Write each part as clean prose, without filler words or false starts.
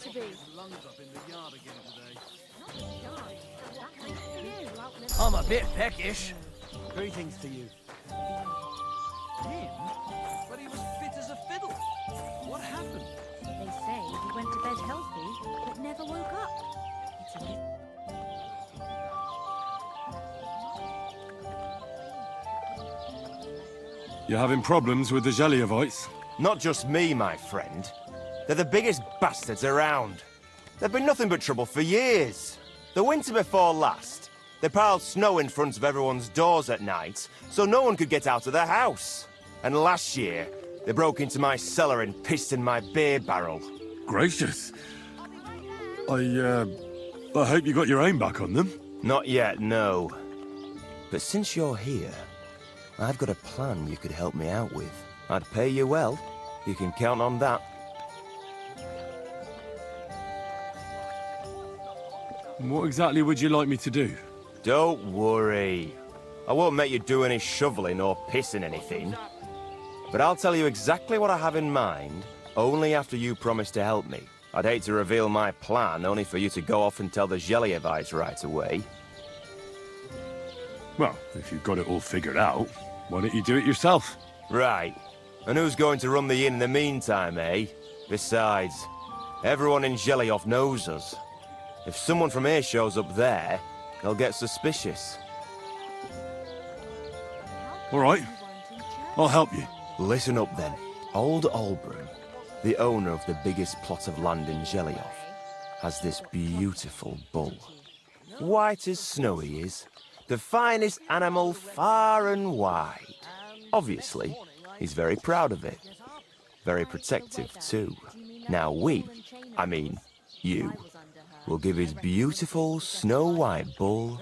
to be? I'm a bit peckish. Greetings to you. Him? But he was fit as a fiddle. What happened? They say he went to bed healthy, but never woke up. It's a myth. You're having problems with the Jelievites? Not just me, my friend. They're the biggest bastards around. They've been nothing but trouble for years. The winter before last, they piled snow in front of everyone's doors at night, so no one could get out of their house. And last year, they broke into my cellar and pissed in my beer barrel. Gracious. I hope you got your aim back on them. Not yet, no. But since you're here, I've got a plan you could help me out with. I'd pay you well. You can count on that. What exactly would you like me to do? Don't worry. I won't make you do any shoveling or pissing anything. But I'll tell you exactly what I have in mind, only after you promise to help me. I'd hate to reveal my plan, only for you to go off and tell the Jelievites right away. Well, if you've got it all figured out, why don't you do it yourself? Right. And who's going to run the inn in the meantime, eh? Besides, everyone in Jelioff knows us. If someone from here shows up there, they'll get suspicious. All right. I'll help you. Listen up then. Old Olbram, the owner of the biggest plot of land in Jelioff, has this beautiful bull. White as snow he is. The finest animal far and wide. Obviously, he's very proud of it. Very protective too. Now you, will give his beautiful snow-white bull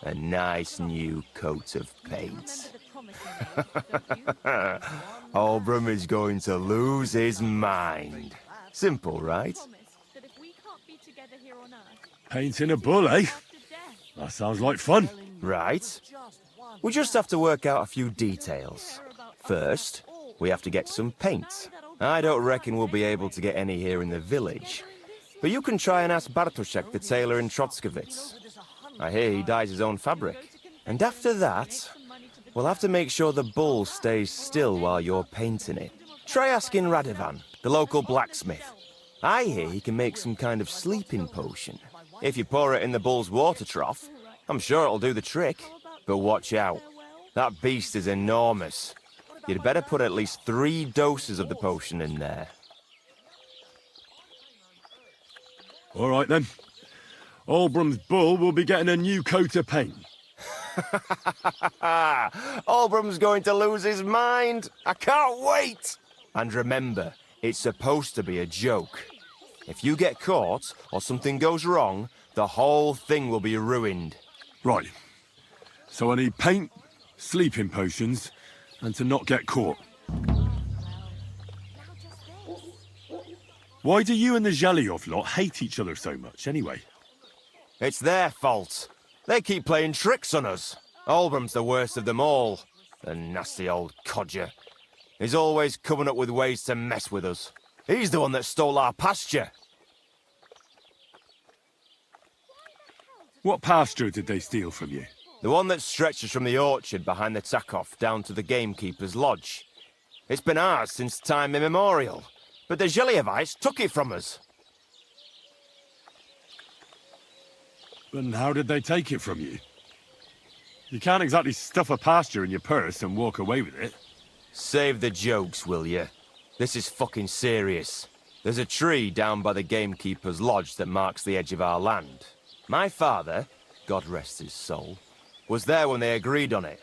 a nice new coat of paint. Olbram is going to lose his mind. Simple, right? Painting a bull, eh? That sounds like fun. Right. We just have to work out a few details. First, we have to get some paint. I don't reckon we'll be able to get any here in the village. But you can try and ask Bartoszek, the tailor in Trotskovitz. I hear he dyes his own fabric. And after that, we'll have to make sure the bull stays still while you're painting it. Try asking Radovan, the local blacksmith. I hear he can make some kind of sleeping potion. If you pour it in the bull's water trough, I'm sure it'll do the trick. But watch out. That beast is enormous. You'd better put at least 3 doses of the potion in there. All right, then. Olbram's bull will be getting a new coat of paint. Olbram's going to lose his mind. I can't wait. And remember, it's supposed to be a joke. If you get caught or something goes wrong, the whole thing will be ruined. Right. So I need paint, sleeping potions, and to not get caught. Why do you and the Jelioff lot hate each other so much, anyway? It's their fault. They keep playing tricks on us. Olbram's the worst of them all. The nasty old codger. He's always coming up with ways to mess with us. He's the one that stole our pasture. What pasture did they steal from you? The one that stretches from the orchard behind the Takov down to the gamekeeper's lodge. It's been ours since time immemorial, but the Jelievites took it from us. And how did they take it from you? You can't exactly stuff a pasture in your purse and walk away with it. Save the jokes, will you? This is fucking serious. There's a tree down by the gamekeeper's lodge that marks the edge of our land. My father, God rest his soul, was there when they agreed on it.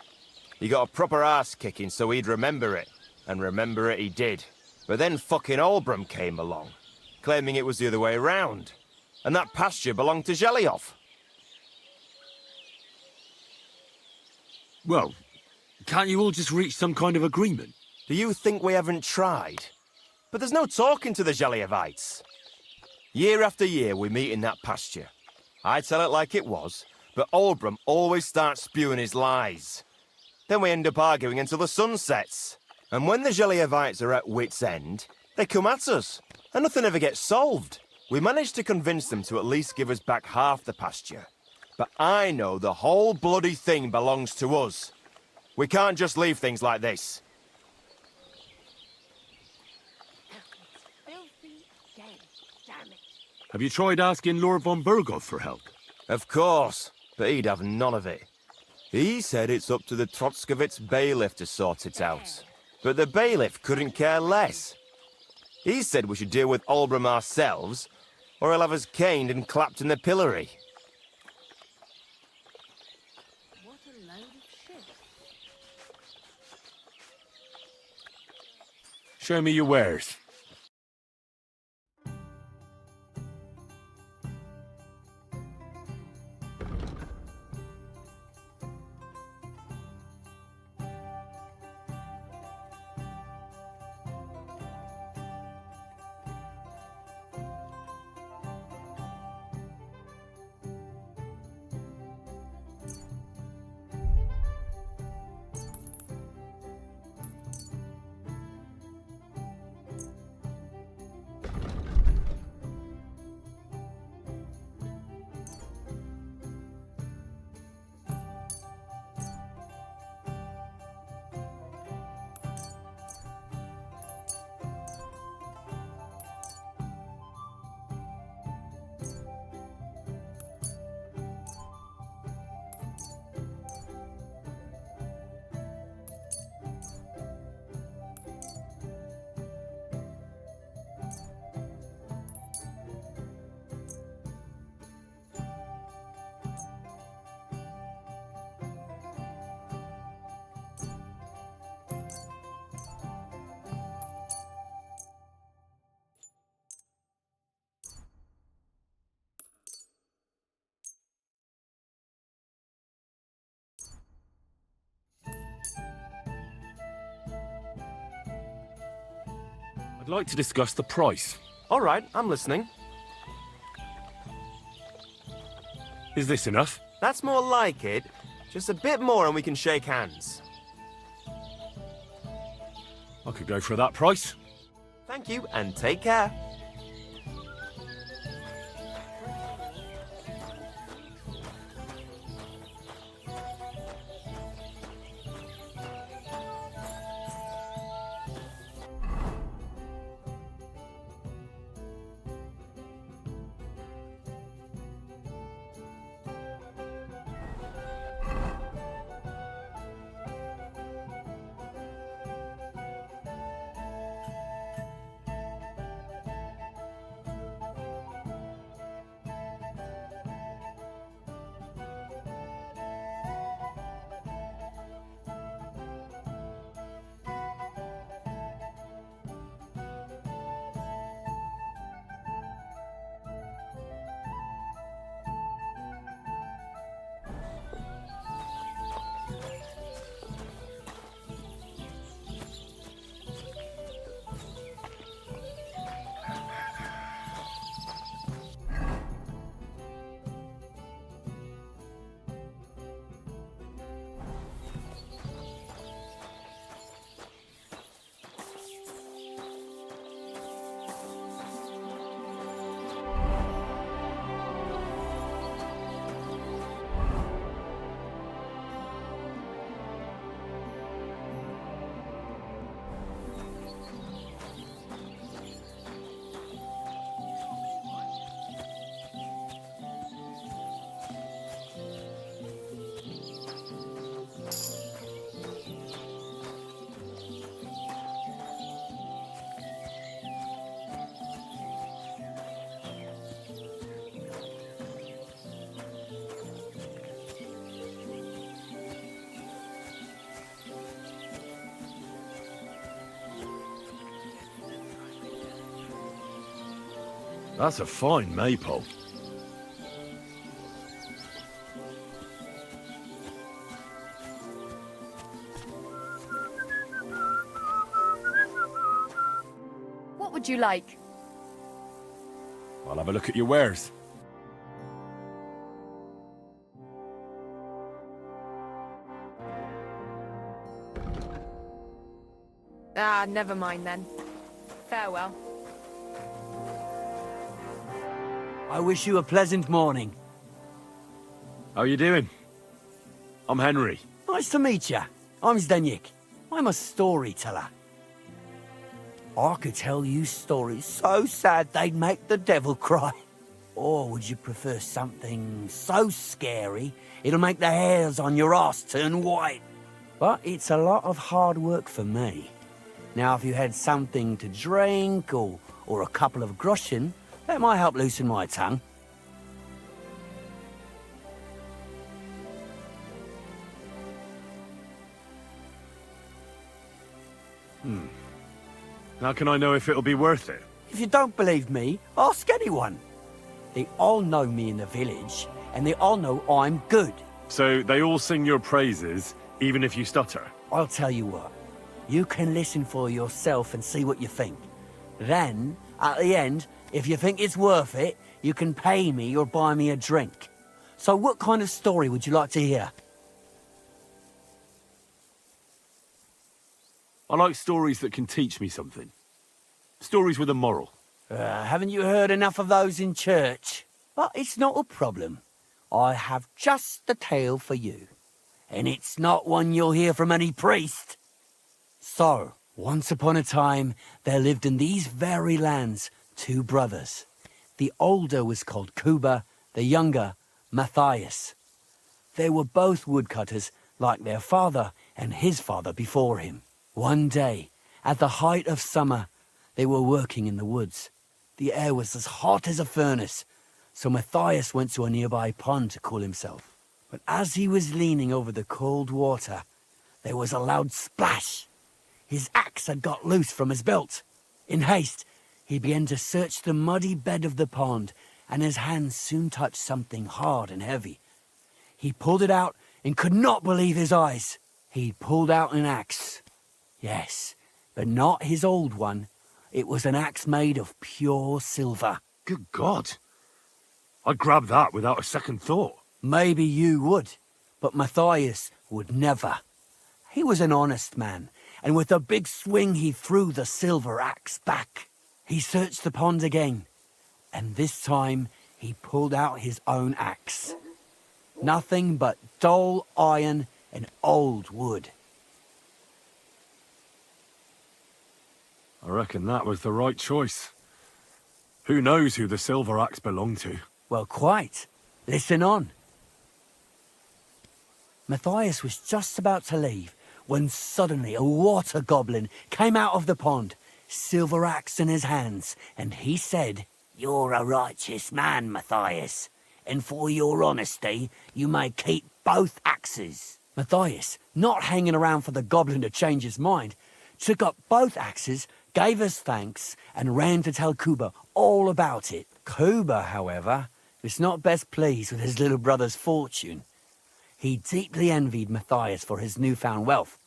He got a proper arse-kicking so he'd remember it. And remember it he did. But then fucking Olbram came along, claiming it was the other way around. And that pasture belonged to Jelioff. Well, can't you all just reach some kind of agreement? Do you think we haven't tried? But there's no talking to the Jelievites. Year after year we meet in that pasture. I tell it like it was, but Olbram always starts spewing his lies. Then we end up arguing until the sun sets. And when the Jelievites are at wit's end, they come at us, and nothing ever gets solved. We managed to convince them to at least give us back half the pasture. But I know the whole bloody thing belongs to us. We can't just leave things like this. Filthy dead, damn it. Have you tried asking Lord von Burgos for help? Of course, but he'd have none of it. He said it's up to the Trotskovitz bailiff to sort it out. But the bailiff couldn't care less. He said we should deal with Olbram ourselves, or he'll have us caned and clapped in the pillory. What a load of shit. Show me your wares. I'd like to discuss the price. All right, I'm listening. Is this enough? That's more like it. Just a bit more and we can shake hands. I could go for that price. Thank you, and take care. That's a fine maypole. What would you like? I'll have a look at your wares. Ah, never mind then. Farewell. I wish you a pleasant morning. How you doing? I'm Henry. Nice to meet you. I'm Zdeněk. I'm a storyteller. I could tell you stories so sad they'd make the devil cry. Or would you prefer something so scary it'll make the hairs on your ass turn white? But it's a lot of hard work for me. Now, if you had something to drink or a couple of groschen, that might help loosen my tongue. How can I know if it'll be worth it? If you don't believe me, ask anyone. They all know me in the village, and they all know I'm good. So they all sing your praises, even if you stutter? I'll tell you what. You can listen for yourself and see what you think. Then, at the end, if you think it's worth it, you can pay me or buy me a drink. So what kind of story would you like to hear? I like stories that can teach me something. Stories with a moral. Haven't you heard enough of those in church? But it's not a problem. I have just the tale for you. And it's not one you'll hear from any priest. So, once upon a time, there lived in these very lands 2 brothers. The older was called Kuba, the younger, Matthias. They were both woodcutters, like their father and his father before him. One day, at the height of summer, they were working in the woods. The air was as hot as a furnace, so Matthias went to a nearby pond to cool himself. But as he was leaning over the cold water, there was a loud splash. His axe had got loose from his belt. In haste, he began to search the muddy bed of the pond, and his hands soon touched something hard and heavy. He pulled it out and could not believe his eyes. He pulled out an axe. Yes, but not his old one. It was an axe made of pure silver. Good God. I'd grab that without a second thought. Maybe you would, but Matthias would never. He was an honest man, and with a big swing he threw the silver axe back. He searched the pond again, and this time he pulled out his own axe. Nothing but dull iron and old wood. I reckon that was the right choice. Who knows who the silver axe belonged to? Well, quite. Listen on. Matthias was just about to leave when suddenly a water goblin came out of the pond, silver axe in his hands, and he said, "You're a righteous man, Matthias, and for your honesty, you may keep both axes." Matthias, not hanging around for the goblin to change his mind, took up both axes, gave us thanks, and ran to tell Kuba all about it. Kuba, however, was not best pleased with his little brother's fortune. He deeply envied Matthias for his newfound wealth.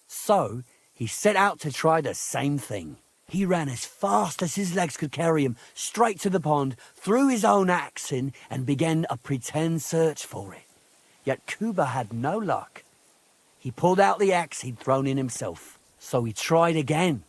So, he set out to try the same thing. He ran as fast as his legs could carry him straight to the pond, threw his own axe in, and began a pretend search for it. Yet Kuba had no luck. He pulled out the axe he'd thrown in himself. So he tried again.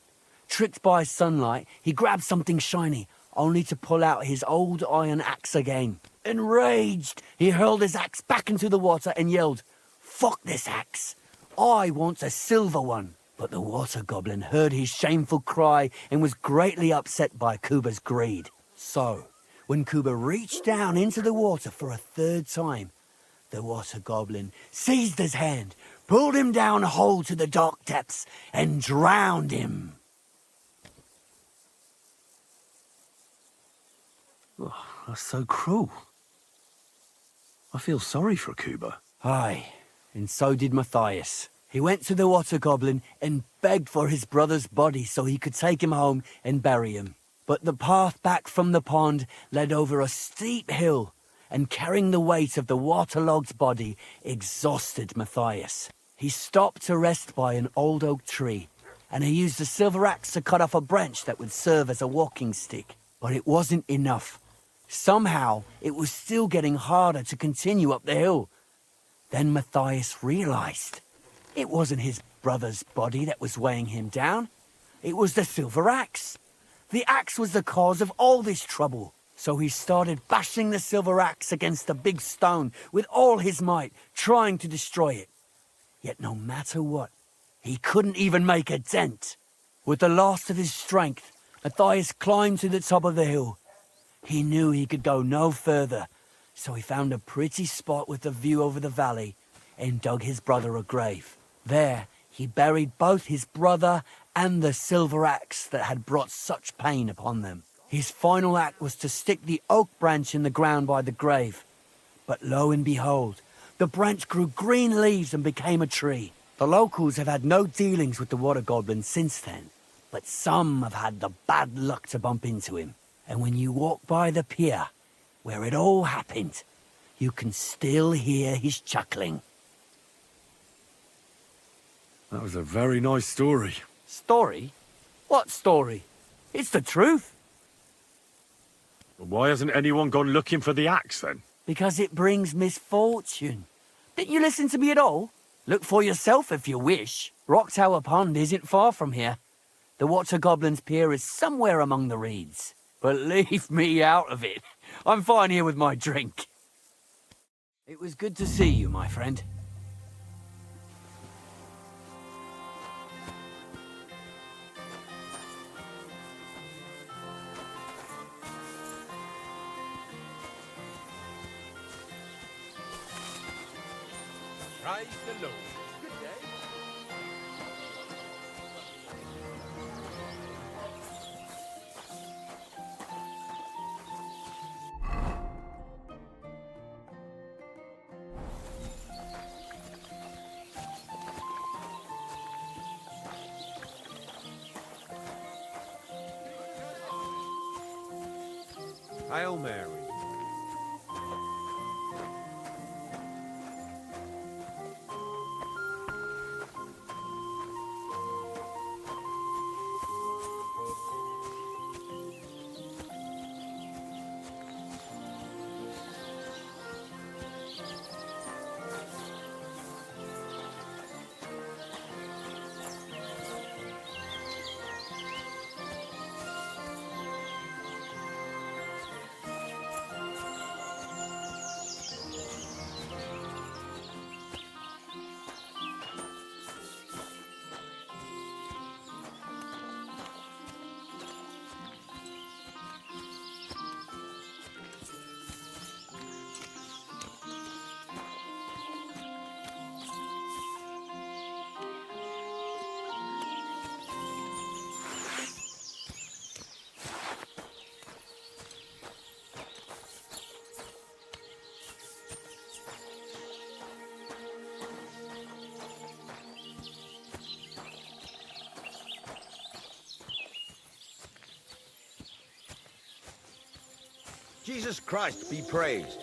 Tricked by sunlight, he grabbed something shiny, only to pull out his old iron axe again. Enraged, he hurled his axe back into the water and yelled, "Fuck this axe! I want a silver one!" But the water goblin heard his shameful cry and was greatly upset by Kuba's greed. So, when Kuba reached down into the water for a third time, the water goblin seized his hand, pulled him down whole to the dark depths, and drowned him. Oh, that's so cruel. I feel sorry for Kuba. Aye, and so did Matthias. He went to the water goblin and begged for his brother's body so he could take him home and bury him. But the path back from the pond led over a steep hill, and carrying the weight of the waterlogged body exhausted Matthias. He stopped to rest by an old oak tree, and he used a silver axe to cut off a branch that would serve as a walking stick. But it wasn't enough. Somehow, it was still getting harder to continue up the hill. Then Matthias realized it wasn't his brother's body that was weighing him down. It was the silver axe. The axe was the cause of all this trouble. So he started bashing the silver axe against the big stone with all his might, trying to destroy it. Yet no matter what, he couldn't even make a dent. With the last of his strength, Matthias climbed to the top of the hill. He knew he could go no further, so he found a pretty spot with a view over the valley and dug his brother a grave. There, he buried both his brother and the silver axe that had brought such pain upon them. His final act was to stick the oak branch in the ground by the grave. But lo and behold, the branch grew green leaves and became a tree. The locals have had no dealings with the water goblin since then, but some have had the bad luck to bump into him. And when you walk by the pier, where it all happened, you can still hear his chuckling. That was a very nice story. Story? What story? It's the truth. But why hasn't anyone gone looking for the axe then? Because it brings misfortune. Didn't you listen to me at all? Look for yourself if you wish. Rock Tower Pond isn't far from here. The Water Goblin's pier is somewhere among the reeds. But leave me out of it. I'm fine here with my drink. It was good to see you, my friend. Praise the Lord. Good day. Hail Mary. Jesus Christ be praised.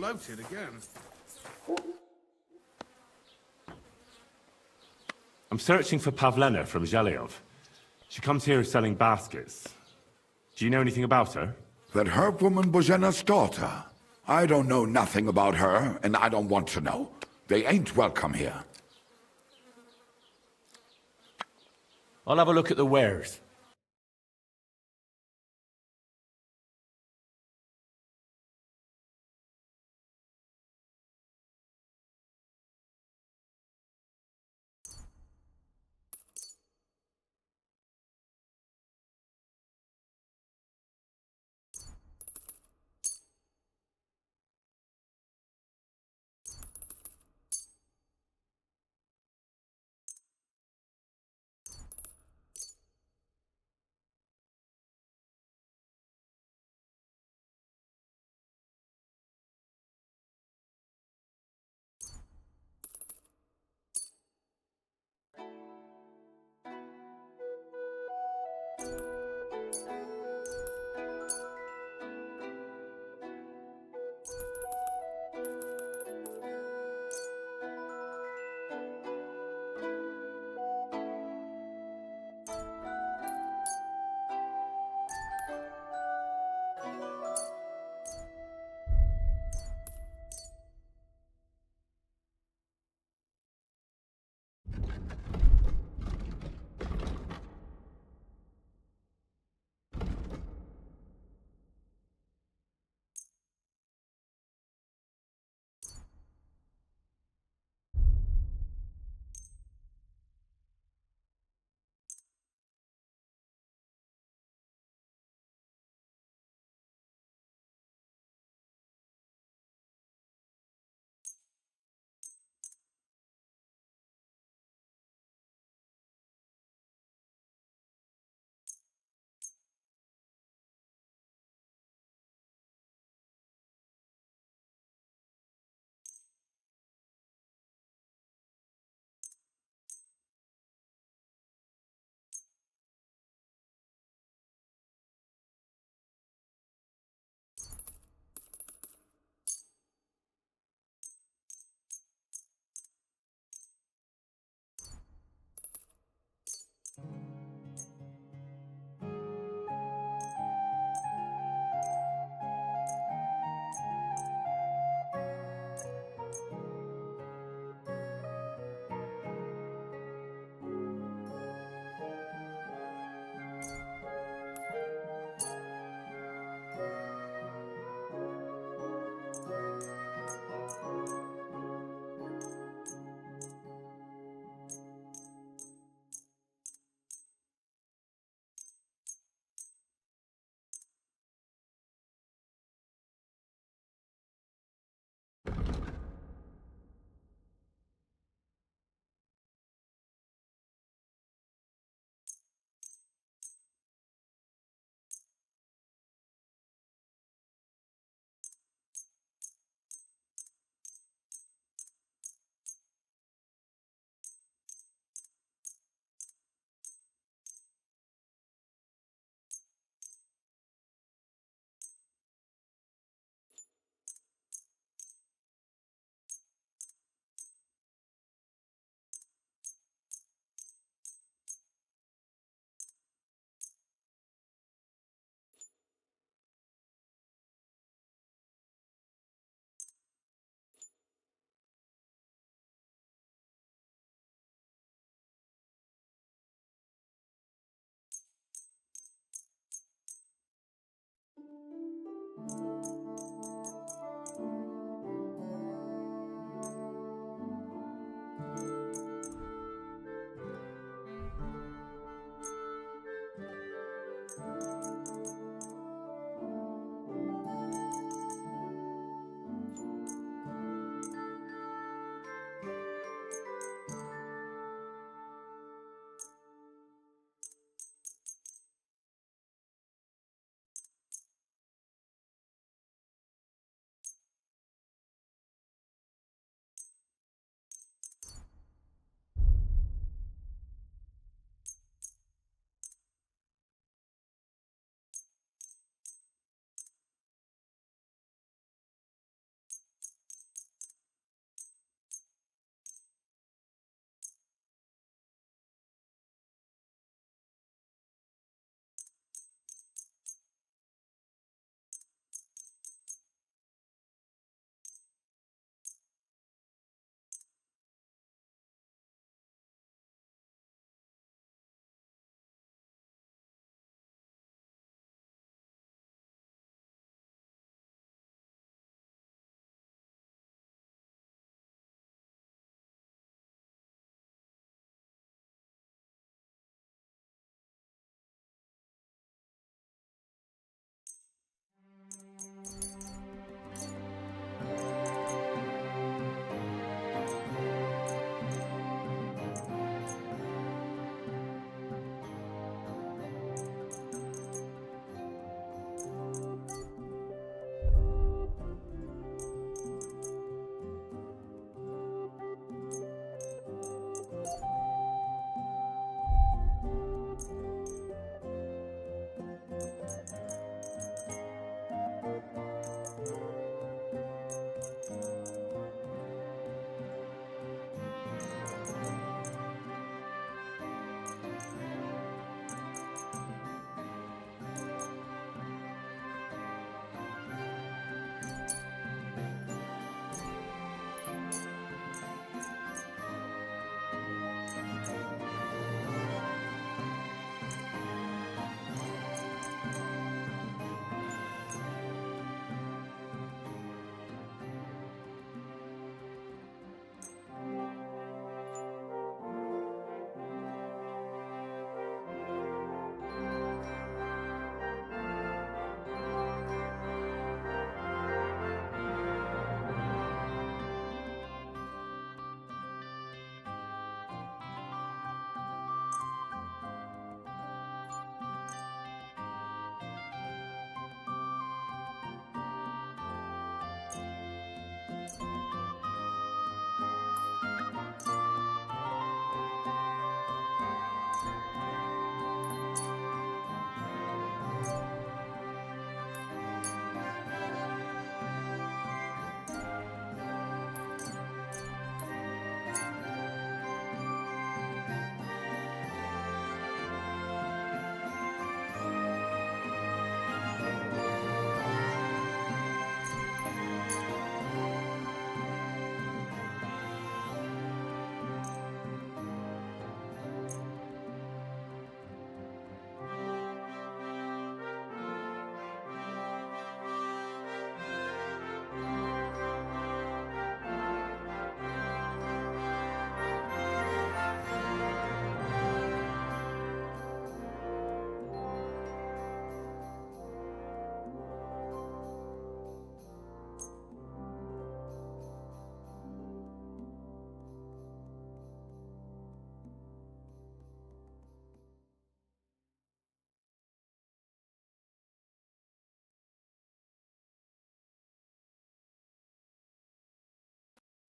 bloated again. I'm searching for Pavlena from Zhelyov. She comes here selling baskets. Do you know anything about her? That herb woman Bozena's daughter. I don't know nothing about her, and I don't want to know. They ain't welcome here. I'll have a look at the wares.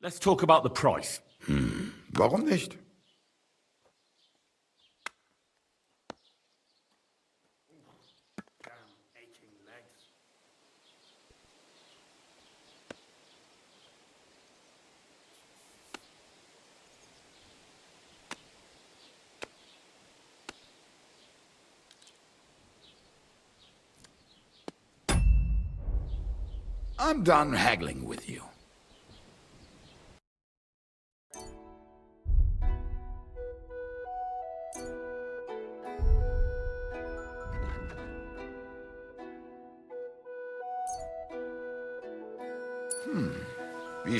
Let's talk about the price. Warum nicht? I'm done haggling with you. Wie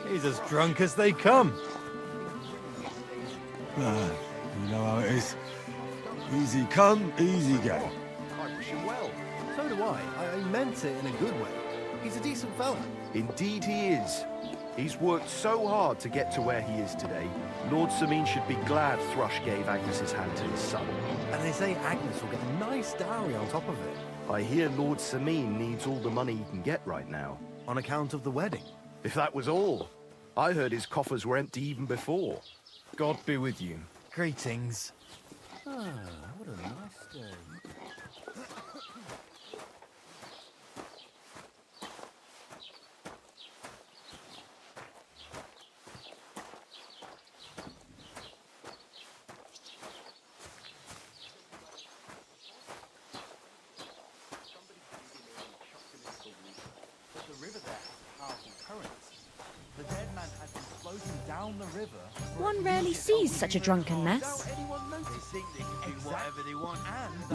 He's as drunk as they come. You know how it is. Easy come, easy go. I wish him well. So do I. I meant it in a good way. He's a decent fella. Indeed he is. He's worked so hard to get to where he is today. Lord Sumiço should be glad Thrush gave Agnes's hand to his son. And they say Agnes will get a nice dowry on top of it. I hear Lord Sumiço needs all the money he can get right now. On account of the wedding. If that was all. I heard his coffers were empty even before. God be with you. Greetings. Ah, what a nice day. The river there has powerful currents. The dead man had been floating down the river. One rarely sees such a drunken mess.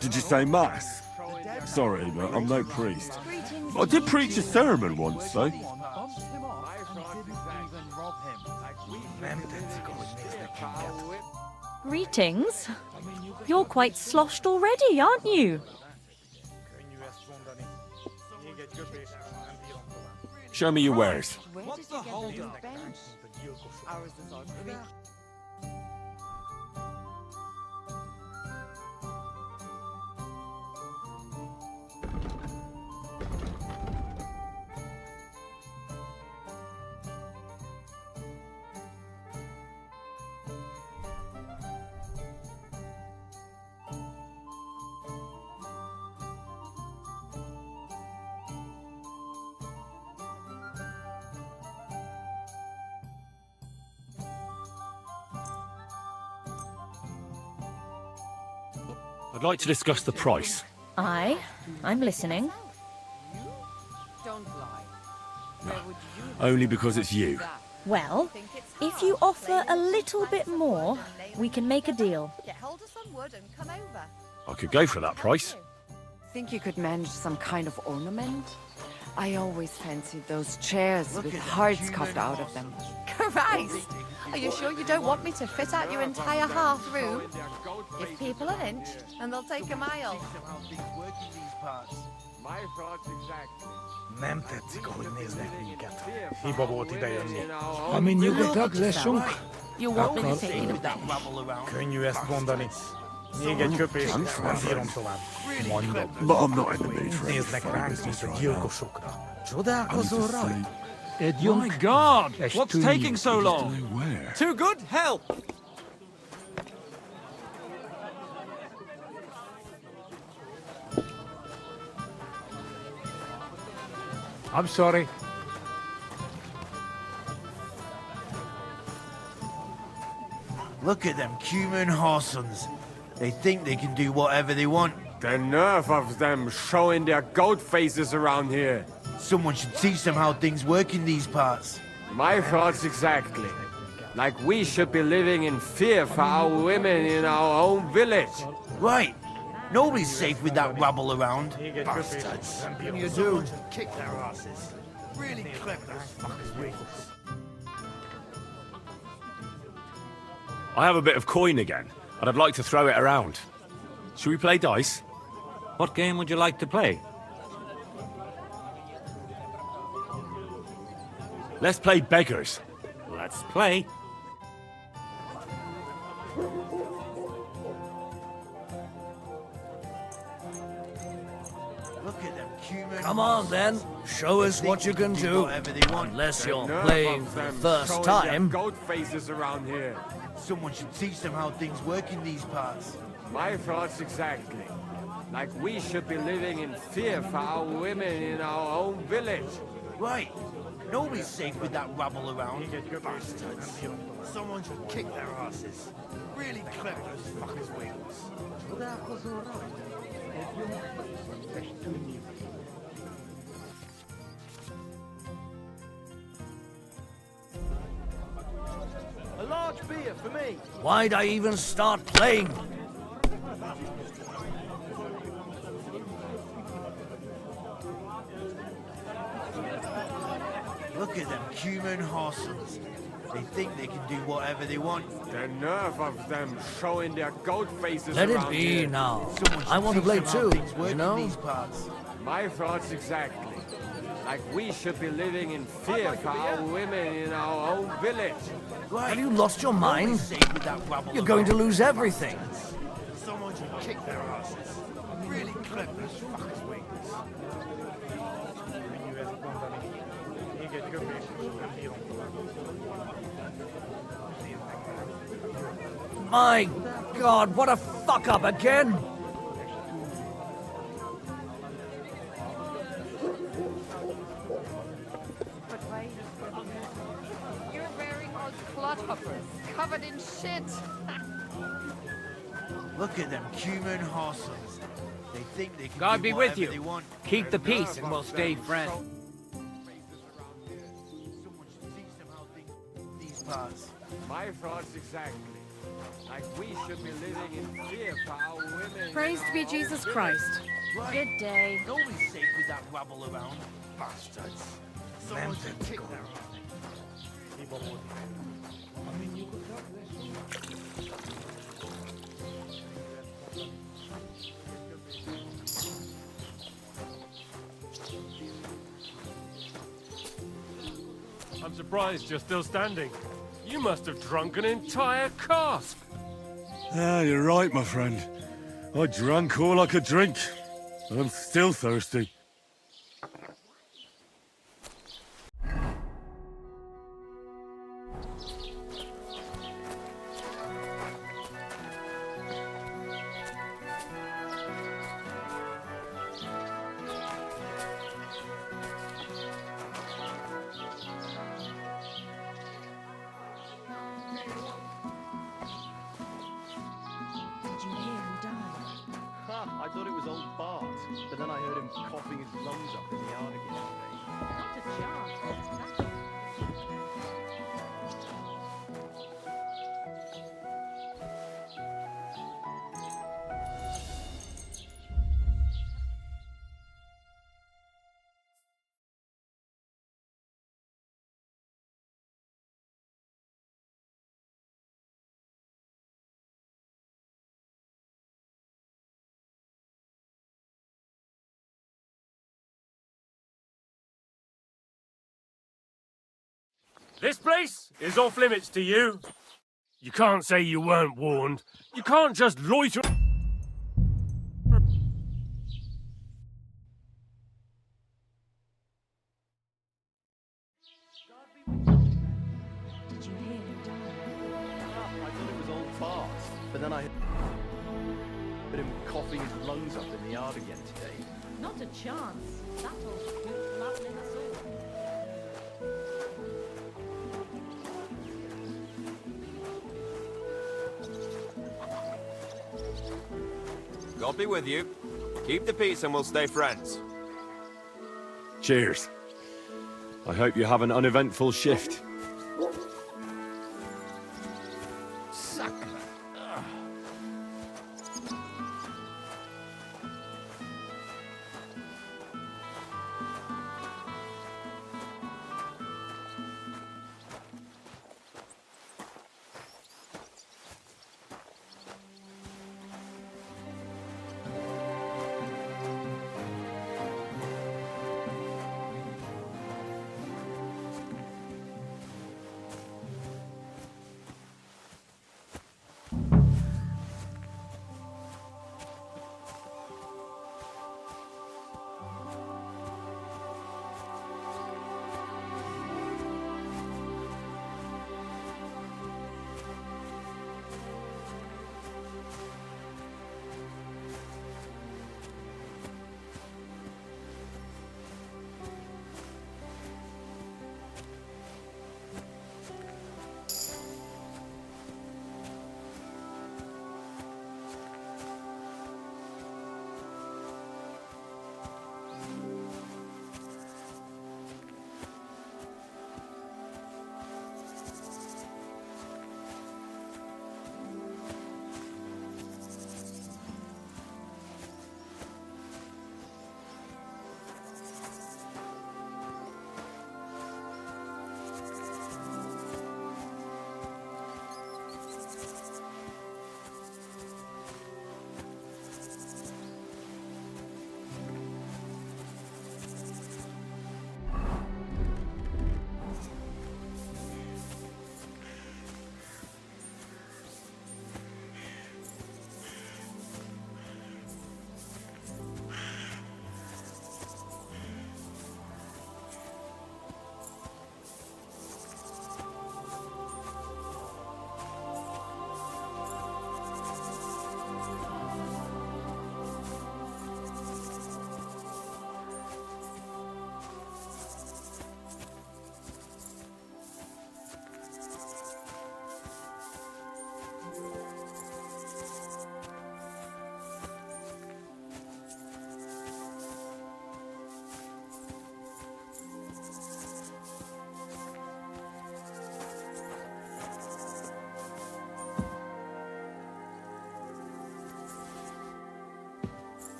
Did you say mass? Sorry, but I'm no priest. I did preach a sermon once, though. Greetings. You're quite sloshed already, aren't you? Show me your wares. What's the hold up? I'd like to discuss the price. Aye, I'm listening. Don't lie. Only because it's you. Well, if you offer a little bit more, we can make a deal. Get hold of some wood and come over. I could go for that price. Think you could manage some kind of ornament? I always fancied those chairs with hearts carved out of them. Christ! Are you sure you don't want me to fit out your entire half room? Give people an inch, and they'll take a mile. My thoughts exactly. Nem tetszik, ahogy néznek minket. Hiba volt ide jönni. Ami nyugodtak, leszünk. You want me to take it away? Könnyű ezt mondani. Még egy köpés, nem bírom tovább. Mondom. But I'm not in the mood for Néznek ránk, mint a gyilkosokra. Csodálkozol rajta? My God! What's taking so long? Where? Too good? Help! I'm sorry. Look at them human horsons. They think they can do whatever they want. The nerve of them showing their goat faces around here. Someone should teach them how things work in these parts. My thoughts exactly. Like we should be living in fear for our women in our own village. Right. Nobody's safe with that rabble around. Bastards. You do. Kick their asses. Really clever. I have a bit of coin again, and I'd like to throw it around. Should we play dice? What game would you like to play? Let's play beggars. Let's play. Look at them human. Come on, then. Show us what you can do. Whatever they want. Unless you're Nerve playing of for the them first showing time. their goat faces around here. Someone should teach them how things work in these parts. My thoughts exactly. Like we should be living in fear for our women in our own village. Right. Nobody's safe with that rabble around. Bastards. Someone should kick their asses. Really clever as fuckers' wings. A large beer for me. Why'd I even start playing? Look at them human horsons. They think they can do whatever they want. The nerve of them showing their goat faces Let it around be here. now. Someone should I want to teach play them how too, things work you in know? these parts. My thoughts exactly. Like we should be living in fear for our women in our own village. Right. Have you lost your mind? Nobody's safe with that rabble You're going to around. lose everything. Someone should kick their asses. Really clever as fuckers' wings. Könnyű ezt mondani. Még egy köpés, nem bírom tovább. My God, what a fuck up again! You're wearing old clodhoppers, covered in shit. Look at them human horsons. They think they can God do be with whatever you. they want. Keep the peace and we'll stay friends. Someone should teach them how things in these parts. My thoughts exactly. Like we should be living in fear for our women. Praise in be our Jesus own Christ. Right. Good day. Nobody's safe with that rabble around. Bastards. Someone should kick their asses. Hiba volt ide. Ami nyugodtak, leszünk. I'm surprised you're still standing. You must have drunk an entire cask. Ah, you're right, my friend. I drank all I could drink. And I'm still thirsty. Did you hear him die? I thought it was old Bart, but then I heard him coughing his lungs up in the yard again. Not a chance. That's This place is off limits to you. You can't say you weren't warned. You can't just loiter. Did you hear him die? I thought it was old Bart, but then I heard him coughing his lungs up in the yard again today. Not a chance. That old coot louding us all. God be with you. Keep the peace and we'll stay friends. Cheers. I hope you have an uneventful shift. Sucker.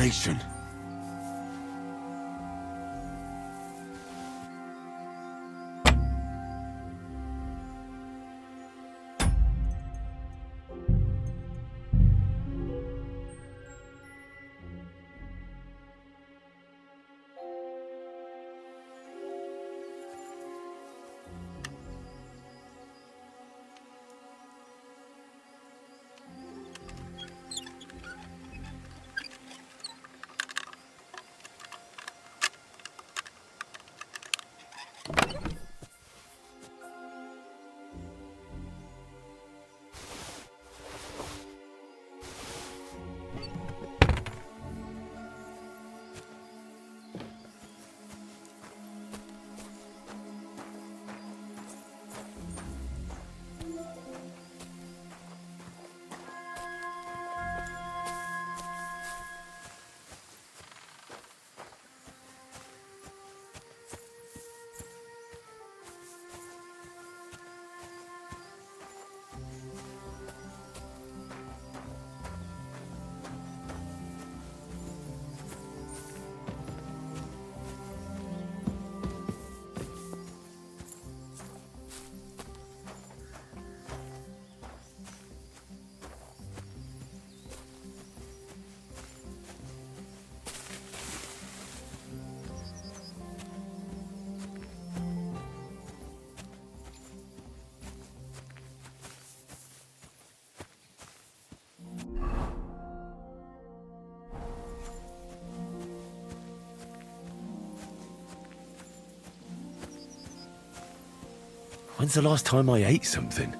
information. When's the last time I ate something?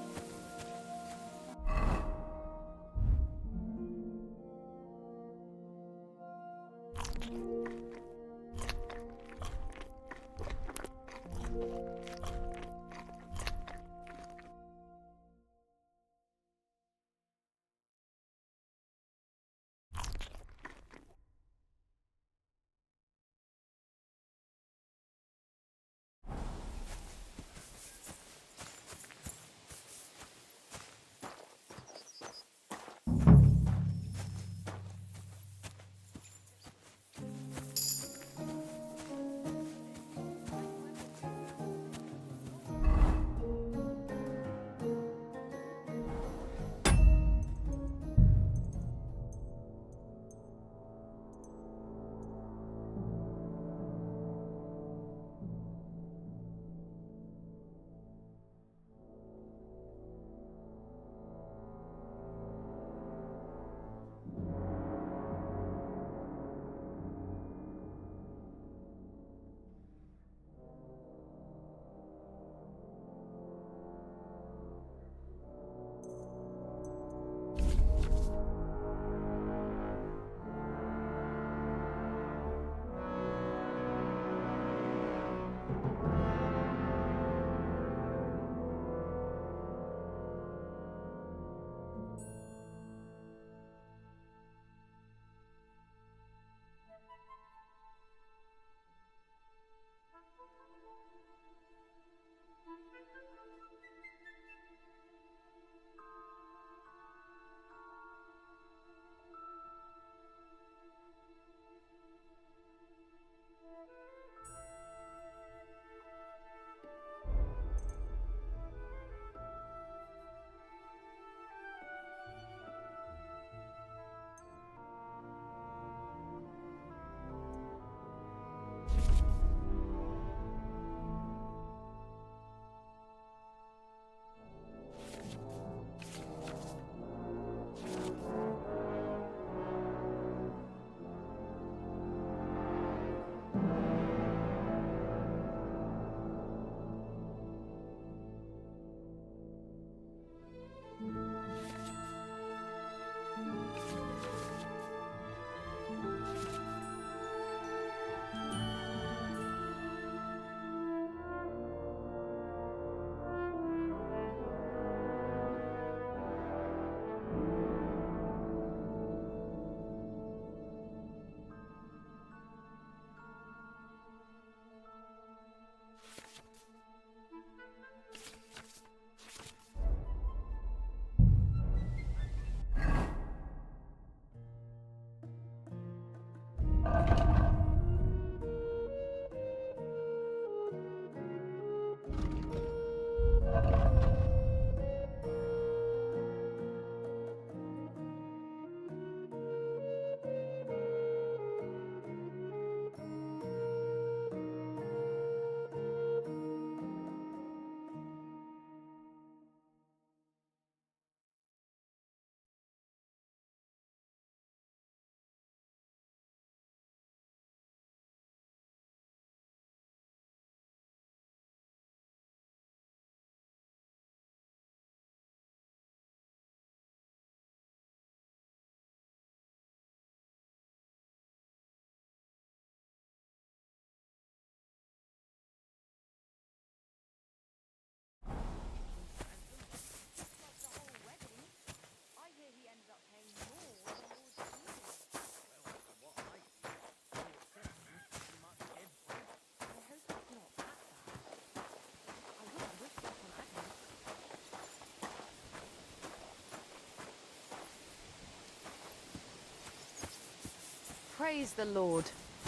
Praise the Lord.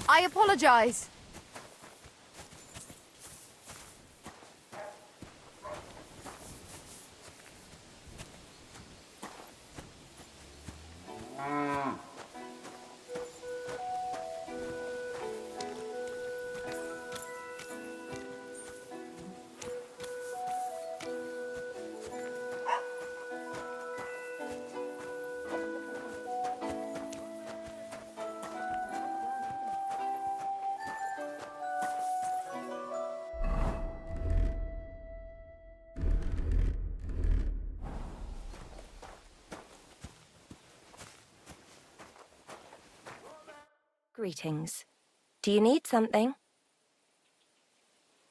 I apologize. Greetings. Do you need something?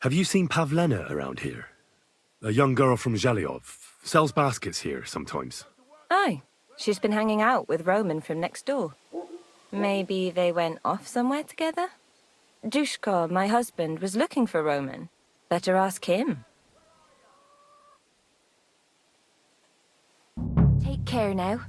Have you seen Pavlena around here? A young girl from Zhelyov. Sells baskets here sometimes. Aye. She's been hanging out with Roman from next door. Maybe they went off somewhere together? Dushko, my husband, was looking for Roman. Better ask him. Take care now.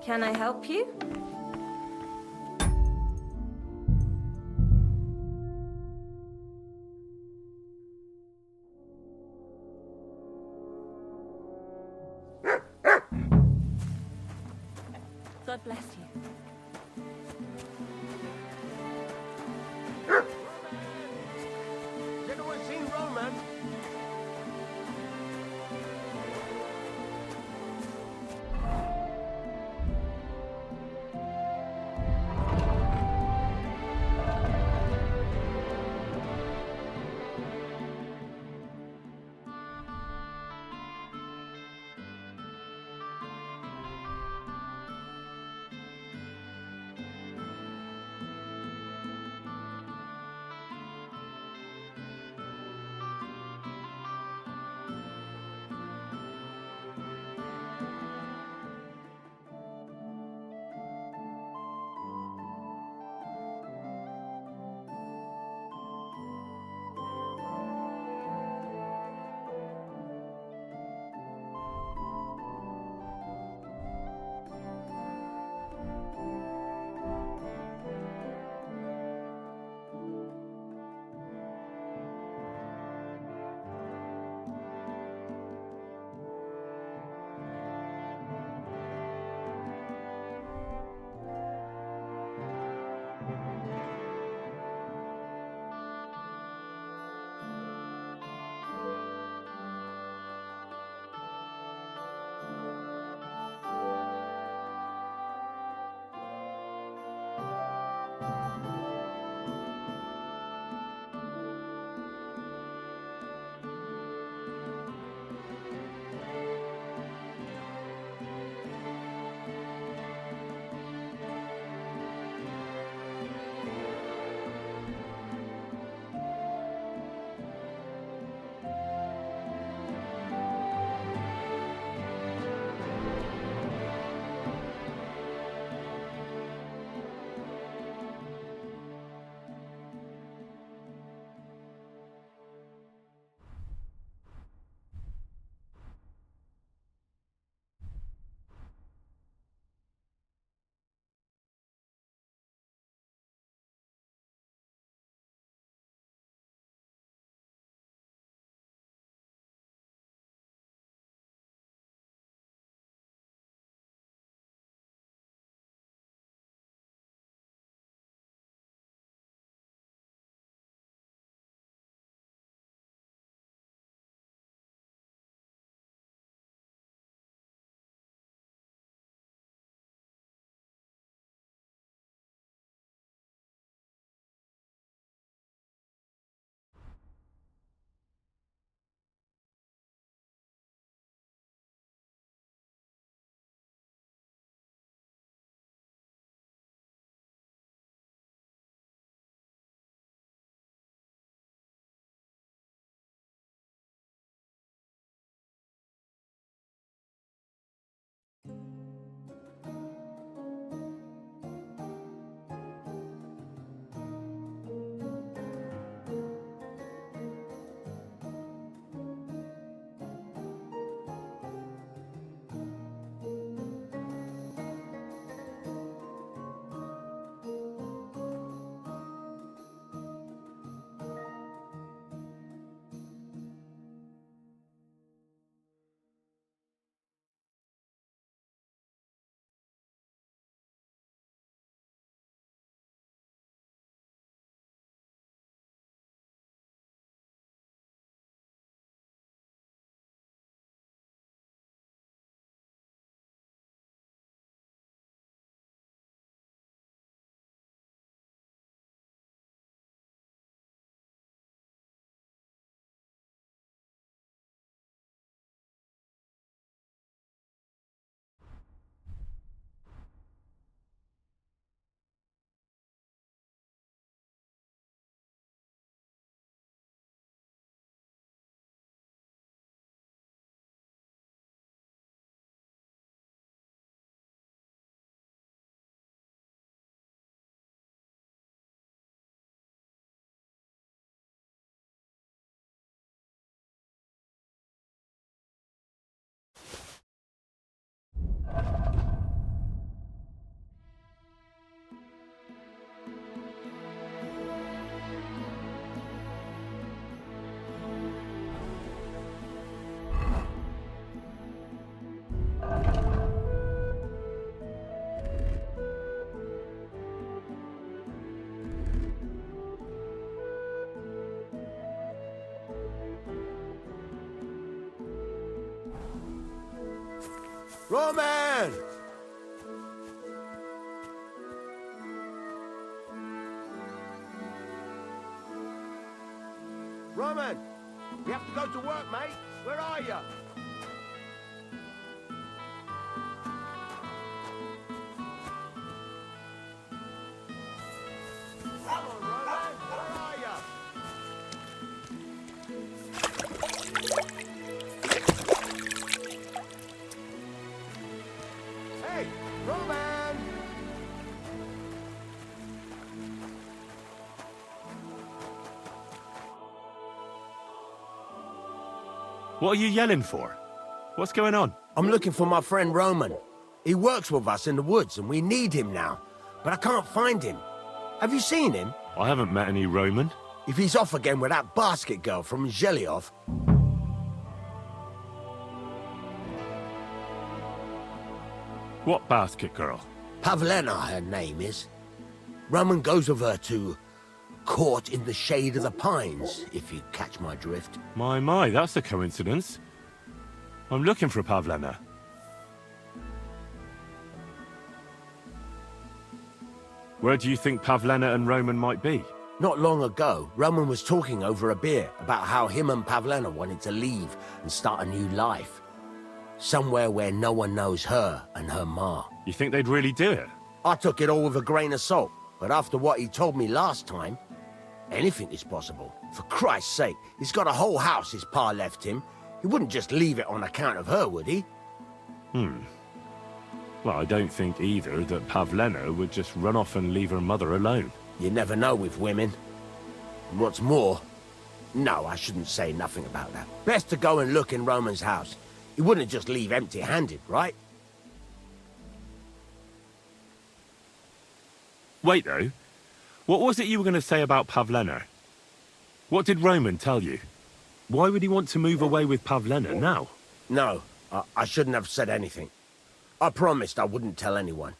Can I help you? God bless you. Has anyone seen Roman? Roman! Roman! We have to go to work, mate. Where are you? Come on, Roman! Where are you? Hey, Roman! What are you yelling for? What's going on? I'm looking for my friend Roman. He works with us in the woods and we need him now. But I can't find him. Have you seen him? I haven't met any Roman. If he's off again with that basket girl from Zhelyov. What basket girl? Pavlena, her name is. Roman goes with her to court in the shade of the pines, if you catch my drift. My, that's a coincidence. I'm looking for Pavlena. Where do you think Pavlena and Roman might be? Not long ago, Roman was talking over a beer about how him and Pavlena wanted to leave and start a new life. Somewhere where no one knows her and her ma. You think they'd really do it? I took it all with a grain of salt, but after what he told me last time, anything is possible. For Christ's sake, he's got a whole house his pa left him. He wouldn't just leave it on account of her, would he? Well, I don't think either that Pavlena would just run off and leave her mother alone. You never know with women. And what's more... No, I shouldn't say nothing about that. Best to go and look in Roman's house. He wouldn't just leave empty-handed, right? Wait, though. What was it you were going to say about Pavlena? What did Roman tell you? Why would he want to move away with Pavlena now? No, I shouldn't have said anything. I promised I wouldn't tell anyone.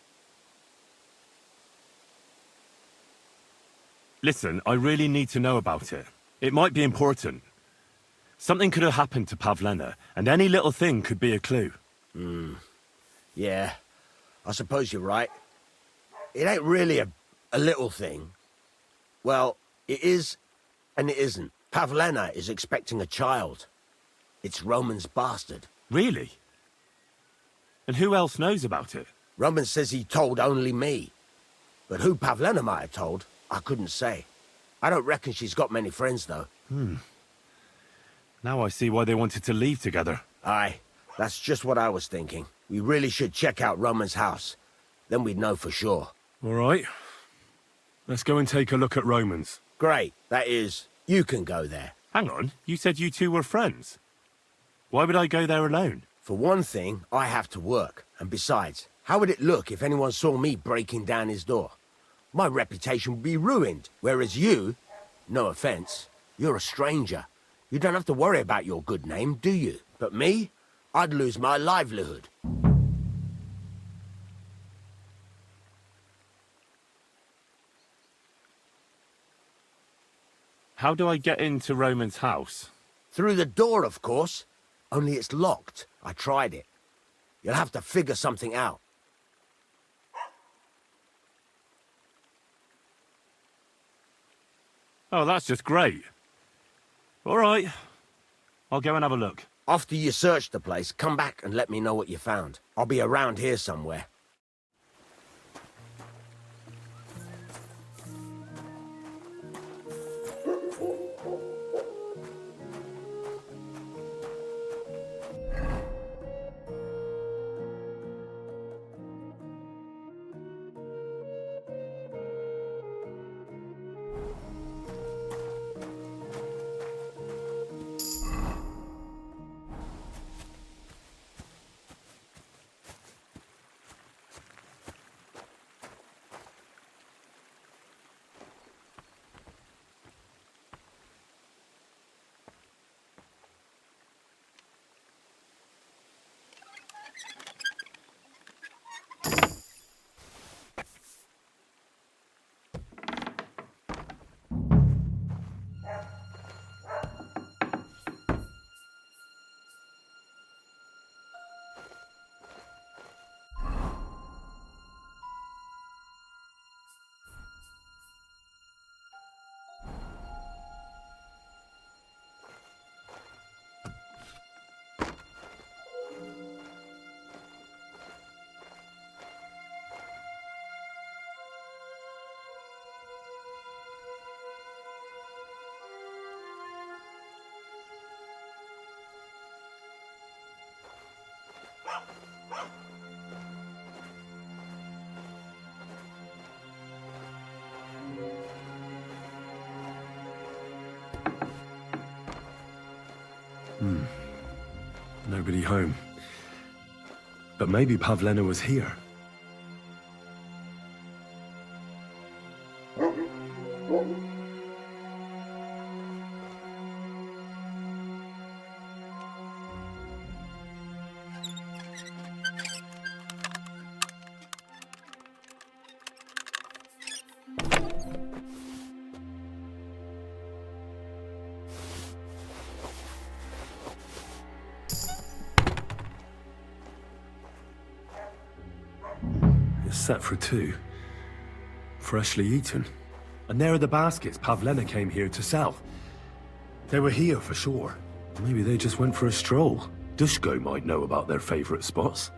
Listen, I really need to know about it. It might be important. Something could have happened to Pavlena, and any little thing could be a clue. Yeah, I suppose you're right. It ain't really a little thing. Well, it is, and it isn't. Pavlena is expecting a child. It's Roman's bastard. Really? And who else knows about it? Roman says he told only me. But who Pavlena might have told, I couldn't say. I don't reckon she's got many friends, though. Now I see why they wanted to leave together. Aye, that's just what I was thinking. We really should check out Roman's house. Then we'd know for sure. All right. Let's go and take a look at Roman's. Great. That is, you can go there. Hang on, you said you two were friends. Why would I go there alone? For one thing, I have to work. And besides, how would it look if anyone saw me breaking down his door? My reputation would be ruined. Whereas you, no offense, you're a stranger. You don't have to worry about your good name, do you? But me, I'd lose my livelihood. How do I get into Roman's house? Through the door, of course. Only it's locked. I tried it. You'll have to figure something out. Oh, that's just great. All right. I'll go and have a look. After you search the place, come back and let me know what you found. I'll be around here somewhere. Nobody home. But maybe Pavlena was here. It's set for two. Freshly eaten. And there are the baskets Pavlena came here to sell. They were here for sure. Maybe they just went for a stroll. Dushko might know about their favorite spots.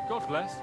God bless.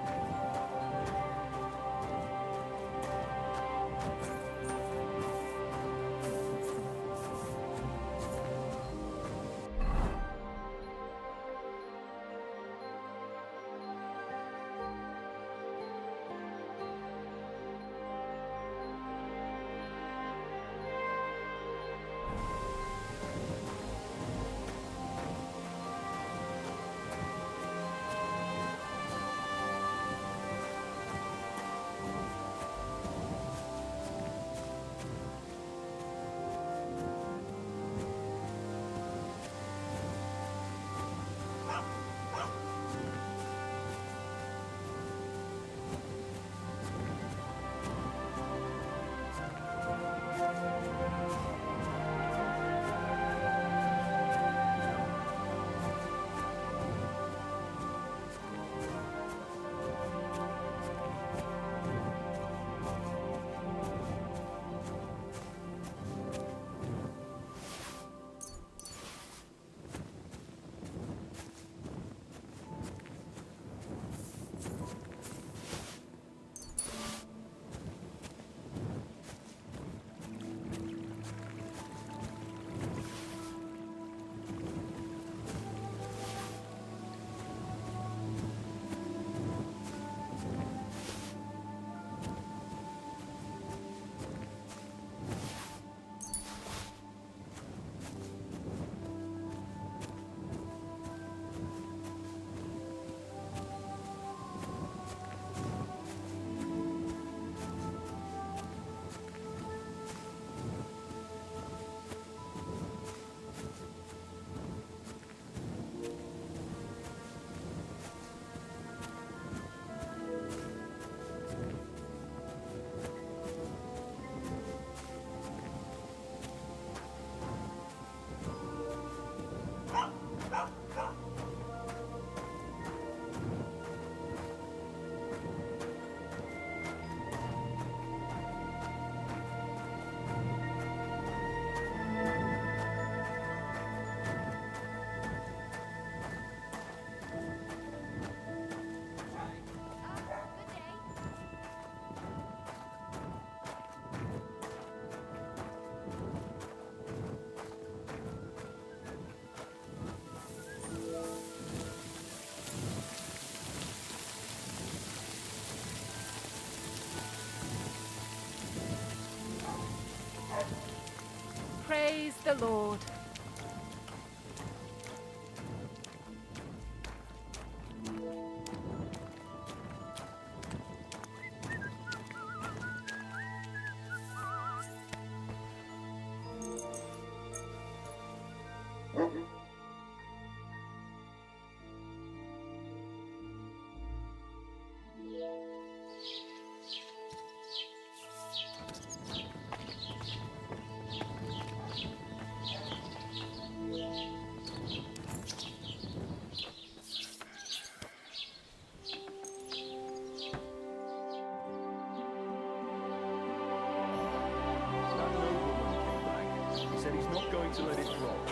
need to let it drop.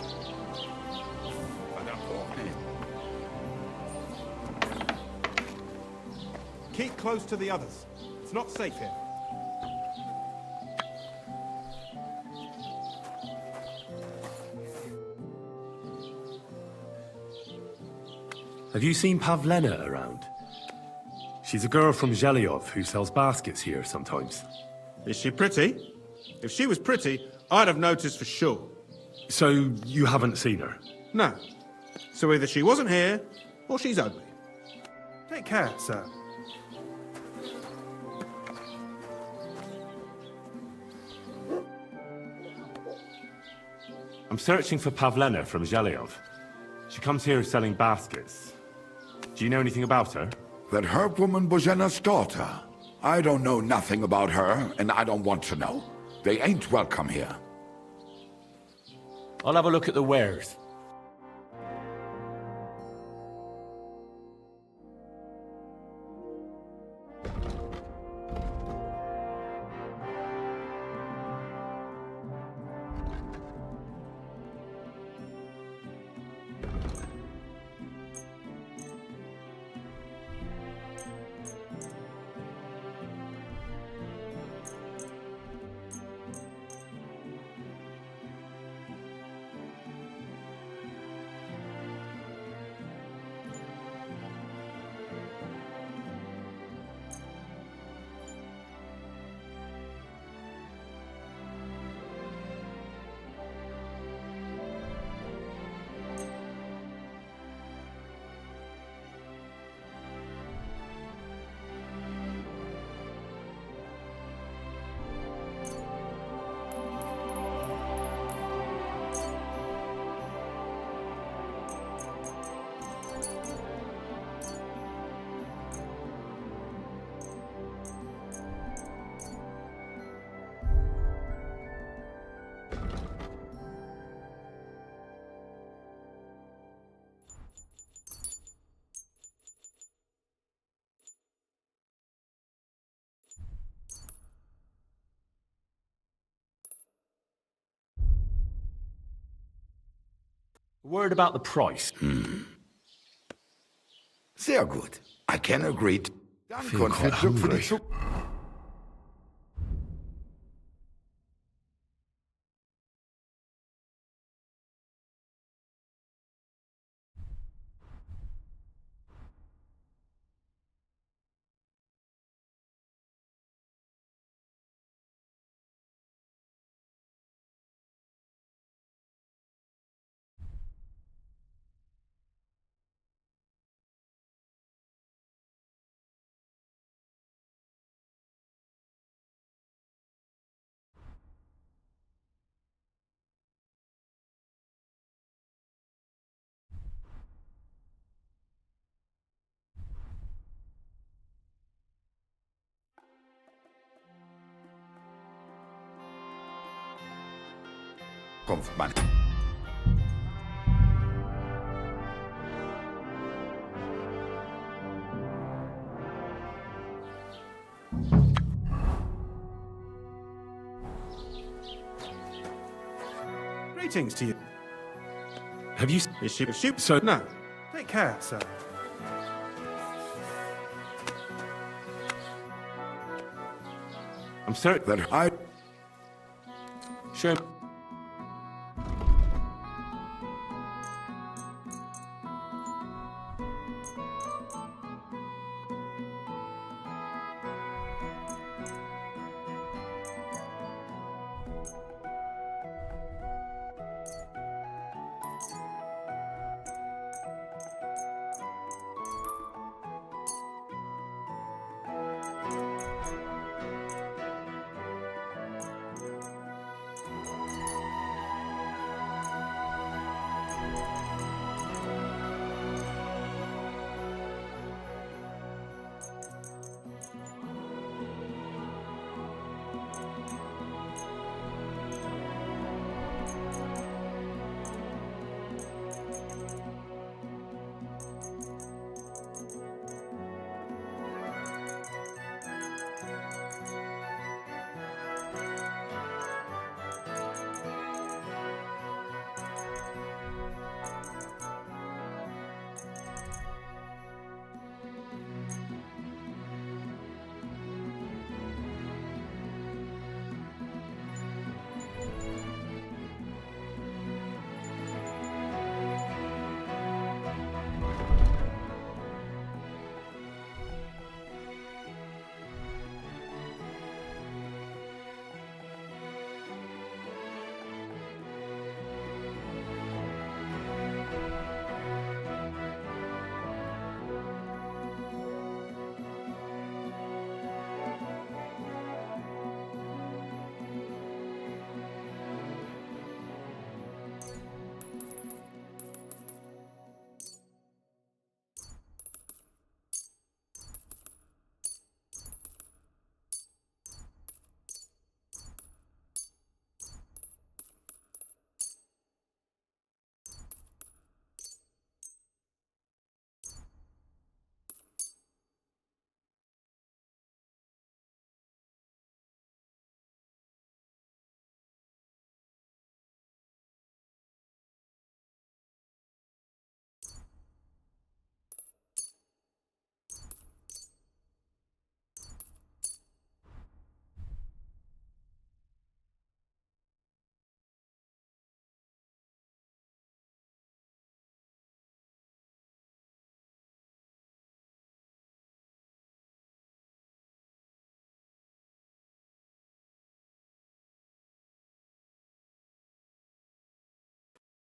Keep close to the others. It's not safe here. Have you seen Pavlena around? She's a girl from Zhelyov who sells baskets here sometimes. Is she pretty? If she was pretty, I'd have noticed for sure. So, you haven't seen her? No. So either she wasn't here, or she's ugly. Take care, sir. I'm searching for Pavlena from Zhelyov. She comes here selling baskets. Do you know anything about her? That herb woman Božena's daughter. I don't know nothing about her, and I don't want to know. They ain't welcome here. I'll have a look at the wares. Word about the price. Sehr gut. I can agree. I feel quite hungry. Kommt man. Greetings to you. Have you... Is she... So... No. Take care, sir. I'm certain that I... Sure.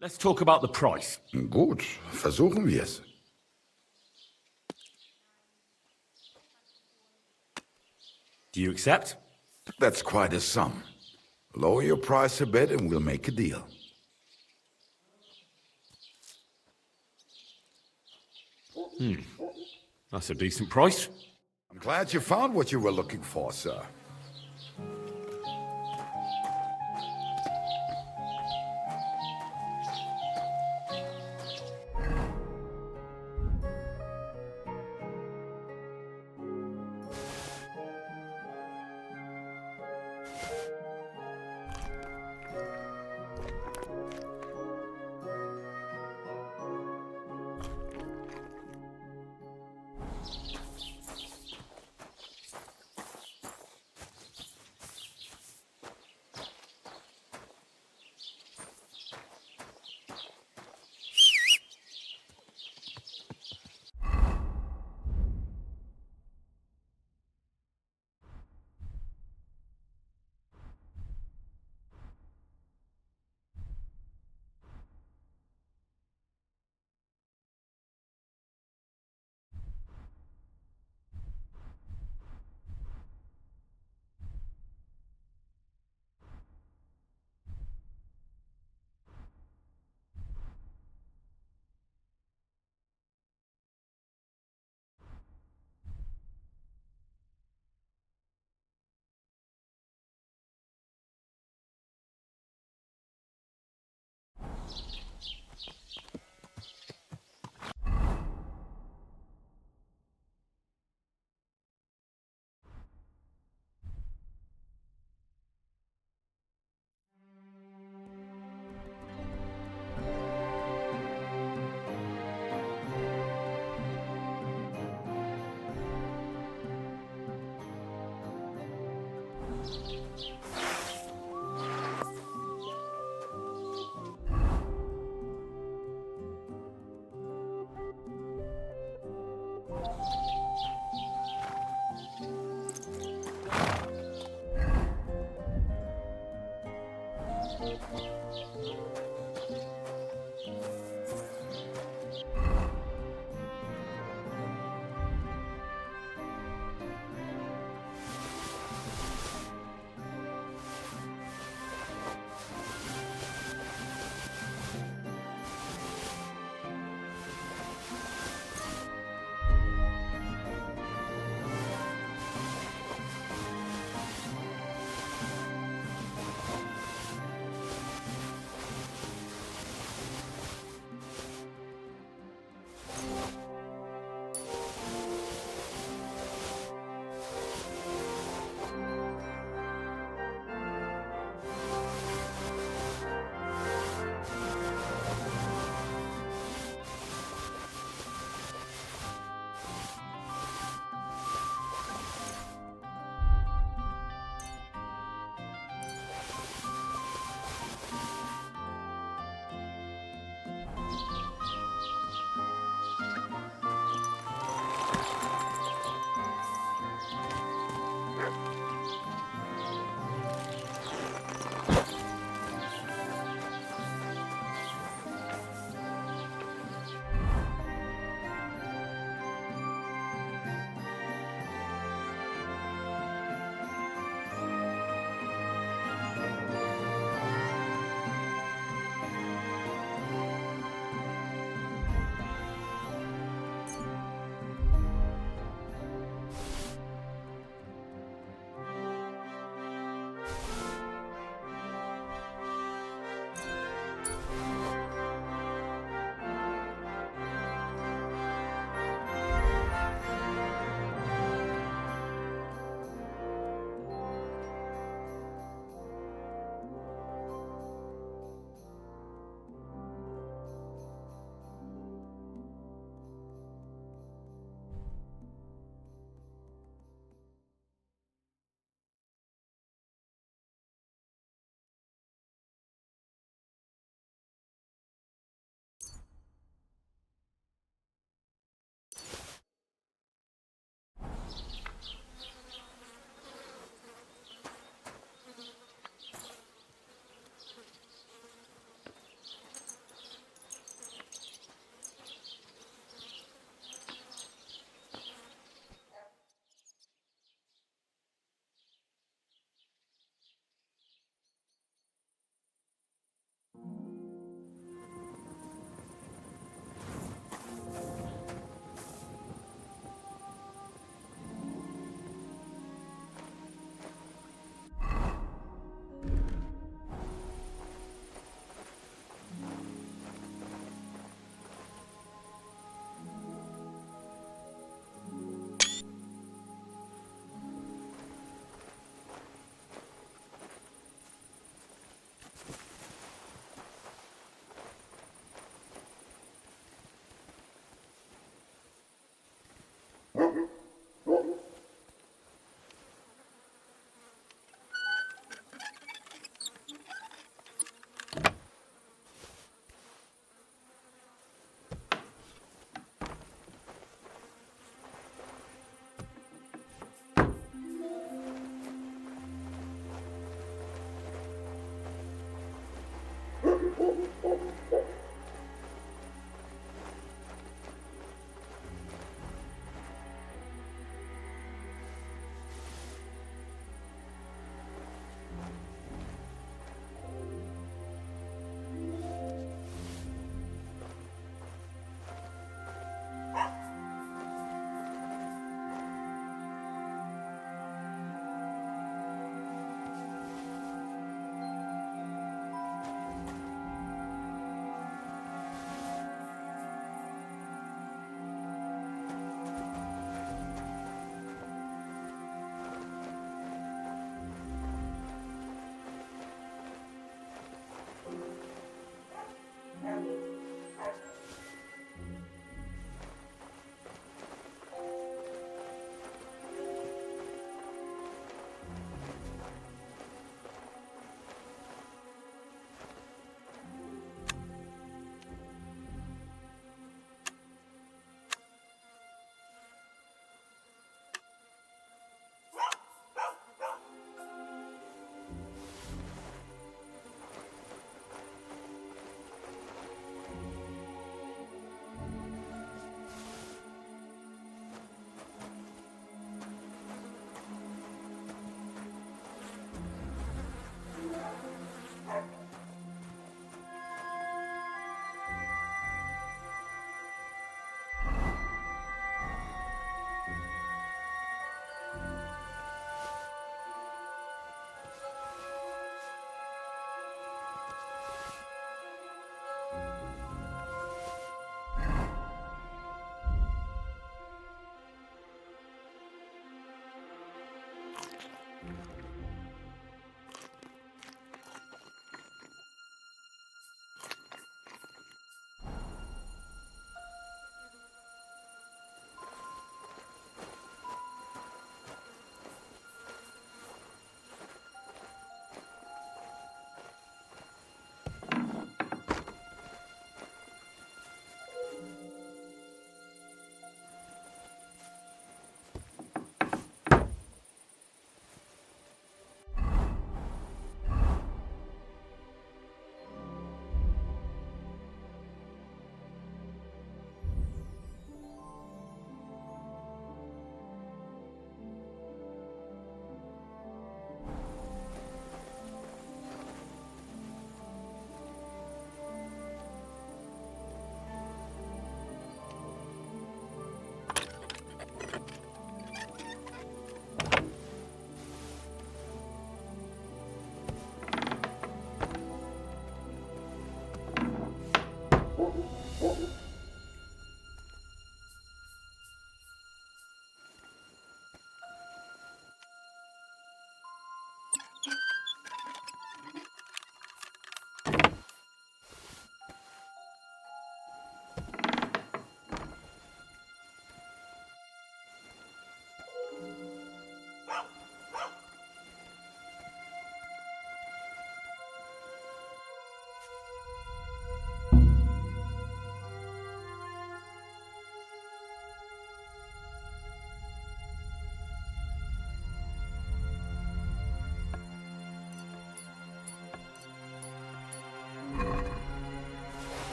Let's talk about the price. Gut, versuchen wir's. Do you accept? That's quite a sum. Lower your price a bit and we'll make a deal. That's a decent price. I'm glad you found what you were looking for, sir.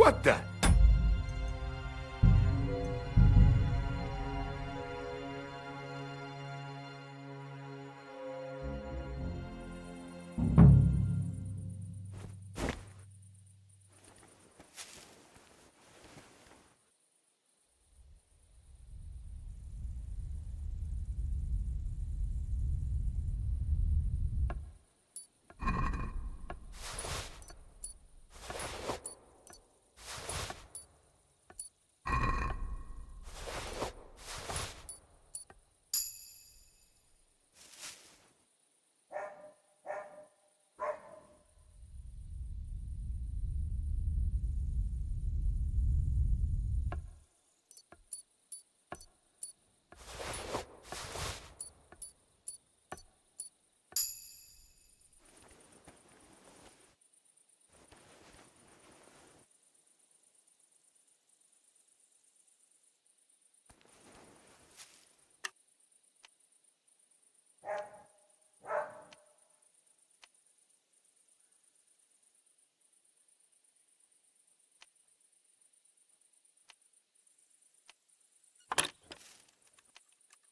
What the?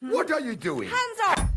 What are you doing? Hands up!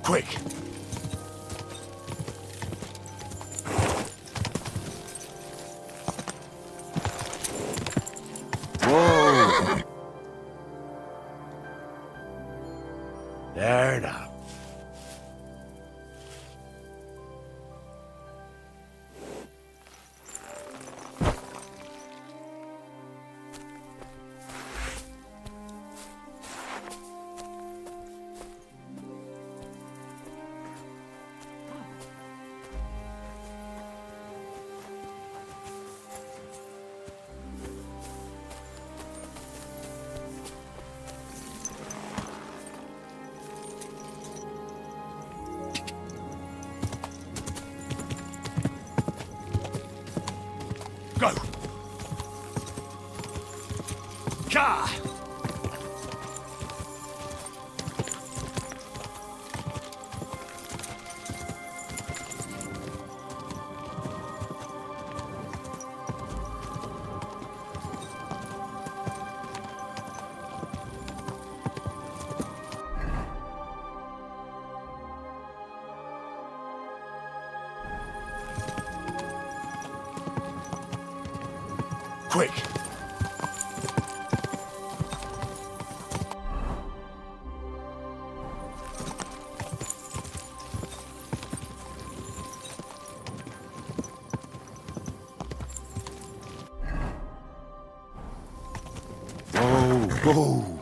Quick! Whoa! There now. Go! Car! Quick! Go!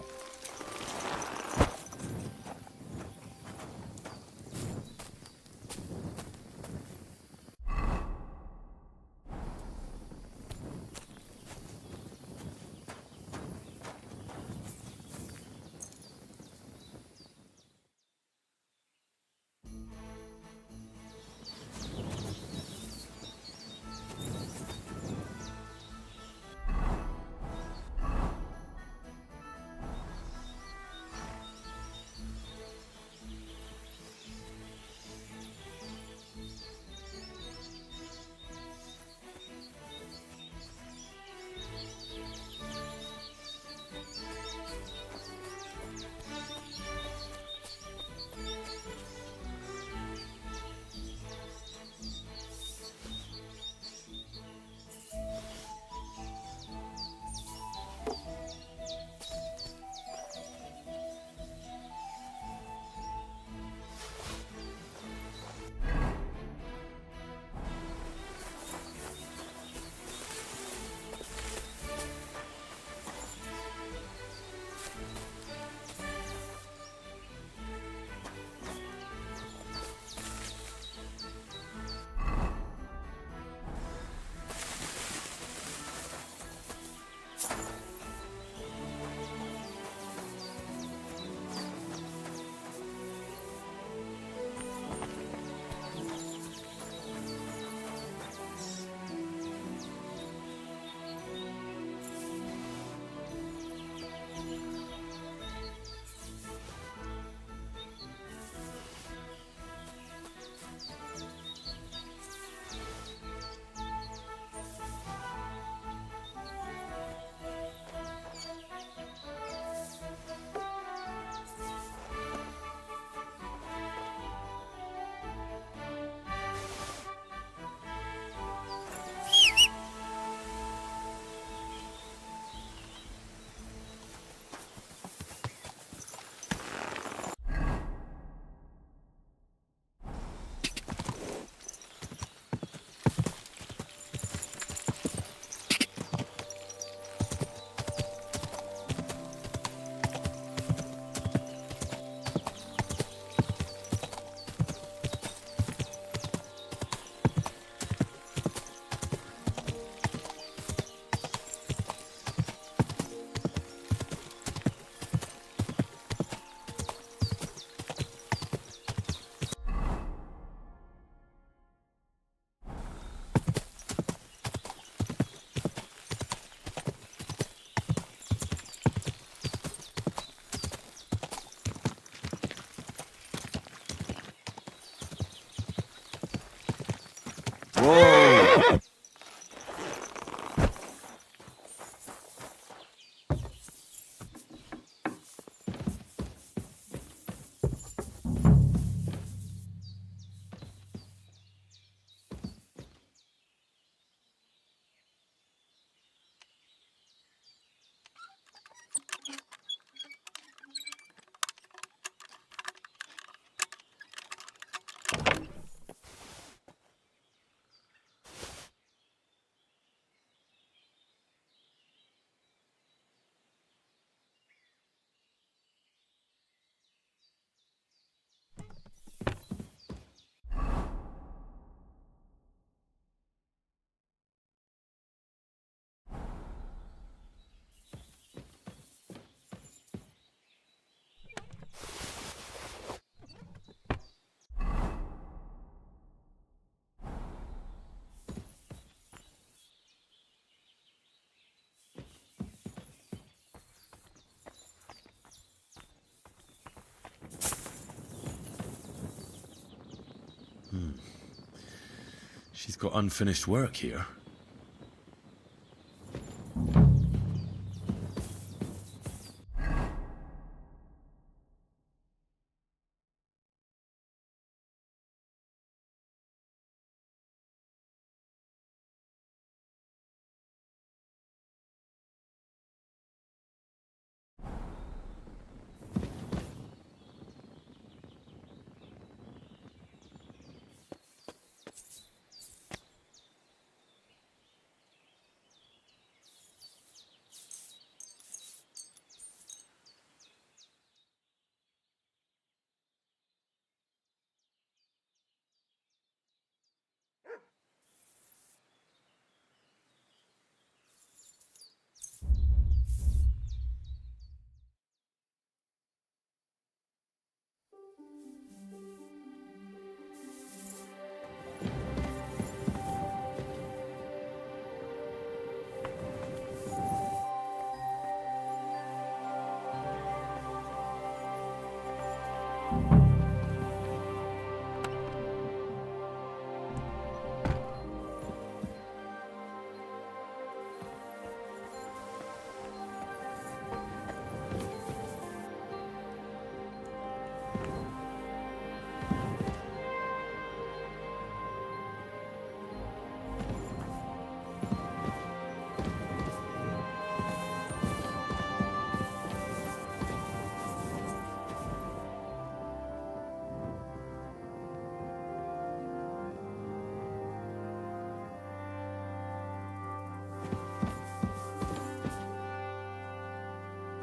She's got unfinished work here.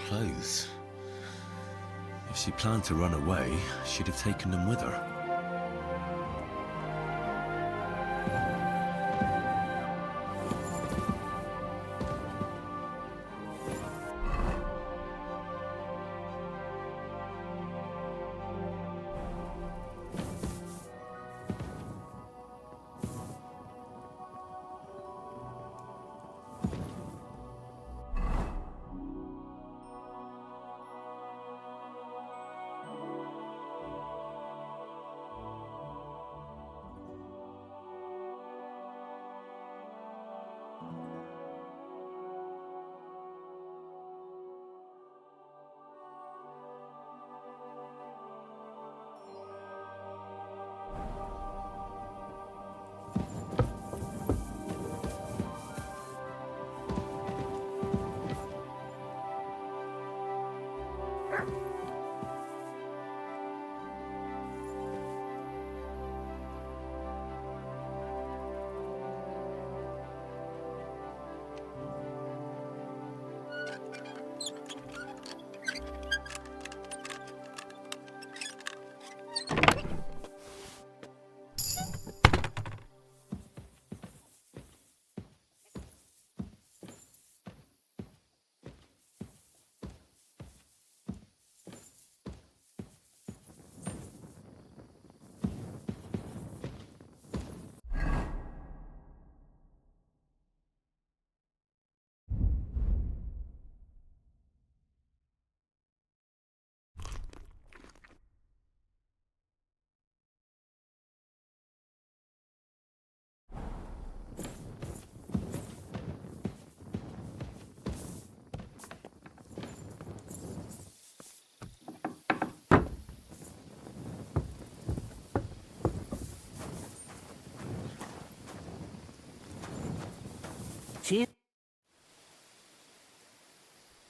Clothes. If she planned to run away, she'd have taken them with her.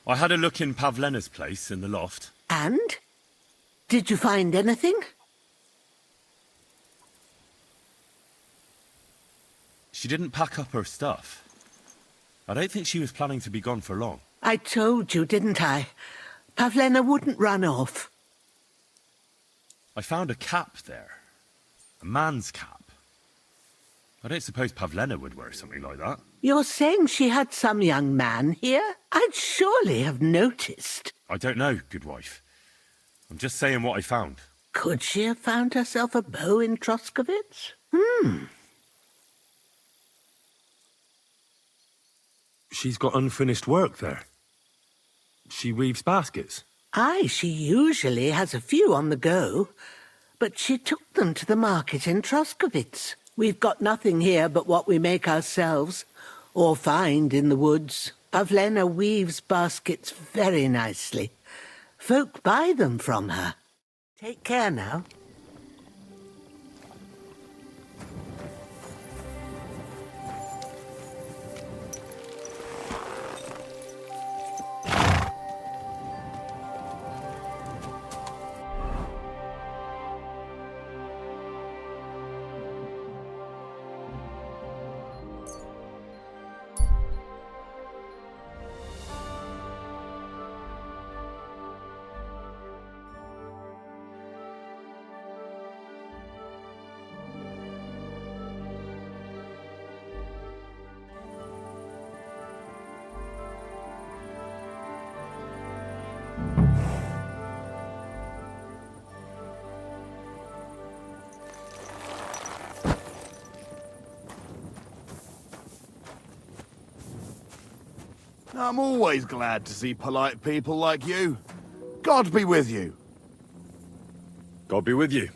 I had a look in Pavlena's place in the loft. And? Did you find anything? She didn't pack up her stuff. I don't think she was planning to be gone for long. I told you, didn't I? Pavlena wouldn't run off. I found a cap there. A man's cap. I don't suppose Pavlena would wear something like that. You're saying she had some young man here? I'd surely have noticed. I don't know, good wife. I'm just saying what I found. Could she have found herself a beau in Troskovitz? She's got unfinished work there. She weaves baskets. Aye, she usually has a few on the go. But she took them to the market in Troskovitz. We've got nothing here but what we make ourselves, or find in the woods. Pavlena weaves baskets very nicely. Folk buy them from her. Take care now. I'm always glad to see polite people like you. God be with you. God be with you.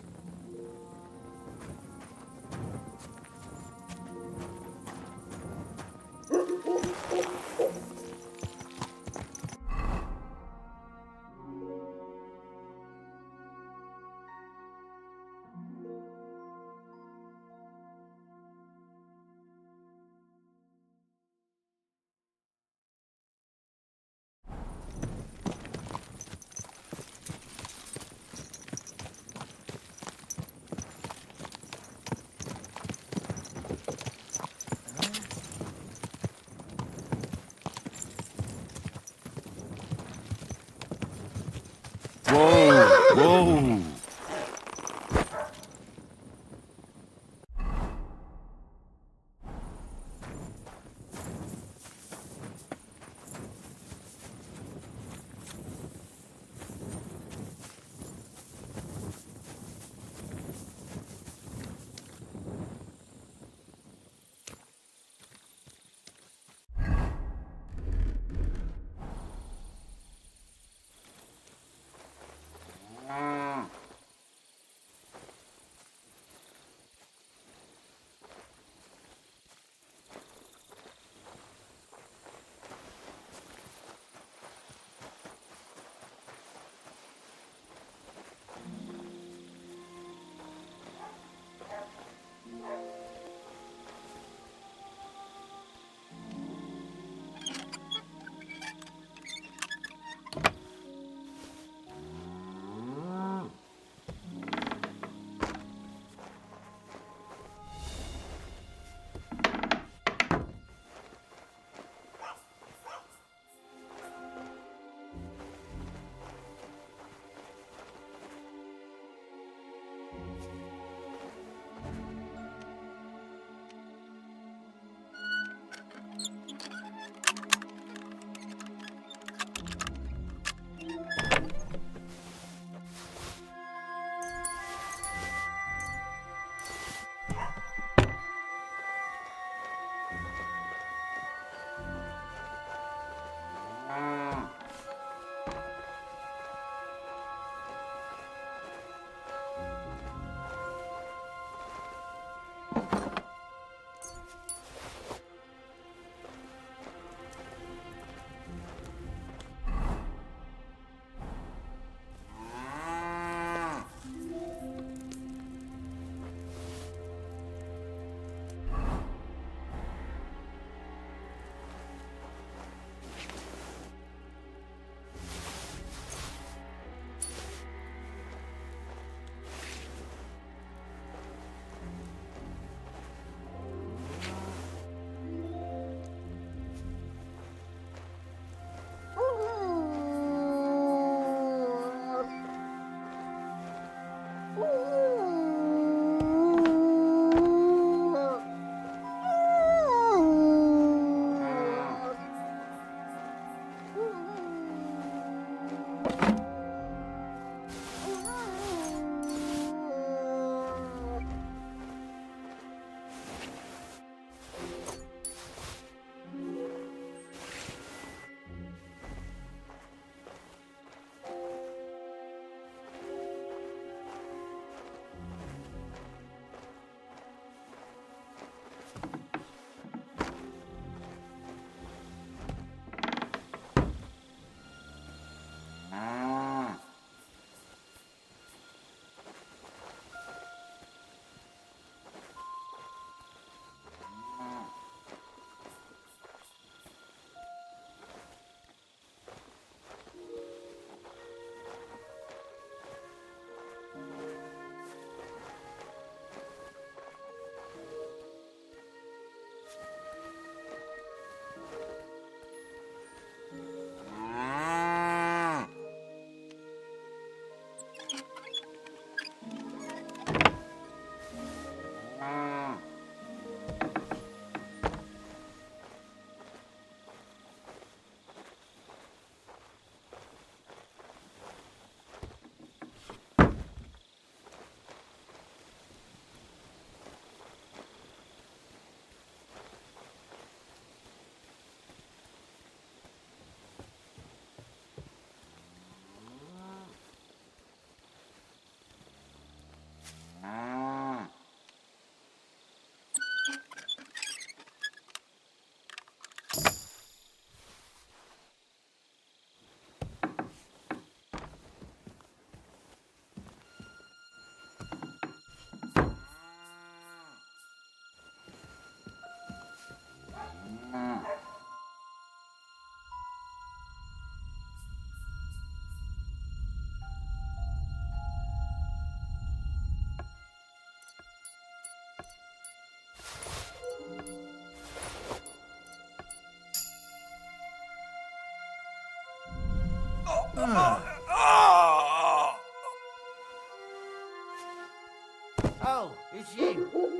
Whoa, whoa. Oh, it's you.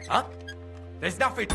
Huh? There's nothing.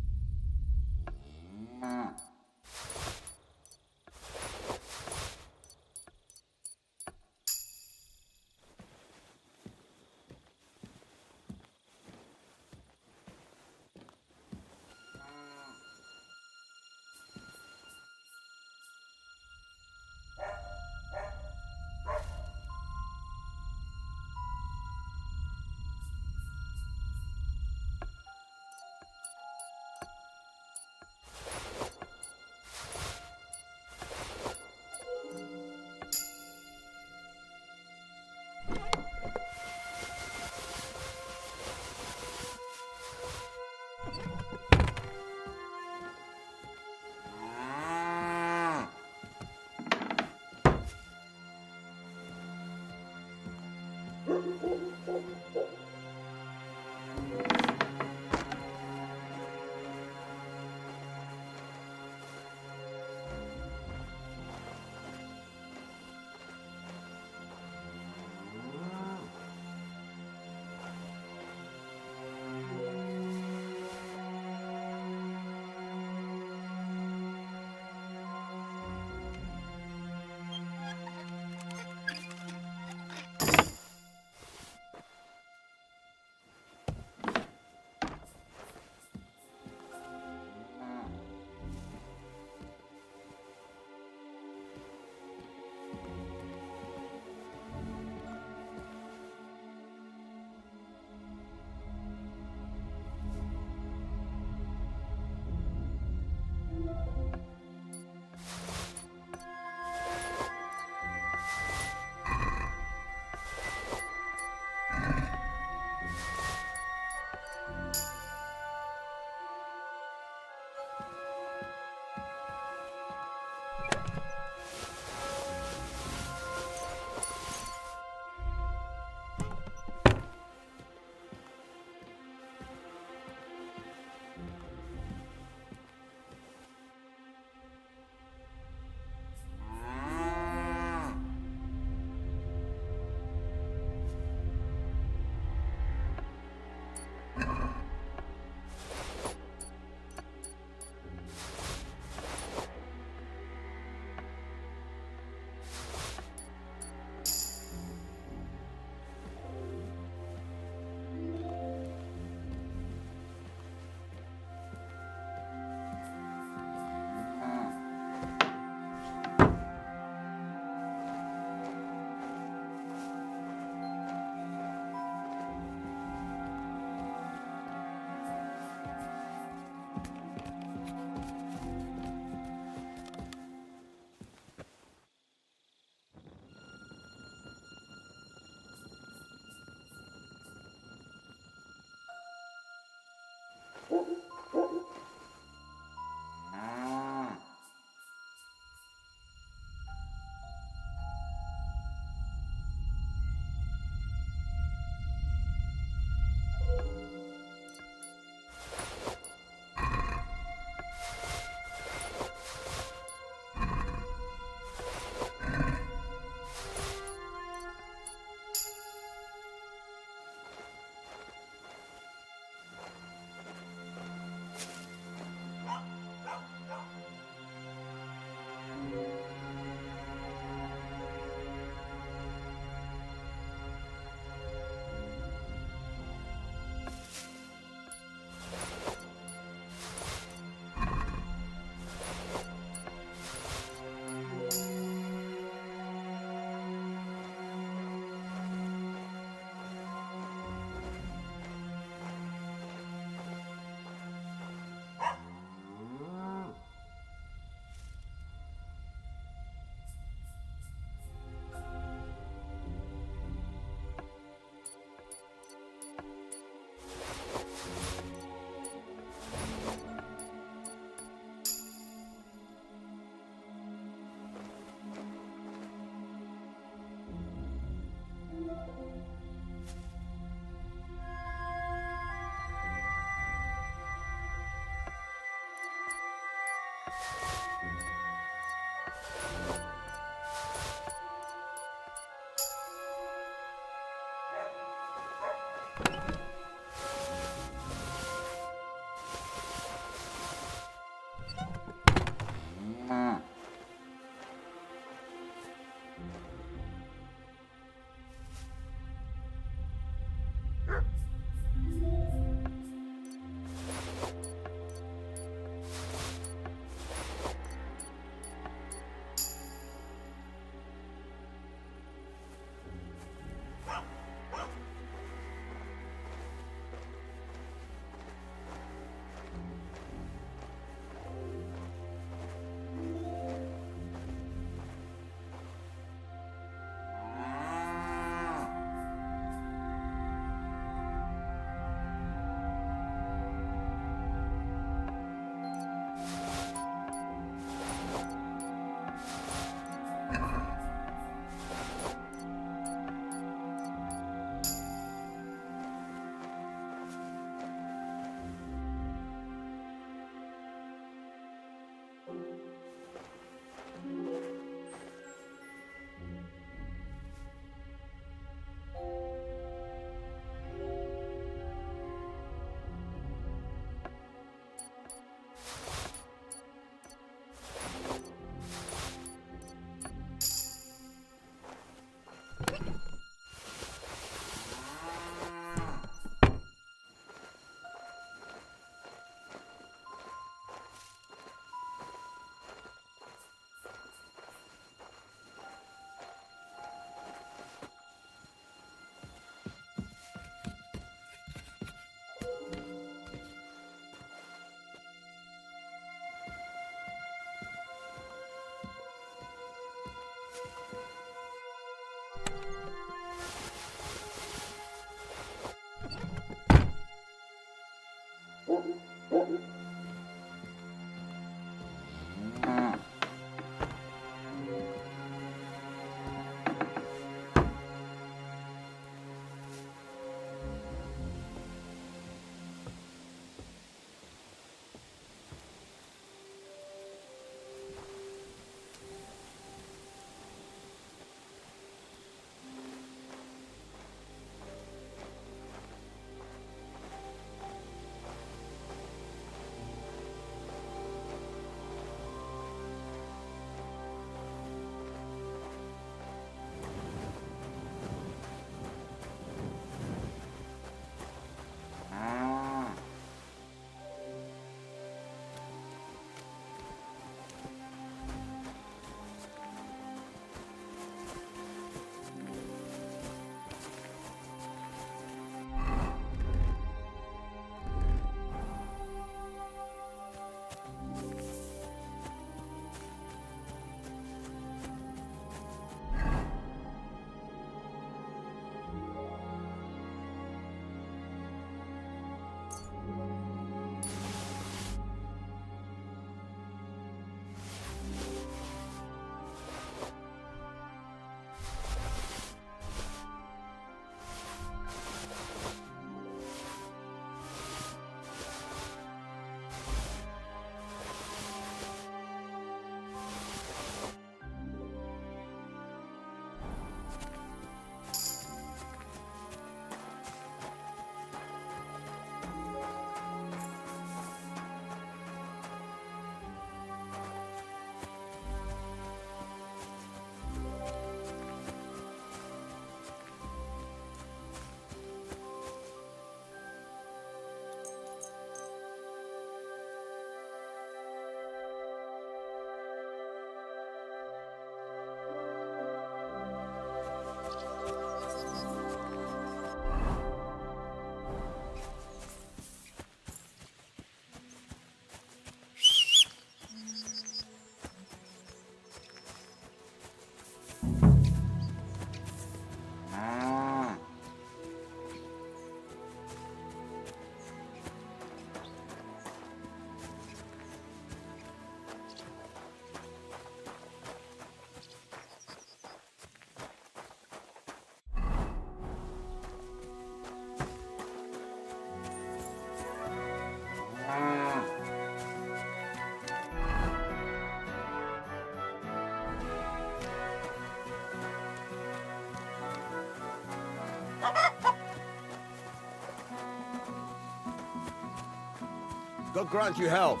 God grant you health.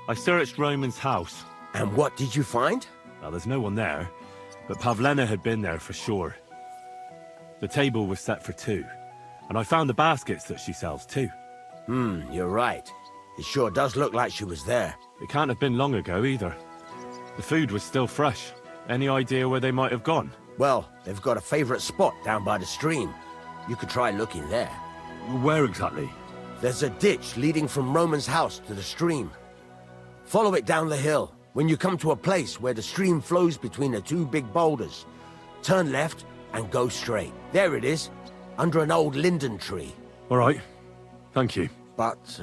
I searched Roman's house. And what did you find? Well, there's no one there, but Pavlena had been there for sure. The table was set for two, and I found the baskets that she sells too. You're right. It sure does look like she was there. It can't have been long ago either. The food was still fresh. Any idea where they might have gone? Well, they've got a favorite spot down by the stream. You could try looking there. Where exactly? There's a ditch leading from Roman's house to the stream. Follow it down the hill. When you come to a place where the stream flows between the two big boulders, turn left and go straight. There it is, under an old linden tree. All right. Thank you. But,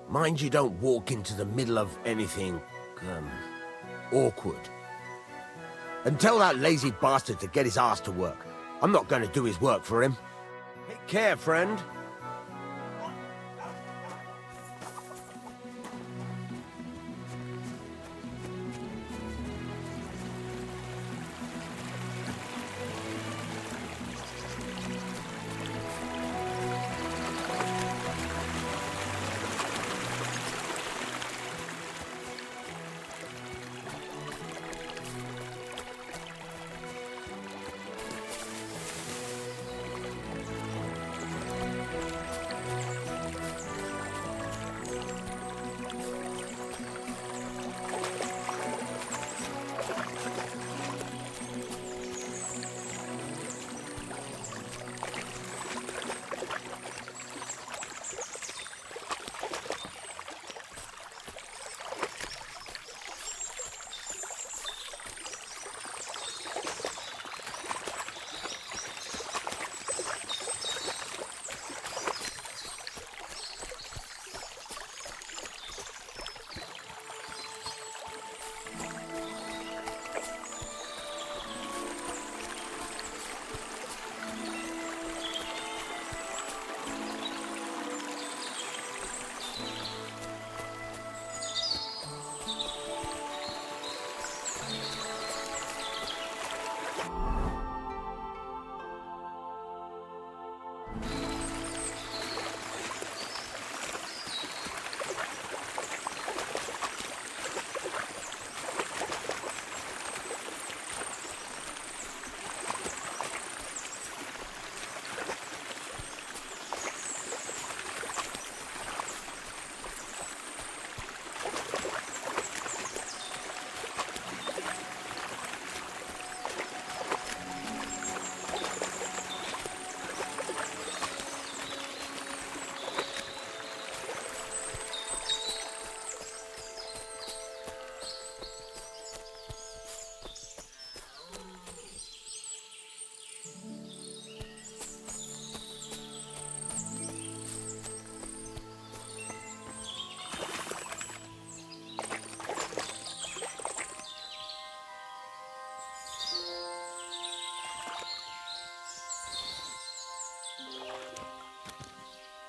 mind you don't walk into the middle of anything, awkward. And tell that lazy bastard to get his ass to work. I'm not going to do his work for him. Take care, friend.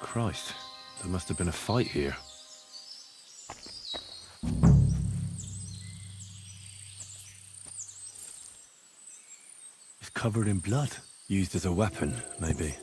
Christ, there must have been a fight here. It's covered in blood. Used as a weapon, maybe.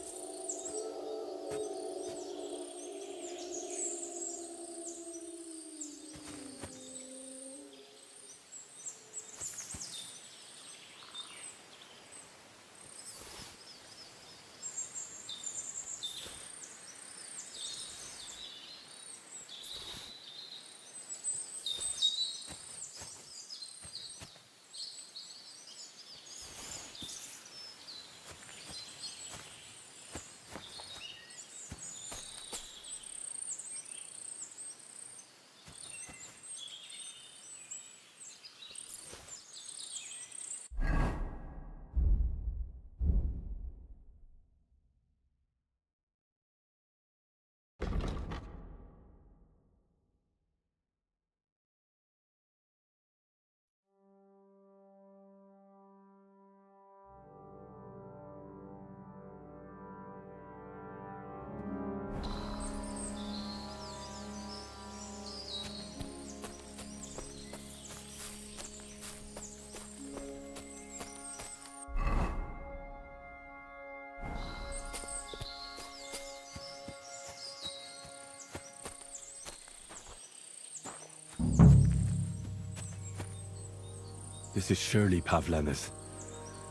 This is surely Pavlena's.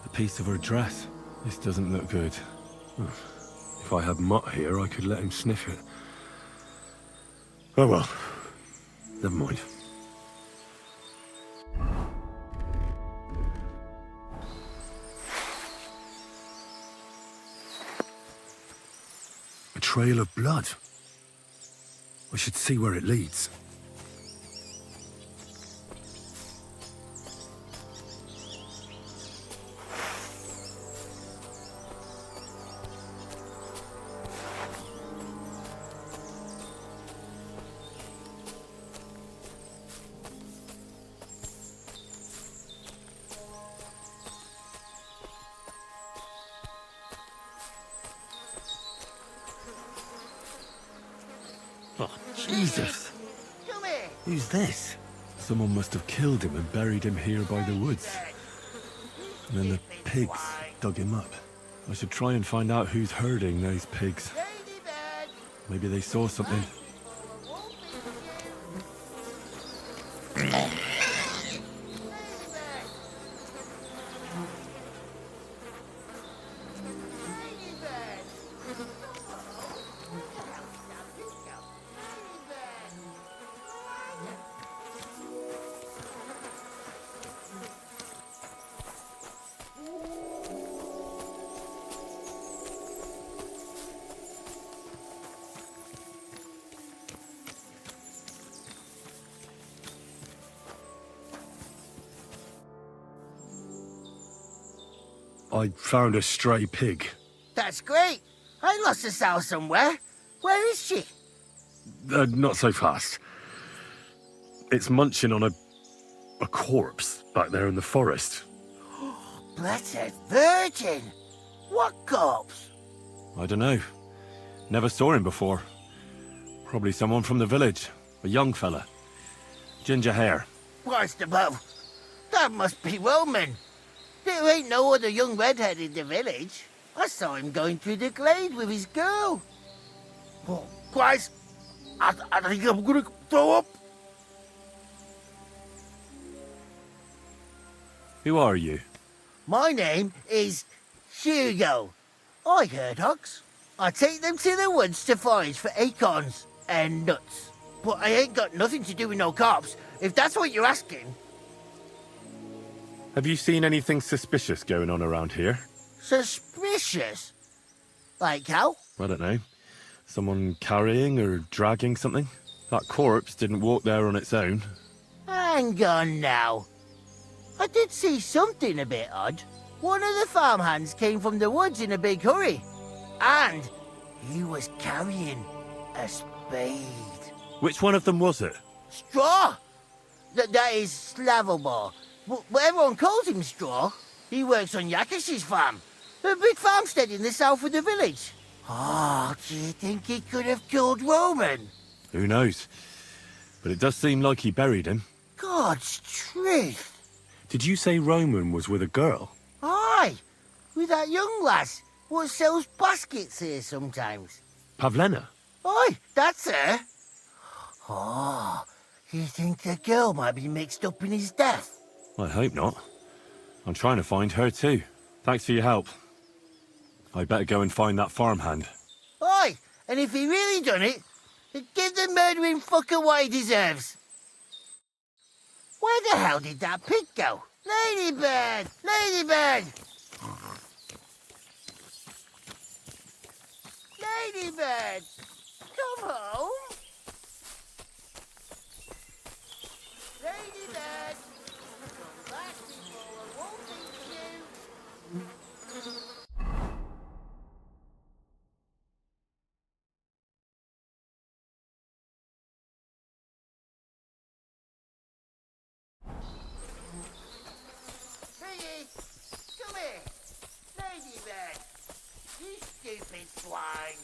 A piece of her dress. This doesn't look good. If I had Mutt here, I could let him sniff it. Oh well. Never mind. A trail of blood. I should see where it leads. Oh, Jesus! Who's this? Someone must have killed him and buried him here by the woods. And then the pigs dug him up. I should try and find out who's herding those pigs. Maybe they saw something. I found a stray pig. That's great. I lost a sow somewhere. Where is she? Not so fast. It's munching on a corpse back there in the forest. Blessed Virgin! What corpse? I don't know. Never saw him before. Probably someone from the village. A young fella. Ginger hair. Christ above. That must be Roman. There ain't no other young redhead in the village. I saw him going through the glade with his girl. Oh, Christ! I think I'm gonna throw up. Who are you? My name is Hugo. I herd hogs. I take them to the woods to forage for acorns and nuts. But I ain't got nothing to do with no cops, if that's what you're asking. Have you seen anything suspicious going on around here? Suspicious? Like how? I don't know. Someone carrying or dragging something? That corpse didn't walk there on its own. Hang on now. I did see something a bit odd. One of the farmhands came from the woods in a big hurry. And he was carrying a spade. Which one of them was it? Straw! That is Slavobor. But everyone calls him Straw. He works on Yakish's farm. A big farmstead in the south of the village. Oh, do you think he could have killed Roman? Who knows? But it does seem like he buried him. God's truth. Did you say Roman was with a girl? Aye, with that young lass what sells baskets here sometimes. Pavlena? Aye, that's her. Oh, you think the girl might be mixed up in his death? I hope not. I'm trying to find her too. Thanks for your help. I better go and find that farmhand. Aye, and if he really done it, give the murdering fucker what he deserves. Where the hell did that pig go? Ladybird! Ladybird! Ladybird! Come home! Ladybird! Come back before I won't eat you! Piggy! Come here! Ladybird! You stupid swine!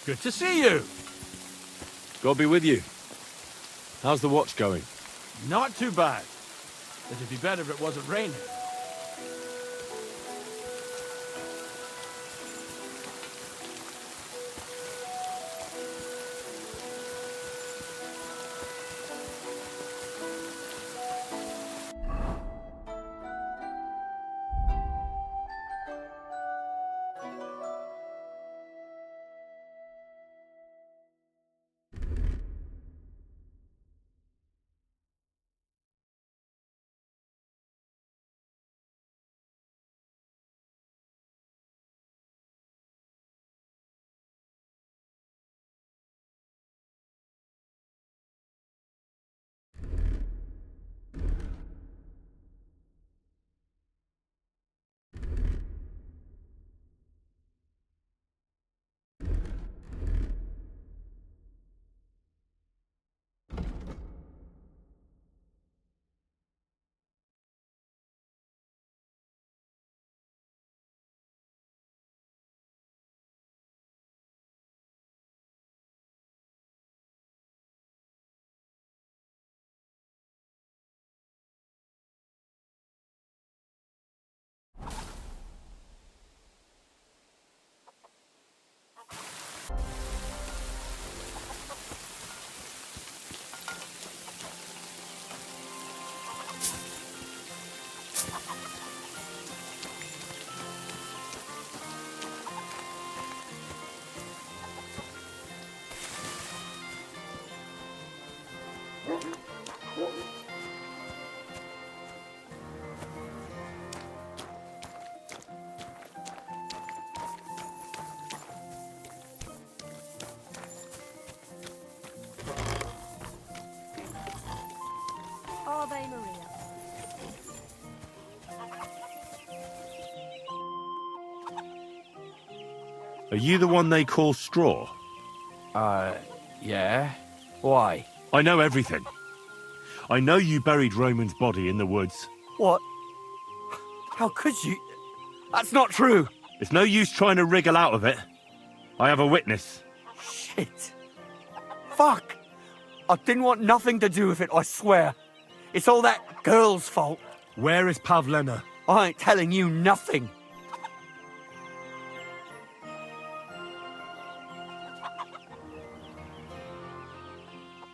Good to see you. God be with you. How's the watch going? Not too bad. It'd be better if it wasn't raining. Ave Maria. Are you the one they call Straw? Yeah. Why? I know everything. I know you buried Roman's body in the woods. What? How could you? That's not true. It's no use trying to wriggle out of it. I have a witness. Shit. Fuck. I didn't want nothing to do with it, I swear. It's all that girl's fault. Where is Pavlena? I ain't telling you nothing.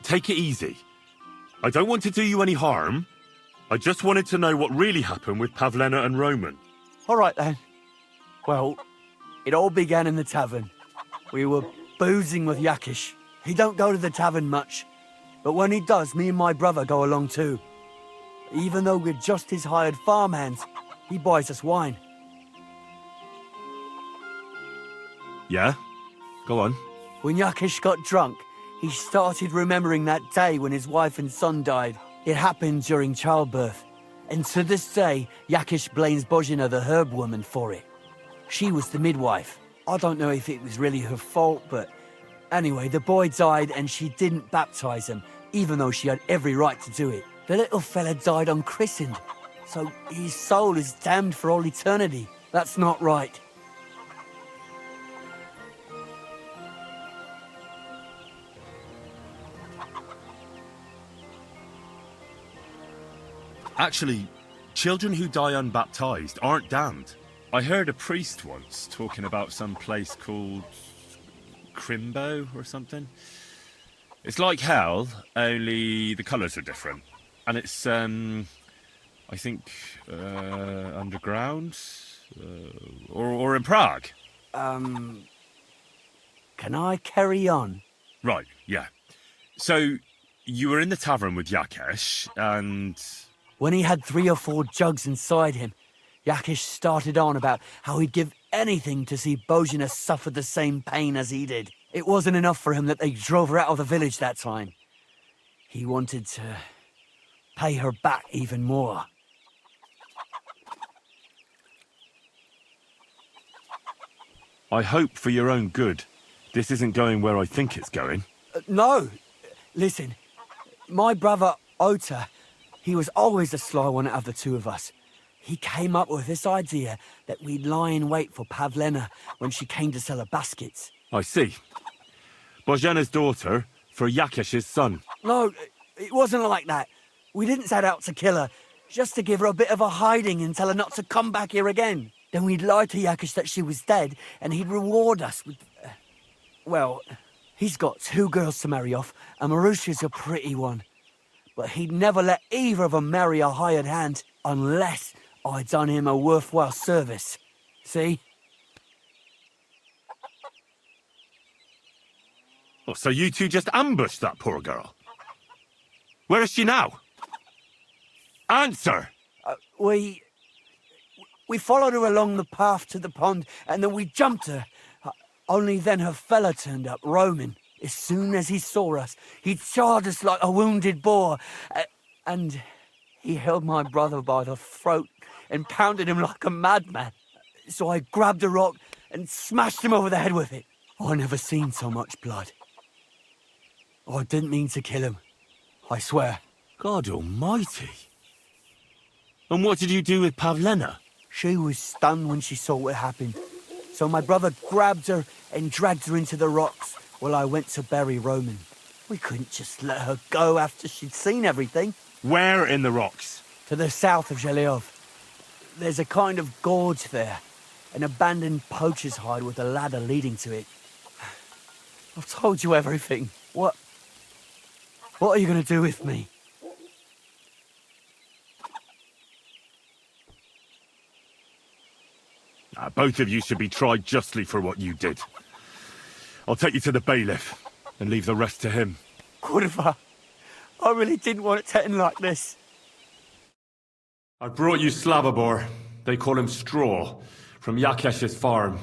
Take it easy. I don't want to do you any harm. I just wanted to know what really happened with Pavlena and Roman. All right, then. Well, it all began in the tavern. We were boozing with Yakish. He don't go to the tavern much, but when he does, me and my brother go along too. Even though we're just his hired farmhands, he buys us wine. Yeah? Go on. When Yakish got drunk, he started remembering that day when his wife and son died. It happened during childbirth. And to this day, Yakish blames Bozhina, the herb woman, for it. She was the midwife. I don't know if it was really her fault, but anyway, the boy died and she didn't baptize him, even though she had every right to do it. The little fella died unchristened, so his soul is damned for all eternity. That's not right. Actually, children who die unbaptized aren't damned. I heard a priest once talking about some place called Crimbo or something. It's like hell, only the colours are different. And it's, I think, underground? Or in Prague. Can I carry on? Right, yeah. So, you were in the tavern with Yakesh, and... When he had 3 or 4 jugs inside him, Yakish started on about how he'd give anything to see Bozhina suffer the same pain as he did. It wasn't enough for him that they drove her out of the village that time. He wanted to pay her back even more. I hope for your own good, this isn't going where I think it's going. No! Listen, my brother Ota, he was always the sly one out of the two of us. He came up with this idea that we'd lie in wait for Pavlena when she came to sell her baskets. I see. Bojana's daughter for Yakesh's son. No, it wasn't like that. We didn't set out to kill her, just to give her a bit of a hiding and tell her not to come back here again. Then we'd lie to Yakesh that she was dead, and he'd reward us with... well, he's got 2 girls to marry off, and Marusha's a pretty one. But he'd never let either of them marry a hired hand, unless I'd done him a worthwhile service. See? Oh, so you two just ambushed that poor girl? Where is she now? Answer! We followed her along the path to the pond, and then we jumped her. Only then her fella turned up, Roman. As soon as he saw us, he charged us like a wounded boar. And he held my brother by the throat and pounded him like a madman. So I grabbed a rock and smashed him over the head with it. I never seen so much blood. I didn't mean to kill him. I swear. God almighty. And what did you do with Pavlena? She was stunned when she saw what happened. So my brother grabbed her and dragged her into the rocks while I went to bury Roman. We couldn't just let her go after she'd seen everything. Where in the rocks? To the south of Zheleov. There's a kind of gorge there. An abandoned poacher's hide with a ladder leading to it. I've told you everything. What are you going to do with me? Both of you should be tried justly for what you did. I'll take you to the bailiff and leave the rest to him. Kurva, I really didn't want it to end like this. I brought you Slavobor. They call him Straw, from Yakesh's farm.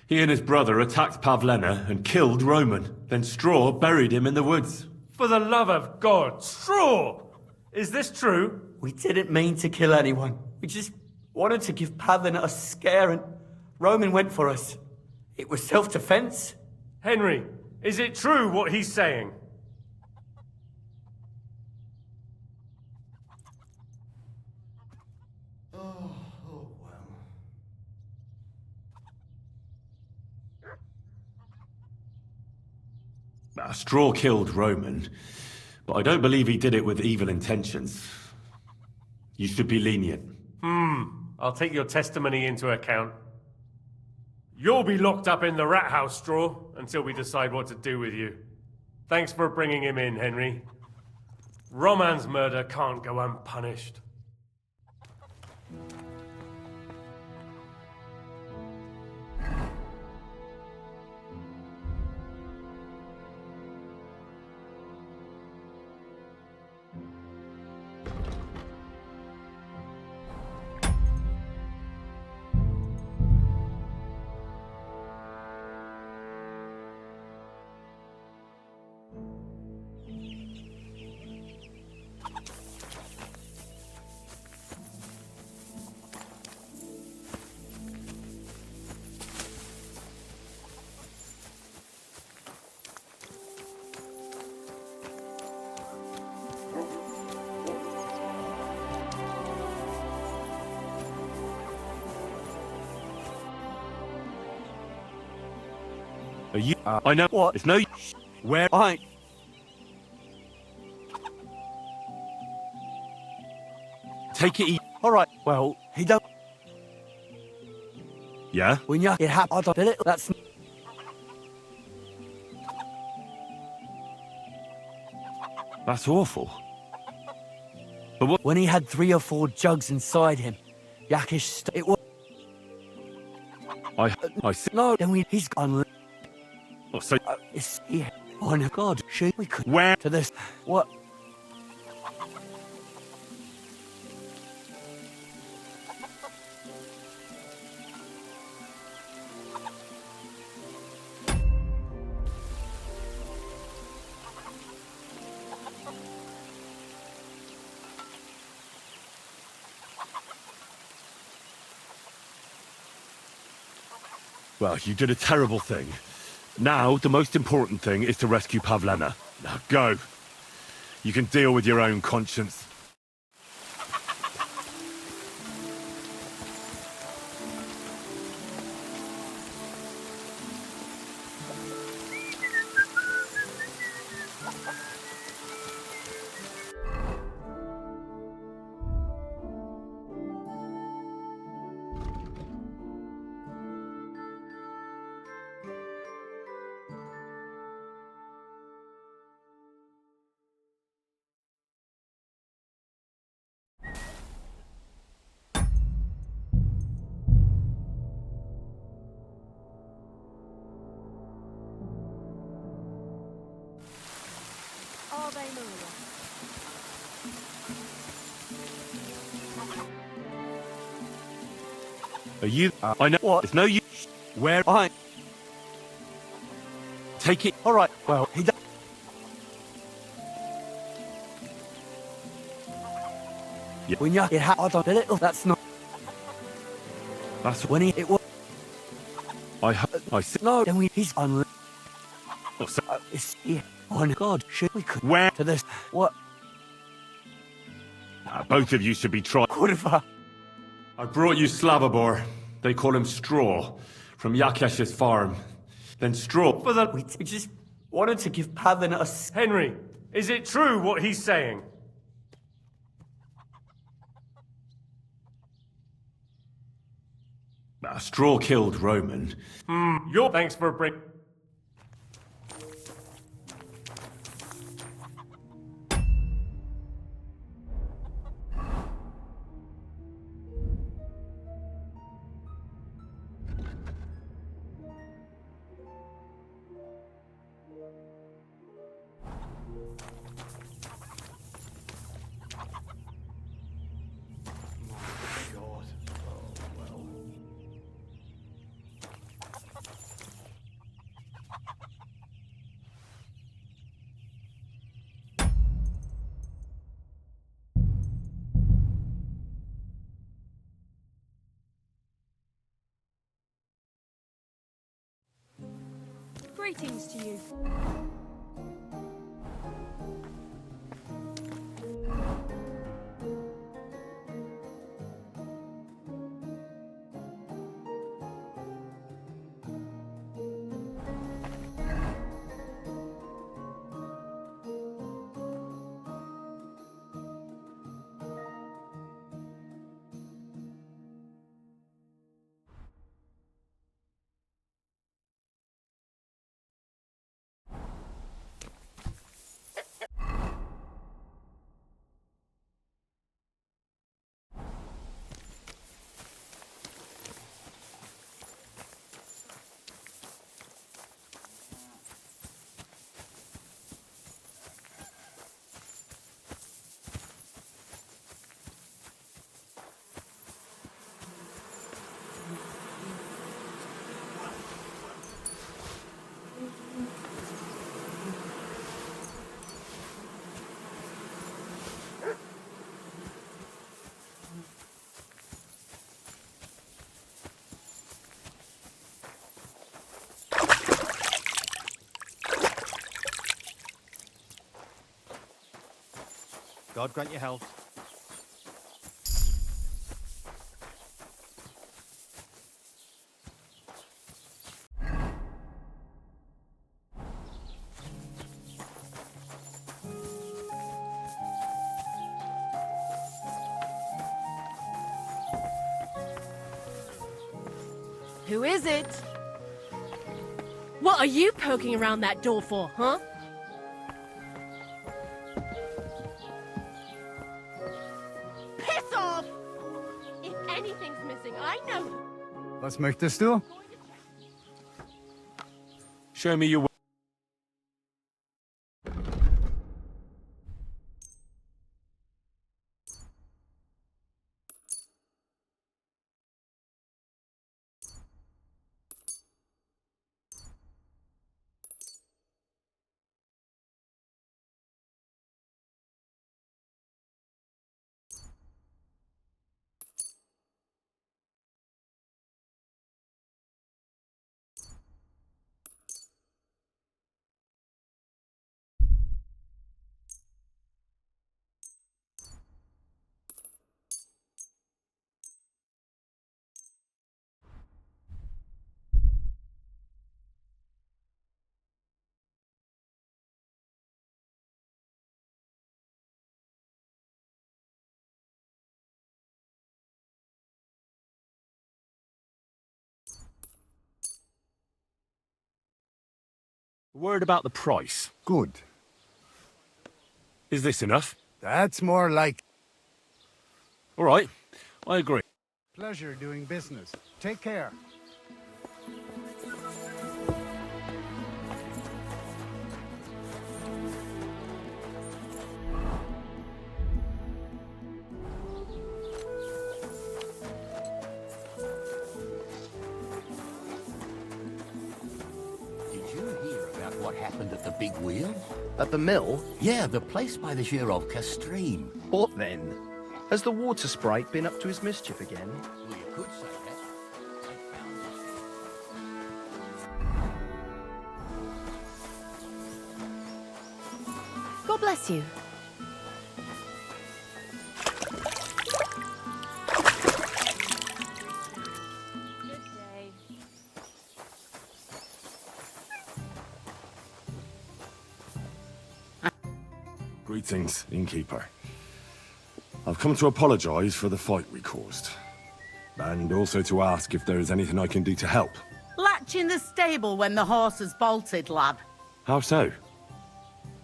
He and his brother attacked Pavlena and killed Roman. Then Straw buried him in the woods. For the love of God, Straw! Is this true? We didn't mean to kill anyone. We just wanted to give Pavlena a scare, and Roman went for us. It was self-defense. Henry, is it true what he's saying? Straw killed Roman, but I don't believe he did it with evil intentions. You should be lenient. I'll take your testimony into account. You'll be locked up in the rat house, Straw, until we decide what to do with you. Thanks for bringing him in, Henry. Roman's murder can't go unpunished. Are you... I know... What? It's no... Where... Take it easy. All right, well, he don't... Yeah? When you... It happened, I did it, that's... That's awful. But what... When he had 3 or 4 jugs inside him, Yakesh... It was... I see... No, then he's gone... Oh, so... It's here. Oh, no, God, we could... Where... To this... What? Well, you did a terrible thing. Now, the most important thing is to rescue Pavlena. Now, go. You can deal with your own conscience. Are you? I know what. It's no use. Where I take it. All right. Well, he does. Yeah. When you it had on a little, that's not. That's When he it was. I see. No, then he's on. Oh, so, It's yeah. Oh God, should we could where? to this? What? Both of you should be tried. Kurva. I brought you Slavobor. They call him Straw, from Yakesh's farm. Then Straw. For the we just wanted to give Pavin a. Henry, is it true what he's saying? Straw killed Roman. Thanks for bring. Greetings to you. God grant you health. Who is it? What are you poking around that door for, huh? Piss off! If anything's missing, I know. Was möchtest du? Show me your. Word about the price. Good. Is this enough? That's more like... All right, I agree. Pleasure doing business. Take care. what happened at the big wheel? At the mill? Yeah, the place by the Shirovka stream. What then? Has the water sprite been up to his mischief again? Well, you could say that. God bless you. Greetings, innkeeper. I've come to apologize for the fight we caused. And also to ask if there is anything I can do to help. Latch in the stable when the horses bolted, lad. How so?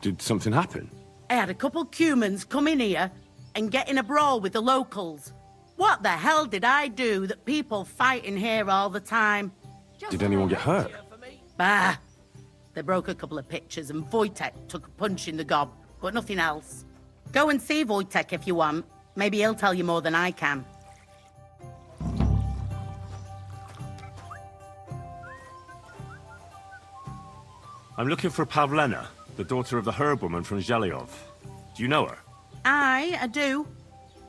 Did something happen? I had a couple cumans come in here and get in a brawl with the locals. What the hell did I do that people fight in here all the time? Did anyone get hurt? Bah! They broke a couple of pictures and Wojtek took a punch in the gob, but nothing else. Go and see Wojtek if you want. Maybe he'll tell you more than I can. I'm looking for Pavlena, the daughter of the herbwoman from Zhelyov. Do you know her? Aye, I do.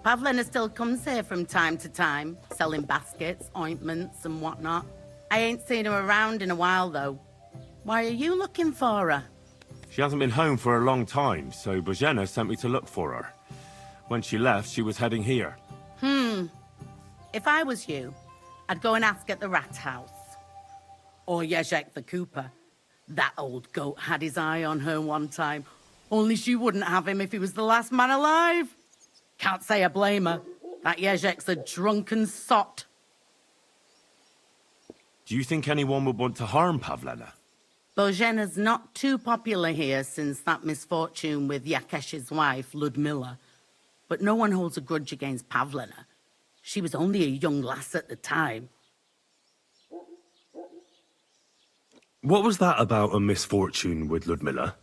Pavlena still comes here from time to time, selling baskets, ointments and whatnot. I ain't seen her around in a while, though. Why are you looking for her? She hasn't been home for a long time, so Bozhena sent me to look for her. When she left, she was heading here. If I was you, I'd go and ask at the rat house. Or Jezek the cooper. That old goat had his eye on her one time. Only she wouldn't have him if he was the last man alive. Can't say I blame her. That Jezek's a drunken sot. Do you think anyone would want to harm Pavlena? Bozhena's not too popular here since that misfortune with Yakesh's wife, Ludmilla. But no one holds a grudge against Pavlena. She was only a young lass at the time. What was that about a misfortune with Ludmilla?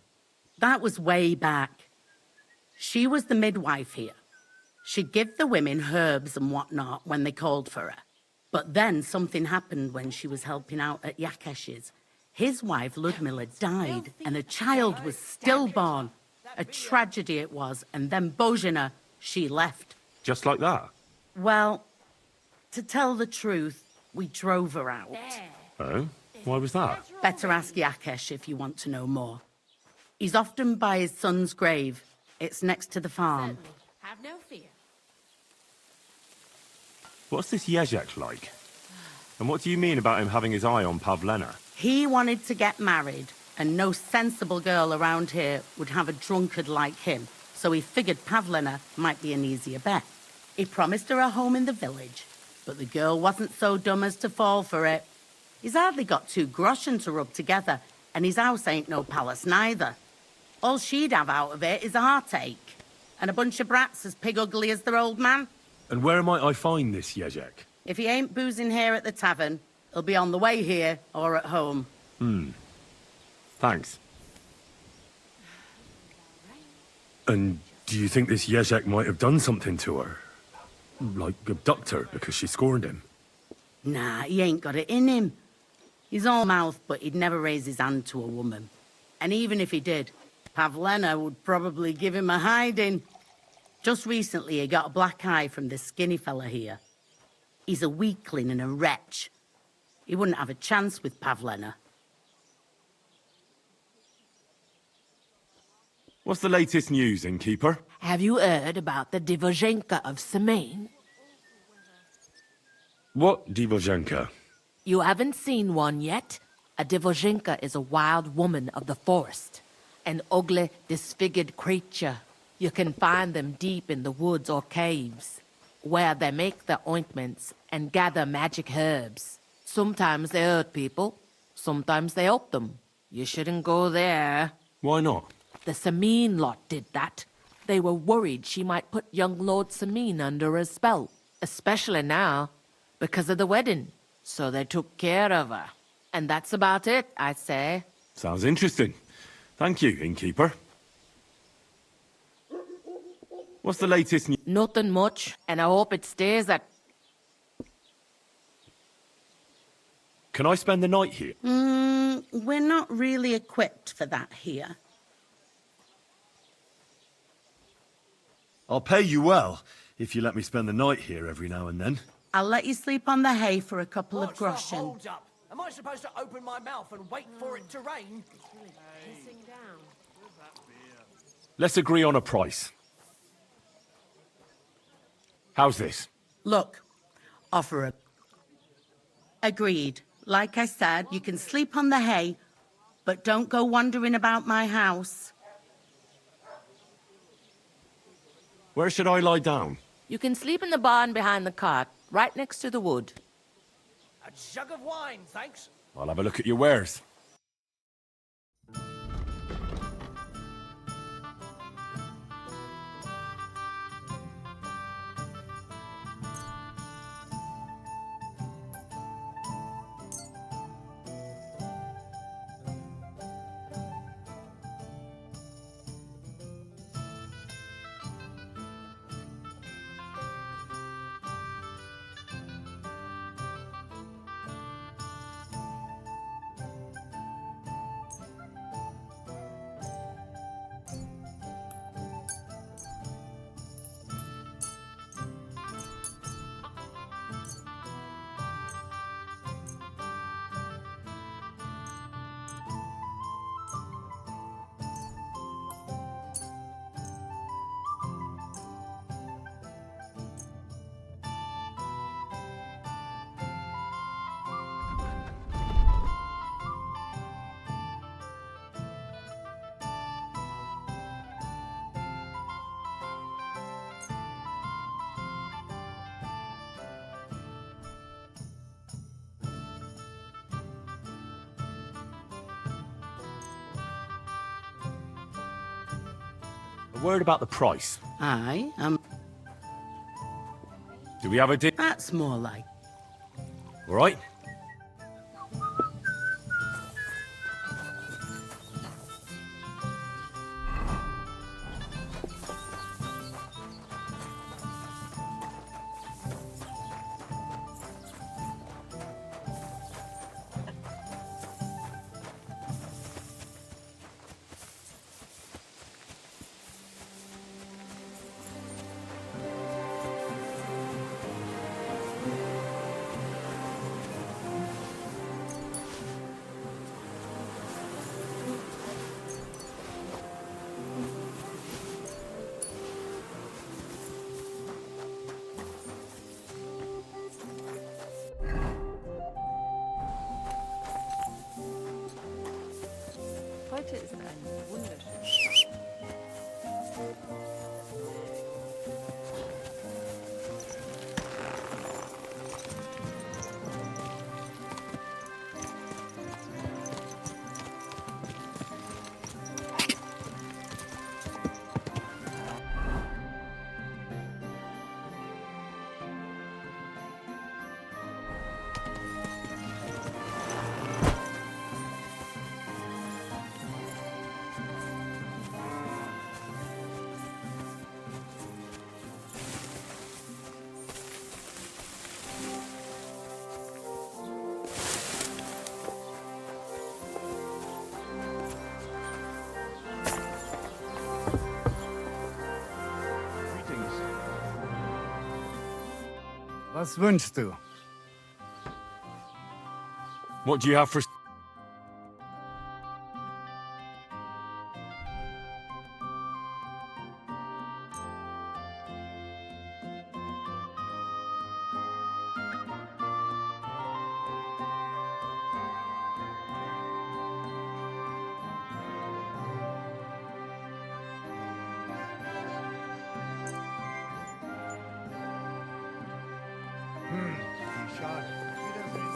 That was way back. She was the midwife here. She'd give the women herbs and whatnot when they called for her. But then something happened when she was helping out at Yakesh's. His wife, Ludmilla, died, and a child was stillborn. A tragedy it was, and then Bozhena, she left. Just like that? Well, to tell the truth, we drove her out. Oh? Why was that? Better ask Yakesh if you want to know more. He's often by his son's grave. It's next to the farm. Have no fear. What's this Jezek like? And what do you mean about him having his eye on Pavlena? He wanted to get married, and no sensible girl around here would have a drunkard like him, so he figured Pavlena might be an easier bet. He promised her a home in the village, but the girl wasn't so dumb as to fall for it. He's hardly got 2 groschen to rub together, and his house ain't no palace neither. All she'd have out of it is a heartache, and a bunch of brats as pig ugly as their old man. And where might I find this Jezek? If he ain't boozing here at the tavern, he'll be on the way here or at home. Thanks. And do you think this Jezek might have done something to her? Like abduct her because she scorned him? Nah, he ain't got it in him. He's all mouth, but he'd never raise his hand to a woman. And even if he did, Pavlena would probably give him a hiding. Just recently, he got a black eye from this skinny fella here. He's a weakling and a wretch. He wouldn't have a chance with Pavlena. What's the latest news, innkeeper? Have you heard about the Divozhenka of Semaine? What Divozhenka? You haven't seen one yet? A Divozhenka is a wild woman of the forest. An ugly, disfigured creature. You can find them deep in the woods or caves, where they make their ointments and gather magic herbs. Sometimes they hurt people, sometimes they help them. You shouldn't go there. Why not? The Sameen lot did that. They were worried she might put young Lord Sameen under a spell, especially now, because of the wedding. So they took care of her. And that's about it, I'd say. Sounds interesting. Thank you, innkeeper. What's the latest news? Nothing much, and I hope it stays that... Can I spend the night here? We're not really equipped for that here. I'll pay you well if you let me spend the night here every now and then. I'll let you sleep on the hay for a couple of groschen. Hold up. Am I supposed to open my mouth and wait for it to rain? Let's agree on a price. How's this? Look, offer a... Agreed. Like I said, you can sleep on the hay, but don't go wandering about my house. Where should I lie down? You can sleep in the barn behind the cart, right next to the wood. A jug of wine, thanks. I'll have a look at your wares. A word about the price. Aye, Do we have a deal? That's more like... All right. Heute ist ein wunderschöner. Was wünschst du? What do you have for... Schade. Wiedersehen.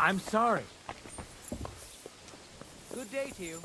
I'm sorry. Good day to you.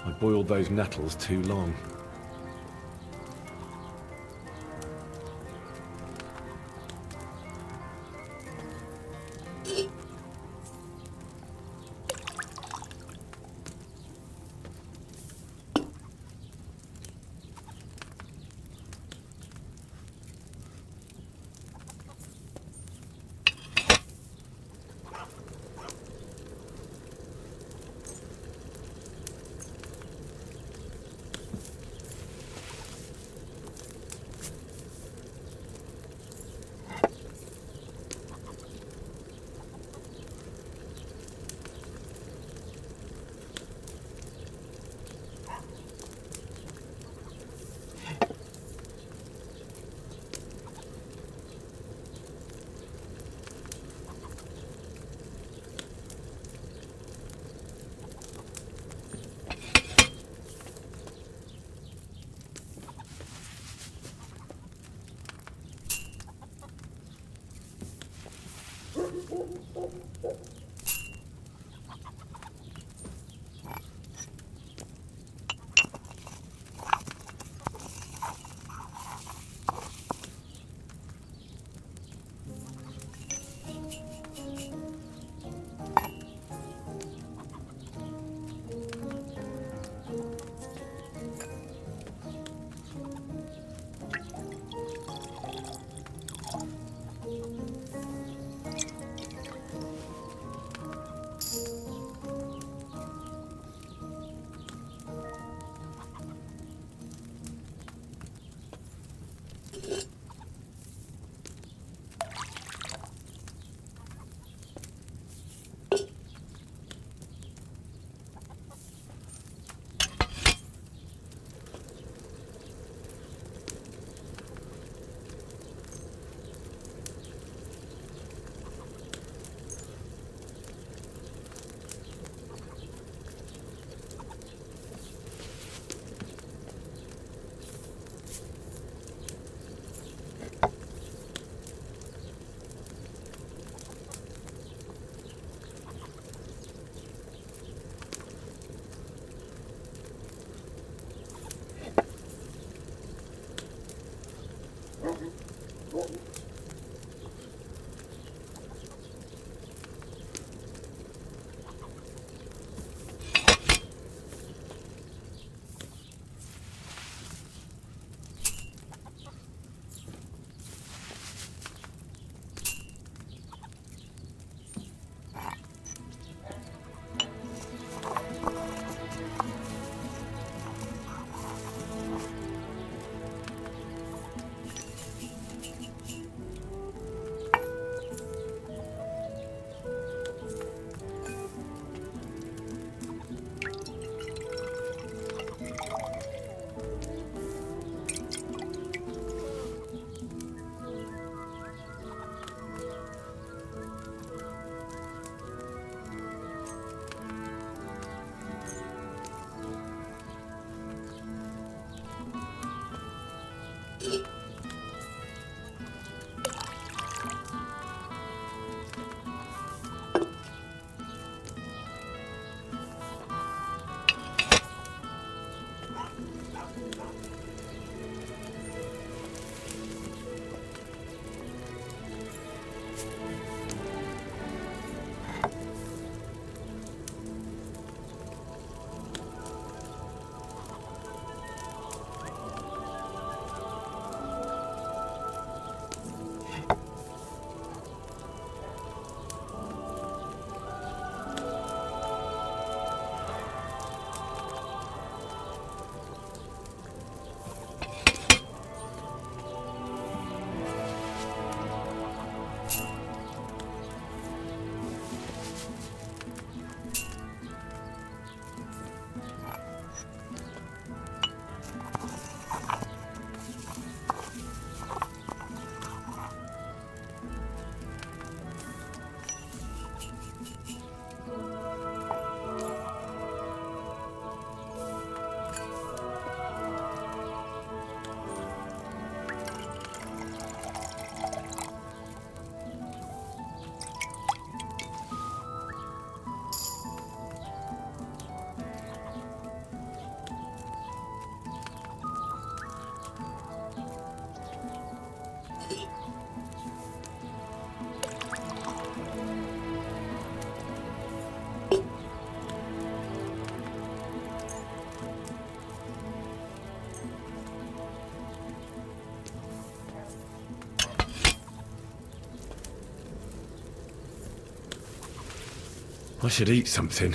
I boiled those nettles too long. I should eat something.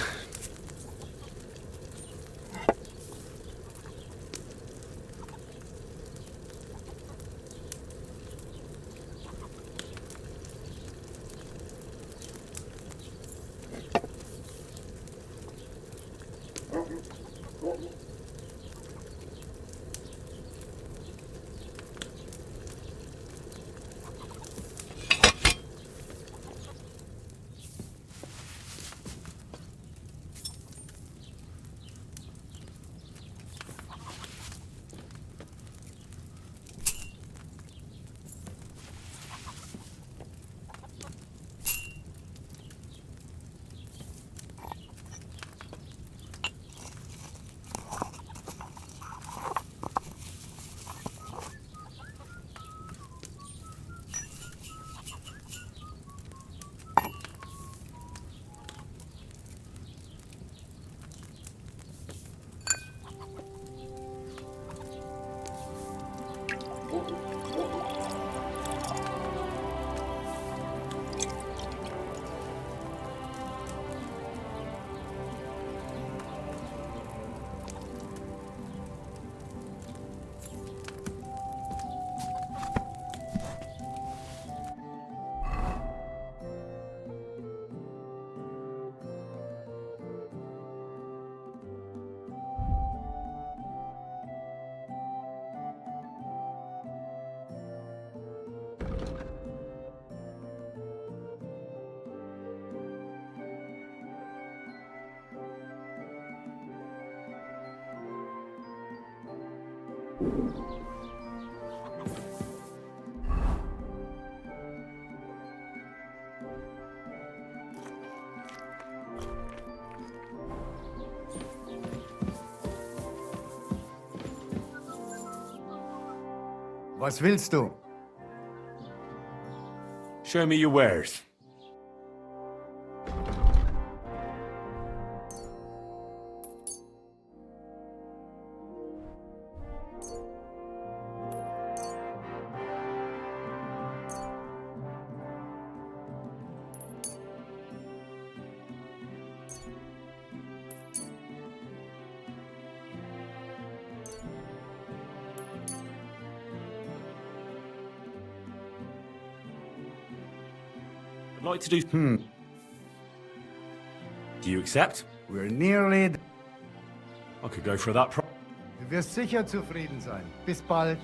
Was willst du? Show me your wares. I'd like to do... Do you accept? We're nearly... I could go for that Du wirst sicher zufrieden sein. Bis bald.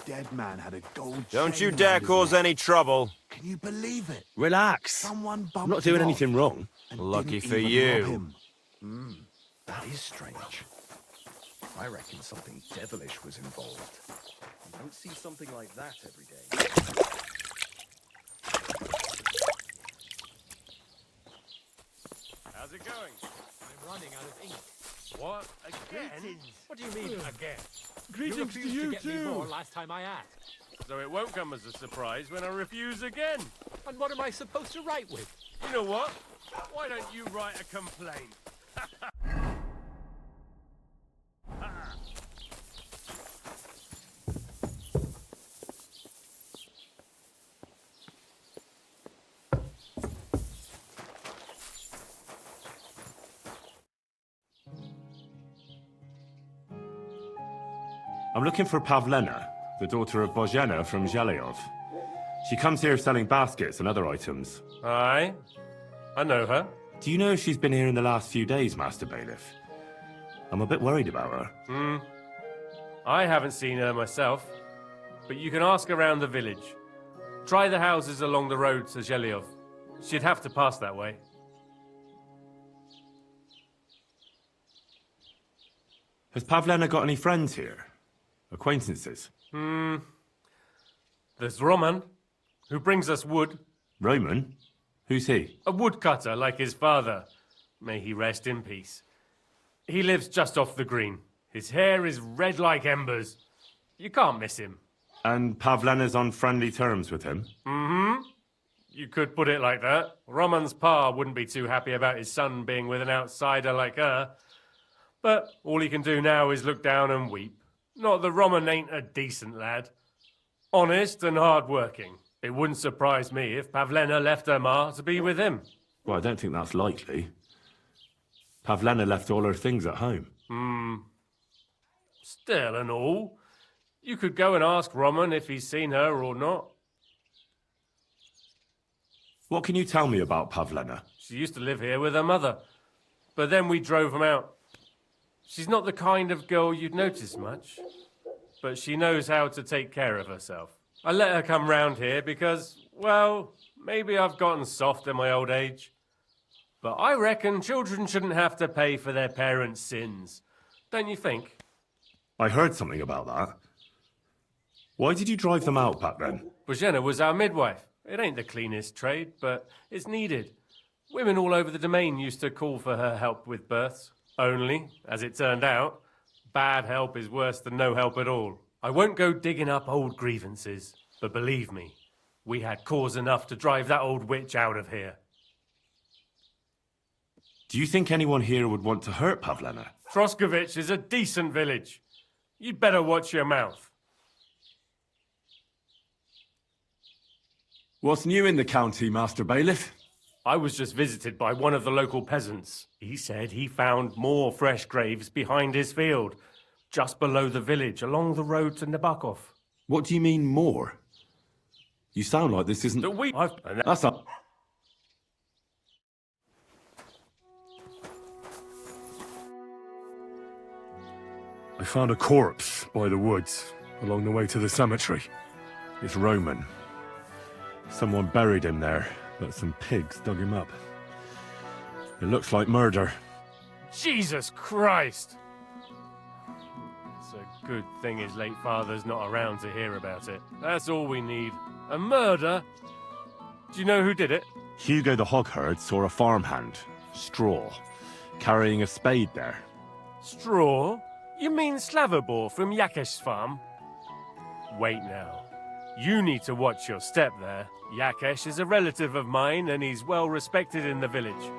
Dead man had a gold Don't you chain dare around his cause neck. any trouble. Can you believe it? Relax. Someone I'm bumped not doing him anything off wrong. and Lucky didn't for even you. rob him. That is strange. I reckon something devilish was involved. You don't see something like that every day. How's it going? I'm running out of ink. What? Again? What do you mean, again? Greetings to refused you get me too. more last time I asked. So it won't come as a surprise when I refuse again. And what am I supposed to write with? You know what? Why don't you write a complaint? I'm looking for Pavlena, the daughter of Bozhena from Zhelyov. She comes here selling baskets and other items. Aye. I know her. Do you know if she's been here in the last few days, Master Bailiff? I'm a bit worried about her. I haven't seen her myself, but you can ask around the village. Try the houses along the road to Zhelyov. She'd have to pass that way. Has Pavlena got any friends here? Acquaintances? There's Roman, who brings us wood. Roman? Who's he? A woodcutter like his father. May he rest in peace. He lives just off the green. His hair is red like embers. You can't miss him. And Pavlena's on friendly terms with him? You could put it like that. Roman's pa wouldn't be too happy about his son being with an outsider like her. But all he can do now is look down and weep. Not that Roman ain't a decent lad. Honest and hard-working. It wouldn't surprise me if Pavlena left her ma to be with him. Well, I don't think that's likely. Pavlena left all her things at home. Still and all, you could go and ask Roman if he's seen her or not. What can you tell me about Pavlena? She used to live here with her mother, but then we drove them out. She's not the kind of girl you'd notice much, but she knows how to take care of herself. I let her come round here because, well, maybe I've gotten soft in my old age. But I reckon children shouldn't have to pay for their parents' sins. Don't you think? I heard something about that. Why did you drive them out back then? Bożena was our midwife. It ain't the cleanest trade, but it's needed. Women all over the domain used to call for her help with births. Only, as it turned out, bad help is worse than no help at all. I won't go digging up old grievances, but believe me, we had cause enough to drive that old witch out of here. Do you think anyone here would want to hurt Pavlena? Troskovich is a decent village. You'd better watch your mouth. What's new in the county, Master Bailiff? I was just visited by one of the local peasants. He said he found more fresh graves behind his field, just below the village, along the road to Nabokov. What do you mean, more? You sound like this isn't... That's up. I found a corpse by the woods, along the way to the cemetery. It's Roman. Someone buried him there, but some pigs dug him up. It looks like murder. Jesus Christ! It's a good thing his late father's not around to hear about it. That's all we need. A murder? Do you know who did it? Hugo the hogherd saw a farmhand, Straw, carrying a spade there. Straw? You mean Slavobor from Yakesh's farm? Wait now. You need to watch your step there. Yakesh is a relative of mine and he's well respected in the village.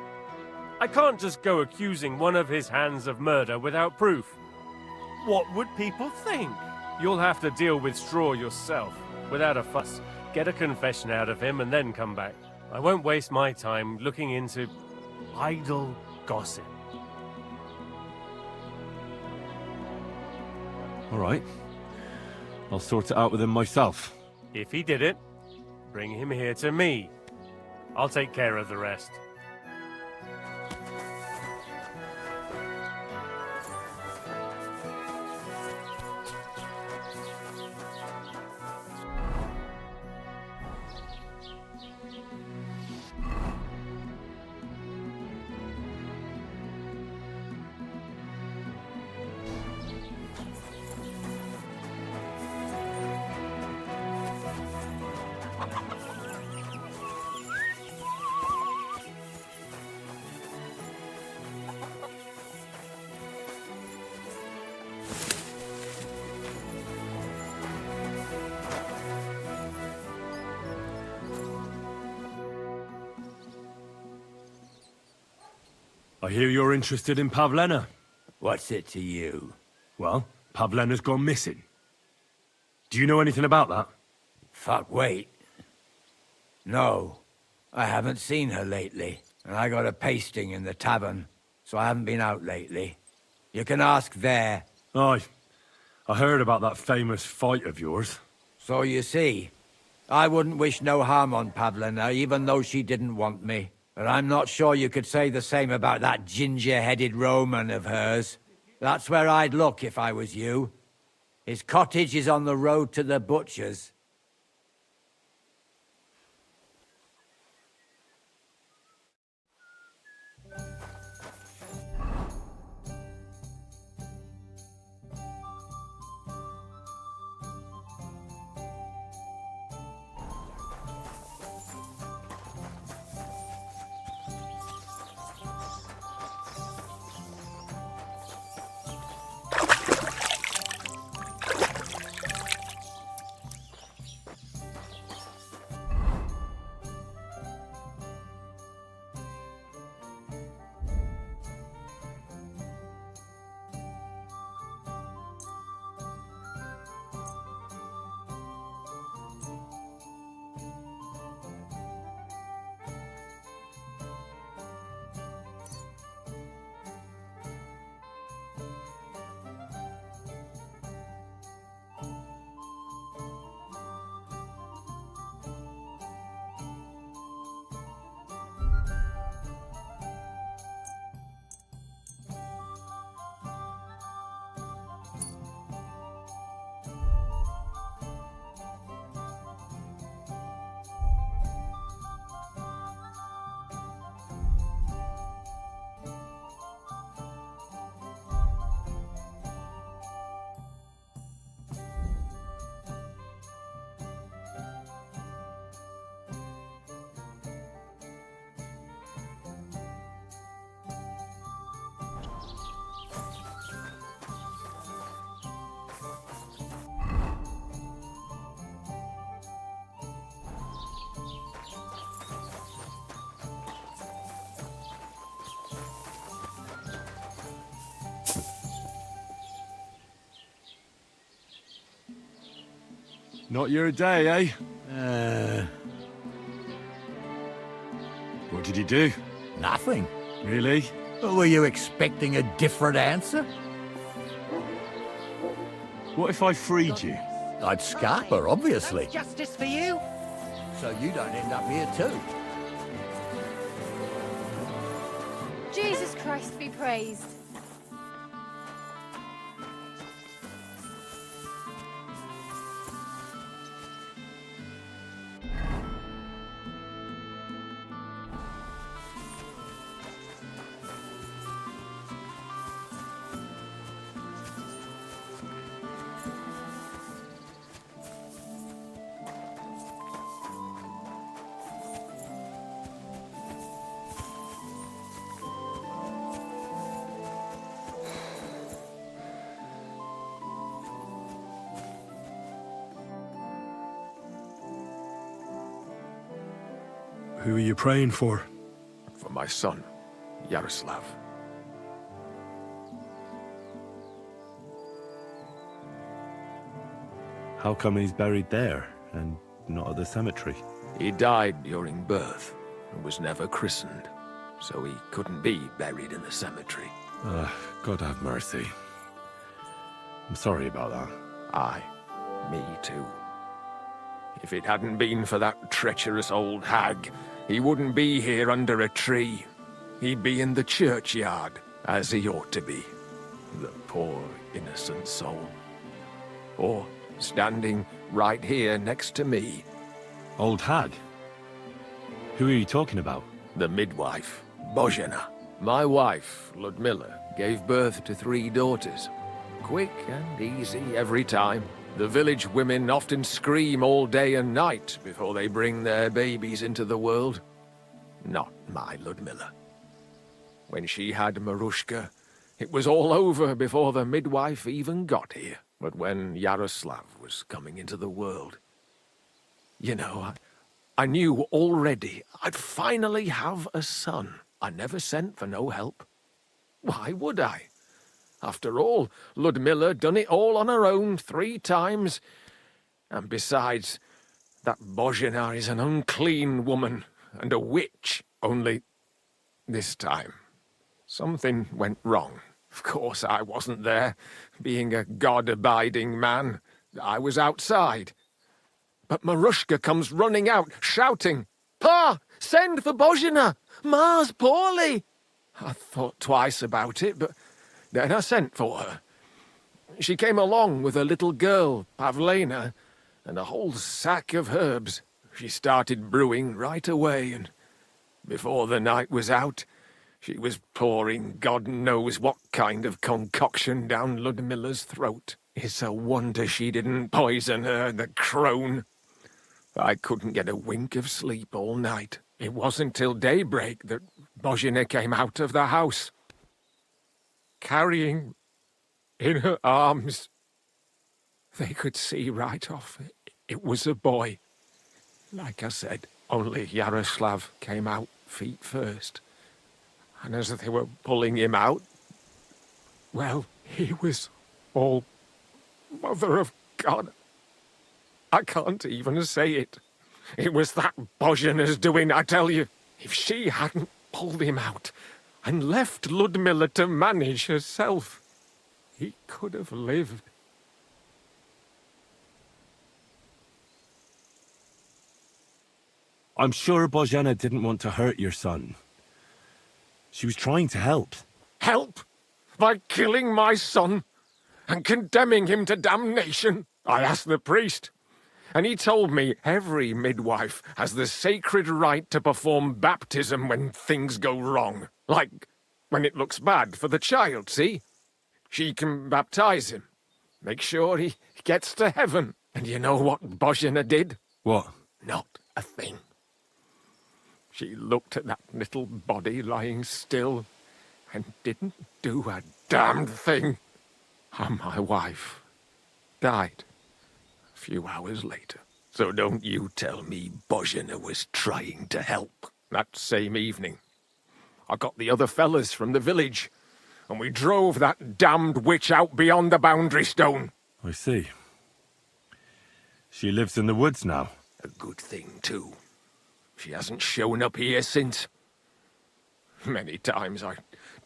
I can't just go accusing one of his hands of murder without proof. What would people think? You'll have to deal with Straw yourself, without a fuss. Get a confession out of him and then come back. I won't waste my time looking into idle gossip. All right. I'll sort it out with him myself. If he did it, bring him here to me. I'll take care of the rest. I hear you're interested in Pavlena. What's it to you? Well, Pavlena's gone missing. Do you know anything about that? Fuck, wait. No, I haven't seen her lately. And I got a pasting in the tavern, so I haven't been out lately. You can ask there. Aye. I heard about that famous fight of yours. So you see, I wouldn't wish no harm on Pavlena, even though she didn't want me. But I'm not sure you could say the same about that ginger-headed Roman of hers. That's where I'd look if I was you. His cottage is on the road to the butcher's. Not your day, What did you do? Nothing. Really? Were you expecting a different answer? What if I freed you? I'd scarp her, obviously. Justice for you? So you don't end up here too. Jesus Christ be praised. Who are you praying for? For my son, Yaroslav. How come he's buried there and not at the cemetery? He died during birth and was never christened, so he couldn't be buried in the cemetery. God have mercy. I'm sorry about that. Aye, me too. If it hadn't been for that treacherous old hag, he wouldn't be here under a tree. He'd be in the churchyard, as he ought to be. The poor, innocent soul. Or standing right here next to me. Old hag? Who are you talking about? The midwife, Bozhena. My wife, Ludmilla, gave birth to 3 daughters. Quick and easy every time. The village women often scream all day and night before they bring their babies into the world. Not my Ludmilla. When she had Marushka, it was all over before the midwife even got here. But when Yaroslav was coming into the world, you know, I knew already I'd finally have a son. I never sent for no help. Why would I? After all, Ludmilla done it all on her own 3 times. And besides, that Bozhena is an unclean woman and a witch. Only this time, something went wrong. Of course, I wasn't there. Being a God-abiding man, I was outside. But Marushka comes running out, shouting, "Pa, send for Bozhena! Ma's poorly!" I thought twice about it, but then I sent for her. She came along with a little girl, Pavlena, and a whole sack of herbs. She started brewing right away, and before the night was out, she was pouring God knows what kind of concoction down Ludmilla's throat. It's a wonder she didn't poison her, the crone. I couldn't get a wink of sleep all night. It wasn't till daybreak that Bozhena came out of the house, carrying in her arms. They could see right off it was a boy. Like I said, only Yaroslav came out feet first. And as they were pulling him out, well, he was all Mother of God. I can't even say it. It was that Bozhena's doing, I tell you. If she hadn't pulled him out and left Ludmilla to manage herself, he could have lived. I'm sure Bozhena didn't want to hurt your son. She was trying to help. Help? By killing my son and condemning him to damnation? I asked the priest, and he told me every midwife has the sacred right to perform baptism when things go wrong. Like when it looks bad for the child, see? She can baptize him, make sure he gets to heaven. And you know what Bozhena did? What? Not a thing. She looked at that little body lying still and didn't do a damned thing. And my wife died a few hours later. So don't you tell me Bozhena was trying to help. That same evening, I got the other fellas from the village, and we drove that damned witch out beyond the boundary stone. I see. She lives in the woods now. A good thing, too. She hasn't shown up here since. Many times I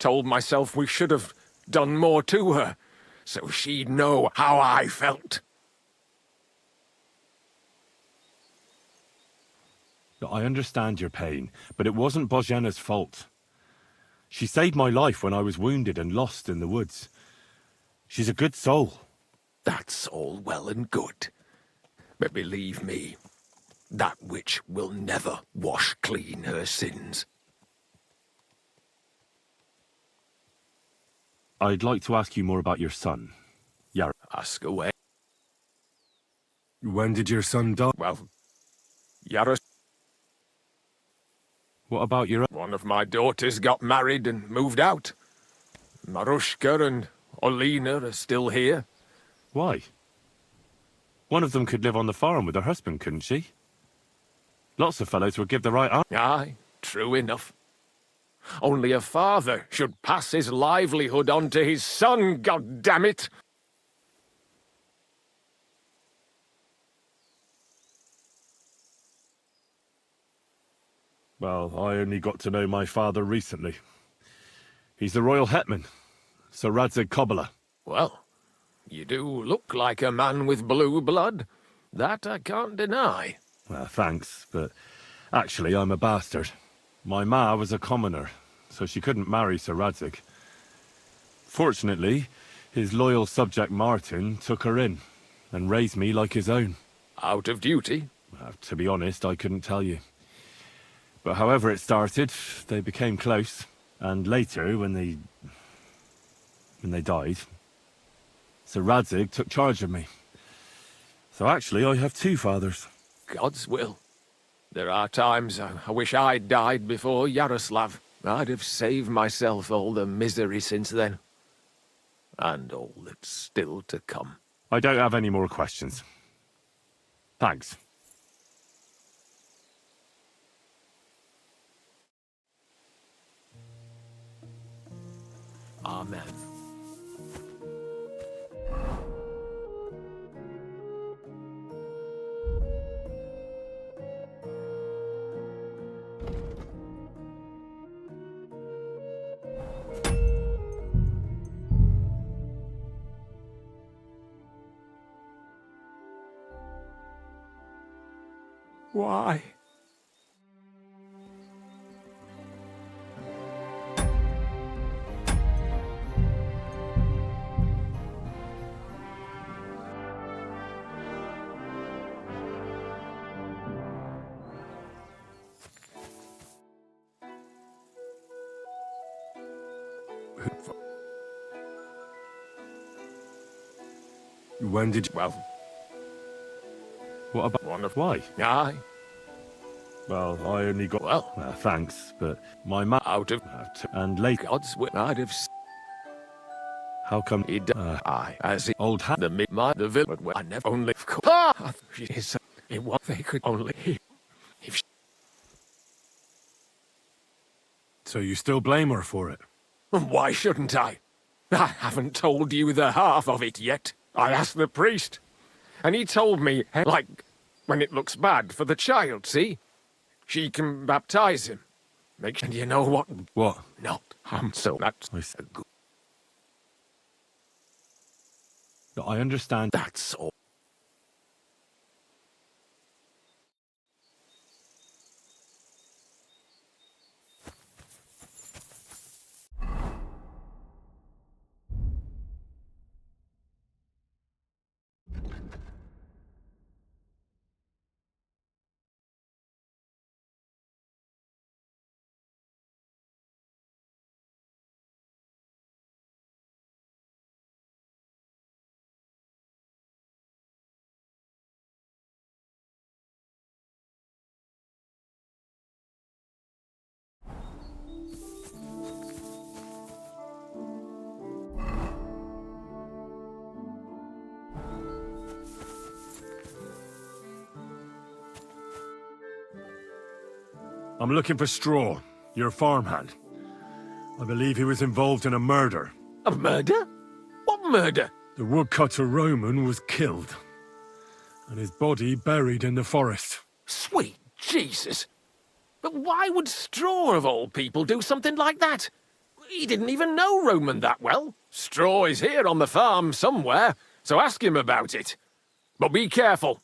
told myself we should have done more to her, so she'd know how I felt. I understand your pain, but it wasn't Božena's fault. She saved my life when I was wounded and lost in the woods. She's a good soul. That's all well and good. But believe me, that witch will never wash clean her sins. I'd like to ask you more about your son, Yara. Ask away. When did your son die? Well, Yara... What about your... One of my daughters got married and moved out. Marushka and Olina are still here. Why? One of them could live on the farm with her husband, couldn't she? Lots of fellows would give the right answer. Aye, true enough. Only a father should pass his livelihood on to his son, goddammit! Well, I only got to know my father recently. He's the royal hetman, Sir Radzig Kobyla. Well, you do look like a man with blue blood. That I can't deny. Thanks, but actually I'm a bastard. My ma was a commoner, so she couldn't marry Sir Radzig. Fortunately, his loyal subject Martin took her in and raised me like his own. Out of duty? To be honest, I couldn't tell you. But however it started, they became close. And later, when they died, Sir Radzig took charge of me. So actually, I have two fathers. God's will. There are times I wish I'd died before Yaroslav. I'd have saved myself all the misery since then. And all that's still to come. I don't have any more questions. Thanks. Amen. Why? When did you... Well... What about... One of... Why? Aye. Well, I only got... Well... thanks, but my ma... Out of... and late... God's will... I'd have... How come... He died. Aye. As he... Old hat... The village... I never only... Ah! She is... It was... They could only... If she... So you still blame her for it? Why shouldn't I? I haven't told you the half of it yet. I asked the priest, and he told me, like, when it looks bad for the child, see? She can baptize him. And you know what? What? Not. So that's a good... I understand. That's all. I'm looking for Straw, your farmhand. I believe he was involved in a murder. A murder? What murder? The woodcutter Roman was killed. and his body buried in the forest. Sweet Jesus! But why would Straw, of all people, do something like that? He didn't even know Roman that well. Straw is here on the farm somewhere, so ask him about it. But be careful.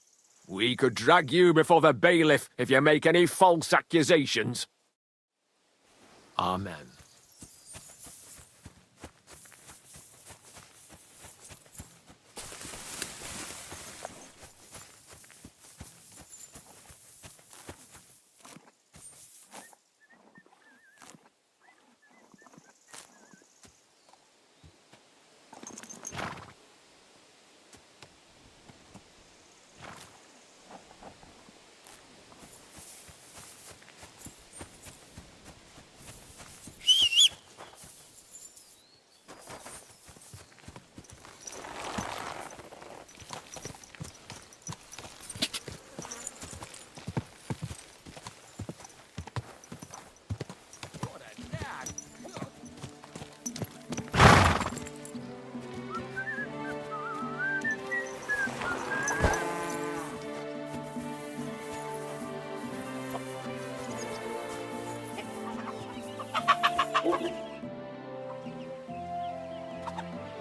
We could drag you before the bailiff if you make any false accusations. Amen.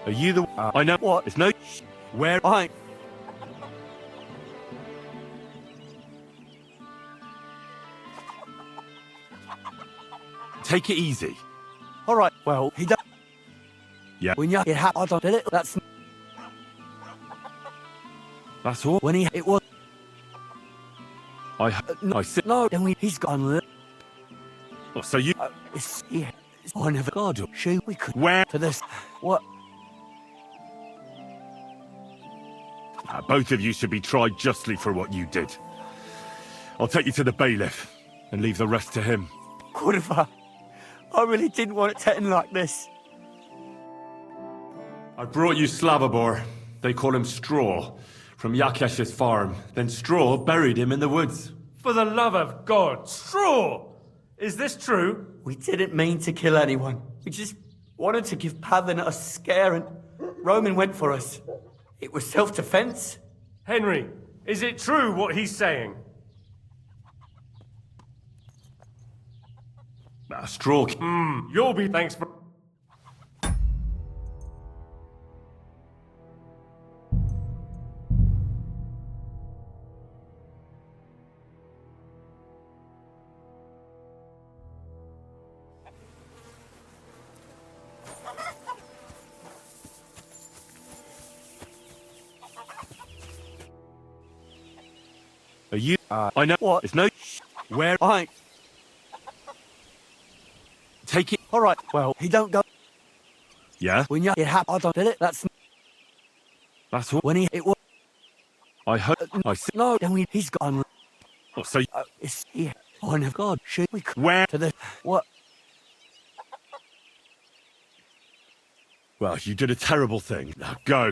Are you the... I know what? It's no... Where... I... Take it easy. All right, well, he don't... Yeah. When you... It happened, I did it, that's... That's all? When he... It was... I said... No, then he's gone... Oh, so you... It's... Yeah. I never... God, she... We could... Where? To this... What? Both of you should be tried justly for what you did. I'll take you to the bailiff and leave the rest to him. Kurva. I really didn't want it to end like this. I brought you Slavobor. They call him Straw, from Yakesh's farm. Then Straw buried him in the woods. For the love of God, Straw! Is this true? We didn't mean to kill anyone. We just wanted to give Pavlin a scare and Roman went for us. It was self-defense. Henry, is it true what he's saying? Straw... You'll be thanks for... Are you... I know... What? It's no... Where... I... Take it... All right, well, he don't go... Yeah? When you... It happened, I don't did it, that's... That's all? When he... It was... I heard... I said... No, then he's gone... Oh, so... It's... Yeah. Oh, no, God, should we... Where? To the... What? Well, you did a terrible thing. Now go.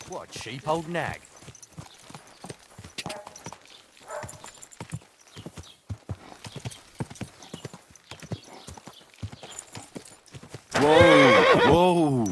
What a cheap old nag. Whoa! Whoa!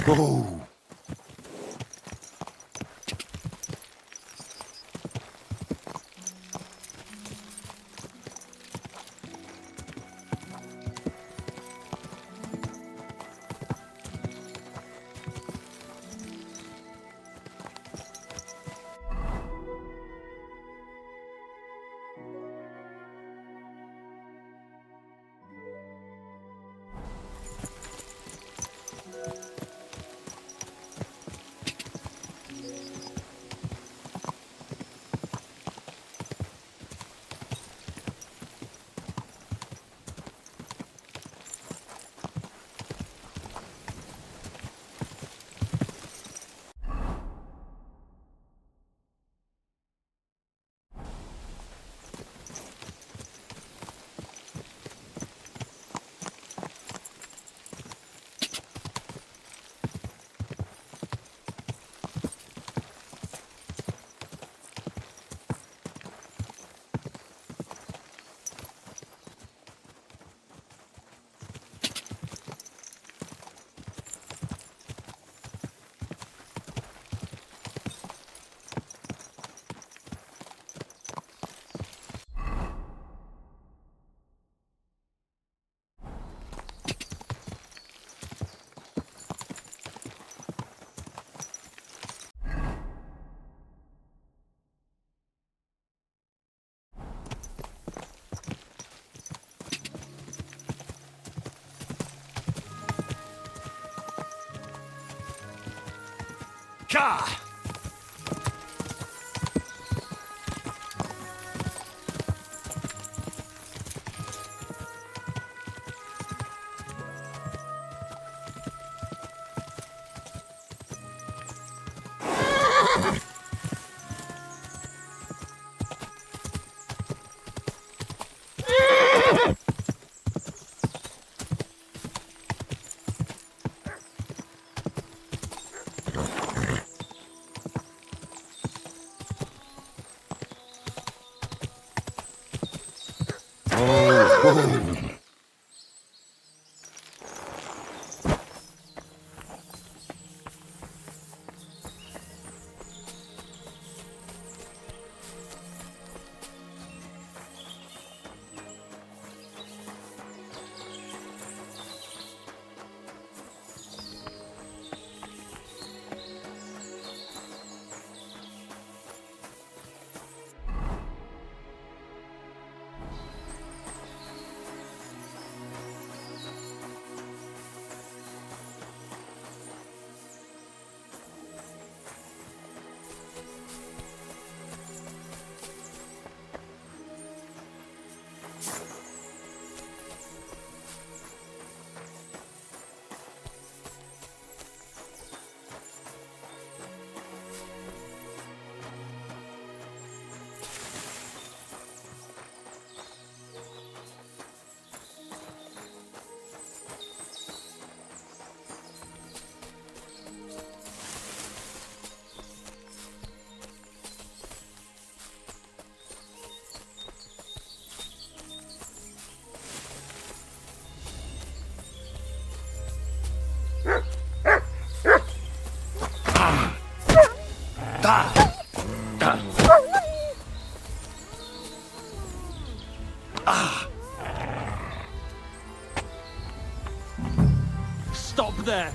Whoa! Ka! Stop there!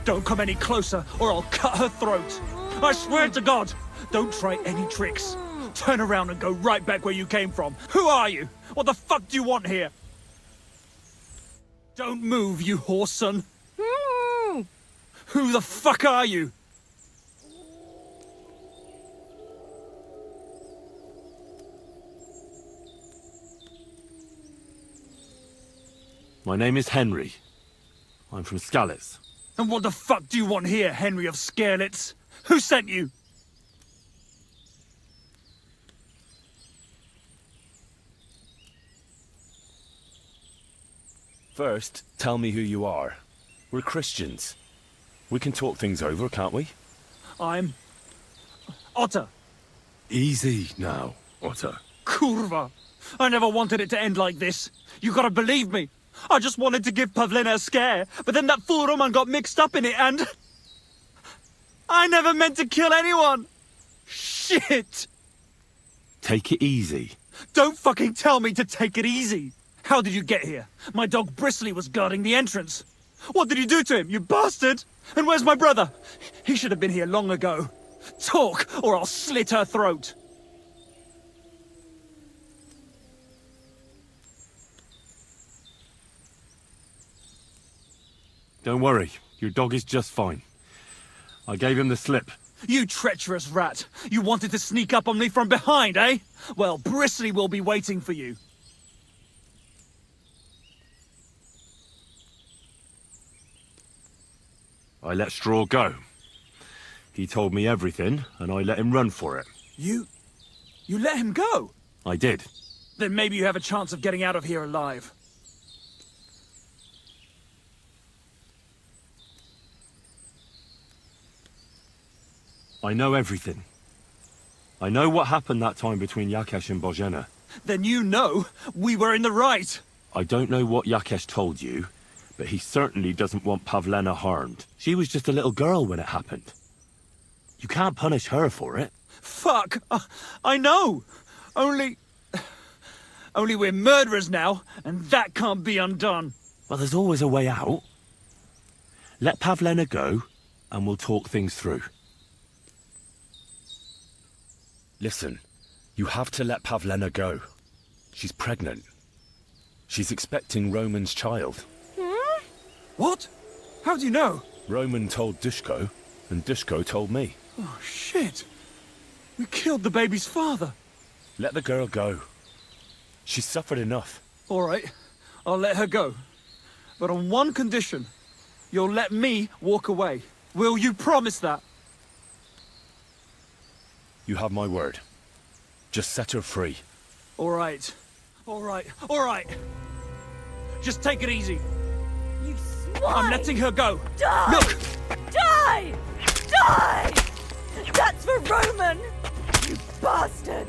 Don't come any closer, or I'll cut her throat. I swear to God, don't try any tricks. Turn around and go right back where you came from. Who are you? What the fuck do you want here? Don't move, you whoreson. Who the fuck are you? My name is Henry. I'm from Skalitz. And what the fuck do you want here, Henry of Skalitz? Who sent you? First, tell me who you are. We're Christians. We can talk things over, can't we? I'm... Otter. Easy now, Otter. Kurva! I never wanted it to end like this. You gotta believe me. I just wanted to give Pavlena a scare, but then that fool Roman got mixed up in it and... I never meant to kill anyone! Shit! Take it easy. Don't fucking tell me to take it easy! How did you get here? My dog Bristly was guarding the entrance. What did you do to him, you bastard? And where's my brother? He should have been here long ago. Talk, or I'll slit her throat. Don't worry, your dog is just fine. I gave him the slip. You treacherous rat! You wanted to sneak up on me from behind, eh? Well, Bristly will be waiting for you. I let Straw go. He told me everything, and I let him run for it. You let him go? I did. Then maybe you have a chance of getting out of here alive. I know everything. I know what happened that time between Yakesh and Bozhena. Then you know we were in the right. I don't know what Yakesh told you, but he certainly doesn't want Pavlena harmed. She was just a little girl when it happened. You can't punish her for it. Fuck! I know! Only we're murderers now, and that can't be undone. Well, there's always a way out. Let Pavlena go, and we'll talk things through. Listen, you have to let Pavlena go. She's pregnant. She's expecting Roman's child. What? How do you know? Roman told Dushko. and Dushko told me. Oh, shit! We killed the baby's father! Let the girl go. She's suffered enough. All right, I'll let her go. But on one condition. You'll let me walk away. Will you promise that? You have my word. Just set her free. All right. All right. All right. Just take it easy. You swine! I'm letting her go. Die! Look! Die! Die! That's for Roman! You bastard!